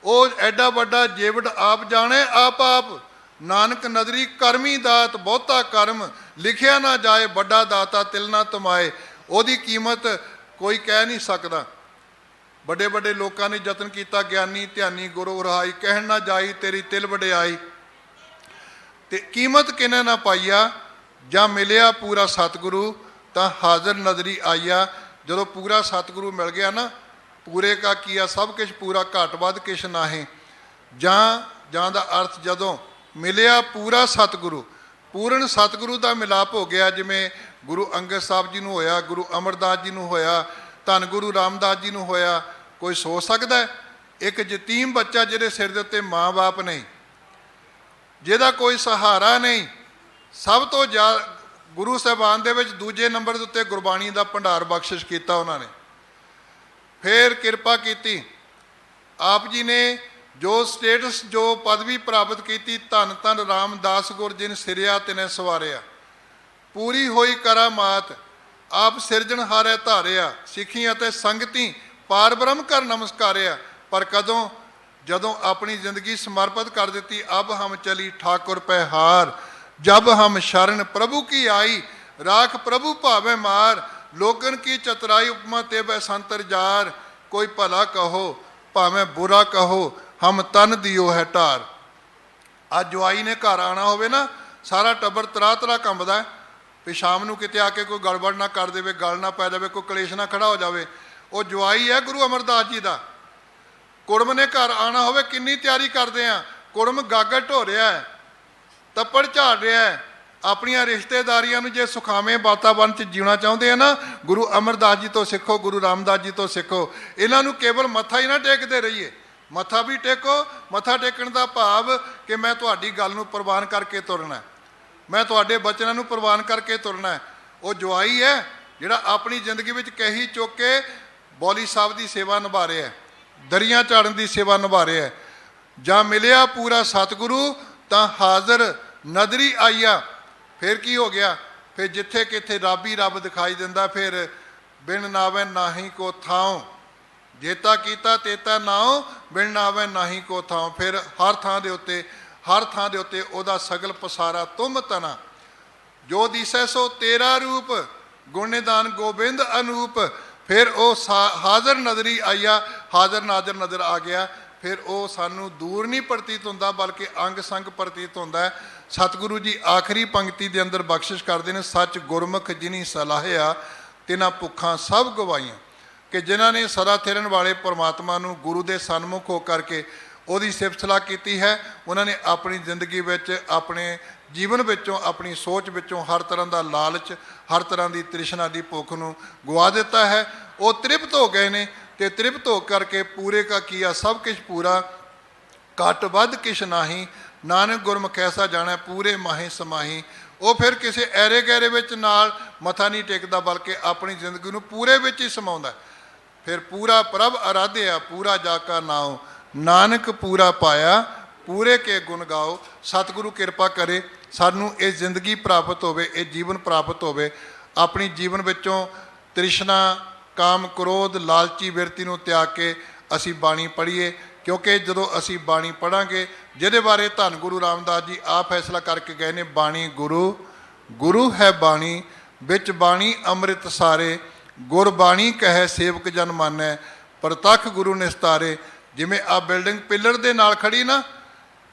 ਉਹ ਐਡਾ ਵੱਡਾ ਜੇਵੜ ਆਪ ਜਾਣੇ ਆਪ ਆਪ। ਨਾਨਕ ਨਦਰੀ ਕਰਮੀ ਦਾਤ, ਬਹੁਤਾ ਕਰਮ ਲਿਖਿਆ ਨਾ ਜਾਏ, ਵੱਡਾ ਦਾਤਾ ਤਿਲ ਨਾ ਤਮਾਏ। ਉਹਦੀ ਕੀਮਤ ਕੋਈ ਕਹਿ ਨਹੀਂ ਸਕਦਾ। ਵੱਡੇ ਵੱਡੇ ਲੋਕਾਂ ਨੇ ਯਤਨ ਕੀਤਾ, ਗਿਆਨੀ ਧਿਆਨੀ ਗੁਰੂ ਰਹਾਈ, ਕਹਿਣ ਨਾ ਜਾਈ ਤੇਰੀ ਤਿਲ ਵਡਿਆਈ। ਤੇ ਕੀਮਤ ਕਿਨੇ ਨਾ ਪਾਈਆ, ਜਾਂ ਮਿਲਿਆ ਪੂਰਾ ਸਤਿਗੁਰੂ ਤਾਂ ਹਾਜ਼ਰ ਨਜ਼ਰੀ ਆਈਆ। ਜਦੋਂ ਪੂਰਾ ਸਤਿਗੁਰੂ ਮਿਲ ਗਿਆ ਨਾ, ਪੂਰੇ ਕਾ ਕੀਆ ਸਭ ਕੁਛ ਪੂਰਾ, ਘੱਟ ਵੱਧ ਕਿਛ ਨਾਹੀਂ। ਜਾਂ ਦਾ ਅਰਥ ਜਦੋਂ ਮਿਲਿਆ ਪੂਰਾ ਸਤਿਗੁਰੂ, ਪੂਰਨ ਸਤਿਗੁਰੂ ਦਾ ਮਿਲਾਪ ਹੋ ਗਿਆ। ਜਿਵੇਂ ਗੁਰੂ ਅੰਗਦ ਸਾਹਿਬ ਜੀ ਨੂੰ ਹੋਇਆ, ਗੁਰੂ ਅਮਰਦਾਸ ਜੀ ਨੂੰ ਹੋਇਆ, ਧੰਨ ਗੁਰੂ ਰਾਮਦਾਸ ਜੀ ਨੂੰ ਹੋਇਆ। ਕੋਈ ਸੋਚ ਸਕਦਾ ਇੱਕ ਯਤੀਮ ਬੱਚਾ ਜਿਹਦੇ ਸਿਰ ਦੇ ਉੱਤੇ ਮਾਂ-ਬਾਪ ਨਹੀਂ, ਜਿਹਦਾ ਕੋਈ ਸਹਾਰਾ ਨਹੀਂ, ਸਭ ਤੋਂ ਜ਼ਿਆਦਾ ਗੁਰੂ ਸਾਹਿਬਾਨ ਦੇ ਵਿੱਚ ਦੂਜੇ ਨੰਬਰ ਦੇ ਉੱਤੇ ਗੁਰਬਾਣੀ ਦਾ ਭੰਡਾਰ ਬਖਸ਼ਿਸ਼ ਕੀਤਾ ਉਹਨਾਂ ਨੇ। ਫਿਰ ਕਿਰਪਾ ਕੀਤੀ ਆਪ ਜੀ ਨੇ, ਜੋ ਸਟੇਟਸ ਜੋ ਪਦਵੀ ਪ੍ਰਾਪਤ ਕੀਤੀ, ਧੰਨ ਧੰਨ ਰਾਮਦਾਸ ਗੁਰ ਜਿਨ ਸਿਰਿਆ ਤਿਨੇ ਸਵਾਰਿਆ। ਪੂਰੀ ਹੋਈ ਕਰਾਮਾਤ, ਆਪ ਸਿਰਜਣਹਾਰੇ ਧਾਰਿਆ, ਸਿੱਖੀ ਅਤੇ ਸੰਗਤੀ ਪਾਰ ਬ੍ਰਹਮ ਕਰ ਨਮਸਕਾਰਿਆ। ਪਰ ਕਦੋਂ? ਜਦੋਂ ਆਪਣੀ ਜ਼ਿੰਦਗੀ ਸਮਰਪਿਤ ਕਰ ਦਿੱਤੀ। ਅਬ ਹਮ ਚਲੀ ਠਾकुर ਪੈ ਹਾਰ, ਜਬ ਹਮ ਸ਼ਰਨ ਪ੍ਰਭੂ ਕੀ ਆਈ, ਰਾਖ ਪ੍ਰਭੂ ਭਾਵੇਂ ਮਾਰ। ਲੋਗਨ ਕੀ ਚਤਰਾਈ ਉਪਮਾ ਤੇ ਬੈ ਸੰਤਰ ਜਾਰ, ਕੋਈ ਭਲਾ ਕਹੋ ਭਾਵੇਂ ਬੁਰਾ ਕਹੋ, ਹਮ ਤਨ ਦਿਓ ਹੈ ਢਾਰ। ਅੱਜ ਜਵਾਈ ਨੇ ਘਰ ਆਉਣਾ ਹੋਵੇ ਨਾ, ਸਾਰਾ ਟੱਬਰ ਤਰਾ ਤਰਾ ਕੰਬਦਾ ਵੀ ਸ਼ਾਮ ਨੂੰ ਕਿਤੇ ਆ ਕੇ ਕੋਈ ਗੜਬੜ ਨਾ ਕਰ ਦੇਵੇ, ਗੱਲ ਨਾ ਪੈ ਜਾਵੇ, ਕੋਈ ਕਲੇਸ਼ ਨਾ ਖੜਾ ਹੋ ਜਾਵੇ। ਉਹ ਜਵਾਈ ਹੈ ਗੁਰੂ ਅਮਰਦਾਸ ਜੀ ਦਾ। ਕੁੜਮ ਨੇ ਘਰ ਆਉਣਾ ਹੋਵੇ, ਕਿੰਨੀ ਤਿਆਰੀ ਕਰਦੇ ਆ। ਕੁੜਮ ਗਾਗਰ ਢੋ ਰਿਹਾ ਹੈ, ਤੱਪੜ ਝਾੜ ਰਿਹਾ ਹੈ। ਆਪਣੀਆਂ ਰਿਸ਼ਤੇਦਾਰੀਆਂ ਨੂੰ ਜੇ ਸੁਖਾਵੇਂ ਵਾਤਾਵਰਨ 'ਚ ਜਿਉਣਾ ਚਾਹੁੰਦੇ ਆ ਨਾ, ਗੁਰੂ ਅਮਰਦਾਸ ਜੀ ਤੋਂ ਸਿੱਖੋ, ਗੁਰੂ ਰਾਮਦਾਸ ਜੀ ਤੋਂ ਸਿੱਖੋ। ਇਹਨਾਂ ਨੂੰ ਕੇਵਲ ਮੱਥਾ ਹੀ ਨਾ ਟੇਕਦੇ ਰਹੀਏ। ਮੱਥਾ ਵੀ ਟੇਕੋ। ਮੱਥਾ ਟੇਕਣ ਦਾ ਭਾਵ ਕਿ ਮੈਂ ਤੁਹਾਡੀ ਗੱਲ ਨੂੰ ਪ੍ਰਵਾਨ ਕਰਕੇ ਤੁਰਨਾ, ਮੈਂ ਤੁਹਾਡੇ ਬਚਨਾਂ ਨੂੰ ਪ੍ਰਵਾਨ ਕਰਕੇ ਤੁਰਨਾ। ਉਹ ਜਵਾਈ ਹੈ ਜਿਹੜਾ ਆਪਣੀ ਜ਼ਿੰਦਗੀ ਵਿੱਚ ਕਹੀ ਚੁੱਕ ਕੇ ਬੌਲੀ ਸਾਹਿਬ ਦੀ ਸੇਵਾ ਨਿਭਾ ਰਿਹਾ, ਦਰੀਆਂ ਝਾੜਨ ਦੀ ਸੇਵਾ ਨਿਭਾ ਰਿਹਾ। ਜਾਂ ਮਿਲਿਆ ਪੂਰਾ ਸਤਿਗੁਰੂ ਤਾਂ ਹਾਜ਼ਰ ਨਦਰੀ ਆਈਆ। ਫਿਰ ਕੀ ਹੋ ਗਿਆ? ਫਿਰ ਜਿੱਥੇ ਕਿੱਥੇ ਰੱਬ ਹੀ ਰੱਬ ਦਿਖਾਈ ਦਿੰਦਾ। ਫਿਰ ਬਿਨ ਨਾਵੇਂ ਨਾਹੀ ਕੋ ਥਾਉ, ਜੇਤਾ ਕੀਤਾ ਤੇਤਾ ਨਾਉ, ਬਿਨ ਨਾਵੇਂ ਨਾਹੀ ਕੋ ਥਾਉ। ਫਿਰ ਹਰ ਥਾਂ ਦੇ ਉੱਤੇ ਉਹਦਾ ਸਗਲ ਪਸਾਰਾ ਤੁਮ ਤਨਾ, ਜੋ ਦਿਸੈ ਸੋ ਤੇਰਾ ਰੂਪ, ਗੁਣ ਨਿਦਾਨ ਗੋਬਿੰਦ ਅਨੂਪ। ਫਿਰ ਉਹ ਹਾਜ਼ਰ ਨਜ਼ਰੀ ਆਈਆ, ਹਾਜ਼ਰ ਨਾਜ਼ਰ ਨਜ਼ਰ ਆ ਗਿਆ। ਫਿਰ ਉਹ ਸਾਨੂੰ ਦੂਰ ਨਹੀਂ ਪ੍ਰਤੀਤ ਹੁੰਦਾ, ਬਲਕਿ ਅੰਗ ਸੰਗ ਪ੍ਰਤੀਤ ਹੁੰਦਾ ਹੈ। ਸਤਿਗੁਰੂ ਜੀ ਆਖਰੀ ਪੰਕਤੀ ਦੇ ਅੰਦਰ ਬਖਸ਼ਿਸ਼ ਕਰਦੇ ਨੇ, ਸੱਚ ਗੁਰਮੁਖ ਜਿਨੀ ਸਲਾਹਿਆ, ਤਿਨਾਂ ਭੁੱਖਾਂ ਸਭ ਗਵਾਈਆਂ। ਕਿ ਜਿਨ੍ਹਾਂ ਨੇ ਸਦਾ ਥਿਰਨ ਵਾਲੇ ਪਰਮਾਤਮਾ ਨੂੰ ਗੁਰੂ ਦੇ ਸਨਮੁਖ ਹੋ ਕਰਕੇ ਉਹਦੀ ਸਿਫਤ ਸਲਾਹ ਕੀਤੀ ਹੈ। ਉਹਨਾਂ ਨੇ ਆਪਣੀ ਜ਼ਿੰਦਗੀ ਵਿੱਚ, ਆਪਣੇ ਜੀਵਨ ਵਿੱਚੋਂ, ਆਪਣੀ ਸੋਚ ਵਿੱਚੋਂ ਹਰ ਤਰ੍ਹਾਂ ਦਾ ਲਾਲਚ, ਹਰ ਤਰ੍ਹਾਂ ਦੀ ਤ੍ਰਿਸ਼ਨਾ ਦੀ ਭੁੱਖ ਨੂੰ ਗਵਾ ਦਿੱਤਾ ਹੈ। ਉਹ ਤ੍ਰਿਪਤ ਹੋ ਗਏ ਨੇ, ਤੇ ਤ੍ਰਿਪਤ ਹੋ ਕਰਕੇ ਪੂਰੇ ਕਾ ਕੀਆ ਸਭ ਕੁਛ ਪੂਰਾ, ਘੱਟ ਵੱਧ ਕਿਛ ਨਾਹੀਂ, ਨਾਨਕ ਗੁਰਮੁਖ ਐਸਾ ਜਾਣੈ ਪੂਰੇ ਮਾਹੇ ਸਮਾਹੀ। ਉਹ ਫਿਰ ਕਿਸੇ ਐਰੇ ਗੈਰੇ ਵਿੱਚ ਨਾਲ ਮੱਥਾ ਨਹੀਂ ਟੇਕਦਾ, ਬਲਕਿ ਆਪਣੀ ਜ਼ਿੰਦਗੀ ਨੂੰ ਪੂਰੇ ਵਿੱਚ ਹੀ ਸਮਾਉਂਦਾ। ਫਿਰ ਪੂਰਾ ਪ੍ਰਭ ਅਰਾਧਿਆ, ਪੂਰਾ ਜਾ ਕਾ ਨਾਉ, ਨਾਨਕ ਪੂਰਾ ਪਾਇਆ, ਪੂਰੇ ਕੇ ਗੁਣ ਗਾਓ। ਸਤਿਗੁਰੂ ਕਿਰਪਾ ਕਰੇ ਸਾਨੂੰ ਇਹ ਜ਼ਿੰਦਗੀ ਪ੍ਰਾਪਤ ਹੋਵੇ, ਇਹ ਜੀਵਨ ਪ੍ਰਾਪਤ ਹੋਵੇ। ਆਪਣੀ ਜੀਵਨ ਵਿੱਚੋਂ ਤ੍ਰਿਸ਼ਨਾ, ਕਾਮ, ਕ੍ਰੋਧ, ਲਾਲਚੀ ਬਿਰਤੀ ਨੂੰ ਤਿਆਗ ਕੇ ਅਸੀਂ ਬਾਣੀ ਪੜ੍ਹੀਏ, ਕਿਉਂਕਿ ਜਦੋਂ ਅਸੀਂ ਬਾਣੀ ਪੜ੍ਹਾਂਗੇ, ਜਿਹਦੇ ਬਾਰੇ ਧੰਨ ਗੁਰੂ ਰਾਮਦਾਸ ਜੀ ਆਪ ਫੈਸਲਾ ਕਰਕੇ ਗਏ ਨੇ, ਬਾਣੀ ਗੁਰੂ, ਗੁਰੂ ਹੈ ਬਾਣੀ, ਵਿੱਚ ਬਾਣੀ ਅੰਮ੍ਰਿਤ ਸਾਰੇ, ਗੁਰਬਾਣੀ ਕਹੈ ਸੇਵਕ ਜਨ ਮਾਨੈ, ਪ੍ਰਤੱਖ ਗੁਰੂ ਨਿਸਤਾਰੇ। ਜਿਵੇਂ ਆ ਬਿਲਡਿੰਗ ਪਿੱਲਰ ਦੇ ਨਾਲ ਖੜੀ ਨਾ,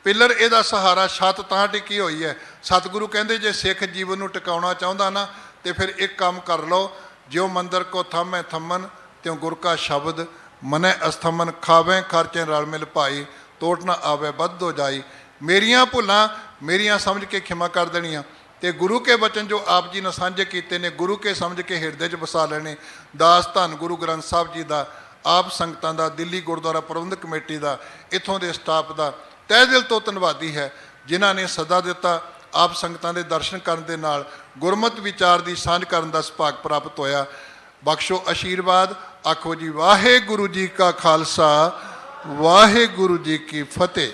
ਪਿੱਲਰ ਇਹਦਾ ਸਹਾਰਾ, ਛੱਤ ਤਾਂ ਟਿਕੀ ਹੋਈ ਹੈ। ਸਤਿਗੁਰੂ ਕਹਿੰਦੇ ਜੇ ਸਿੱਖ ਜੀਵਨ ਨੂੰ ਟਿਕਾਉਣਾ ਚਾਹੁੰਦਾ ਨਾ, ਤੇ ਫਿਰ ਇੱਕ ਕੰਮ ਕਰ ਲਓ, ਜਿਉ ਮੰਦਰ ਕੋ ਥੰਮੈ ਥੰਮਨ, ਤਿਉ ਗੁਰ ਕਾ ਸ਼ਬਦ ਮਨੈ ਅਸਥਮਨ, ਖਾਵੇਂ ਖਰਚੇ ਰਲ ਮਿਲ ਭਾਈ, ਤੋਟ ਨਾ ਆਵੇ ਵੱਧੋ ਜਾਈ। ਮੇਰੀਆਂ ਭੁੱਲਾਂ ਮੇਰੀਆਂ ਸਮਝ ਕੇ ਖਿਮਾ ਕਰ ਦੇਣੀਆਂ, ਤੇ ਗੁਰੂ ਕੇ ਬਚਨ ਜੋ ਆਪ ਜੀ ਨੇ ਸਾਂਝੇ ਕੀਤੇ ਨੇ, ਗੁਰੂ ਕੇ ਸਮਝ ਕੇ ਹਿਰਦੇ 'ਚ ਵਸਾ ਲੈਣੇ। ਦਾਸ ਧੰਨ ਗੁਰੂ ਗ੍ਰੰਥ ਸਾਹਿਬ ਜੀ ਦਾ, ਆਪ ਸੰਗਤਾਂ ਦਾ, ਦਿੱਲੀ ਗੁਰਦੁਆਰਾ ਪ੍ਰਬੰਧਕ ਕਮੇਟੀ ਦਾ, ਇੱਥੋਂ ਦੇ ਸਟਾਫ ਦਾ ਤਹਿ ਦਿਲ ਤੋਂ ਧੰਨਵਾਦੀ ਹੈ, ਜਿਨ੍ਹਾਂ ਨੇ ਸੱਦਾ ਦਿੱਤਾ। ਆਪ ਸੰਗਤਾਂ ਦੇ ਦਰਸ਼ਨ ਕਰਨ ਦੇ ਨਾਲ ਗੁਰਮਤਿ ਵਿਚਾਰ ਦੀ ਸਾਂਝ ਕਰਨ ਦਾ ਸੁਭਾਗ ਪ੍ਰਾਪਤ ਹੋਇਆ। ਬਖਸ਼ੋ ਆਸ਼ੀਰਵਾਦ। ਆਖੋ ਜੀ ਵਾਹਿਗੁਰੂ ਜੀ ਕਾ ਖਾਲਸਾ, ਵਾਹਿਗੁਰੂ ਜੀ ਕੀ ਫਤਿਹ।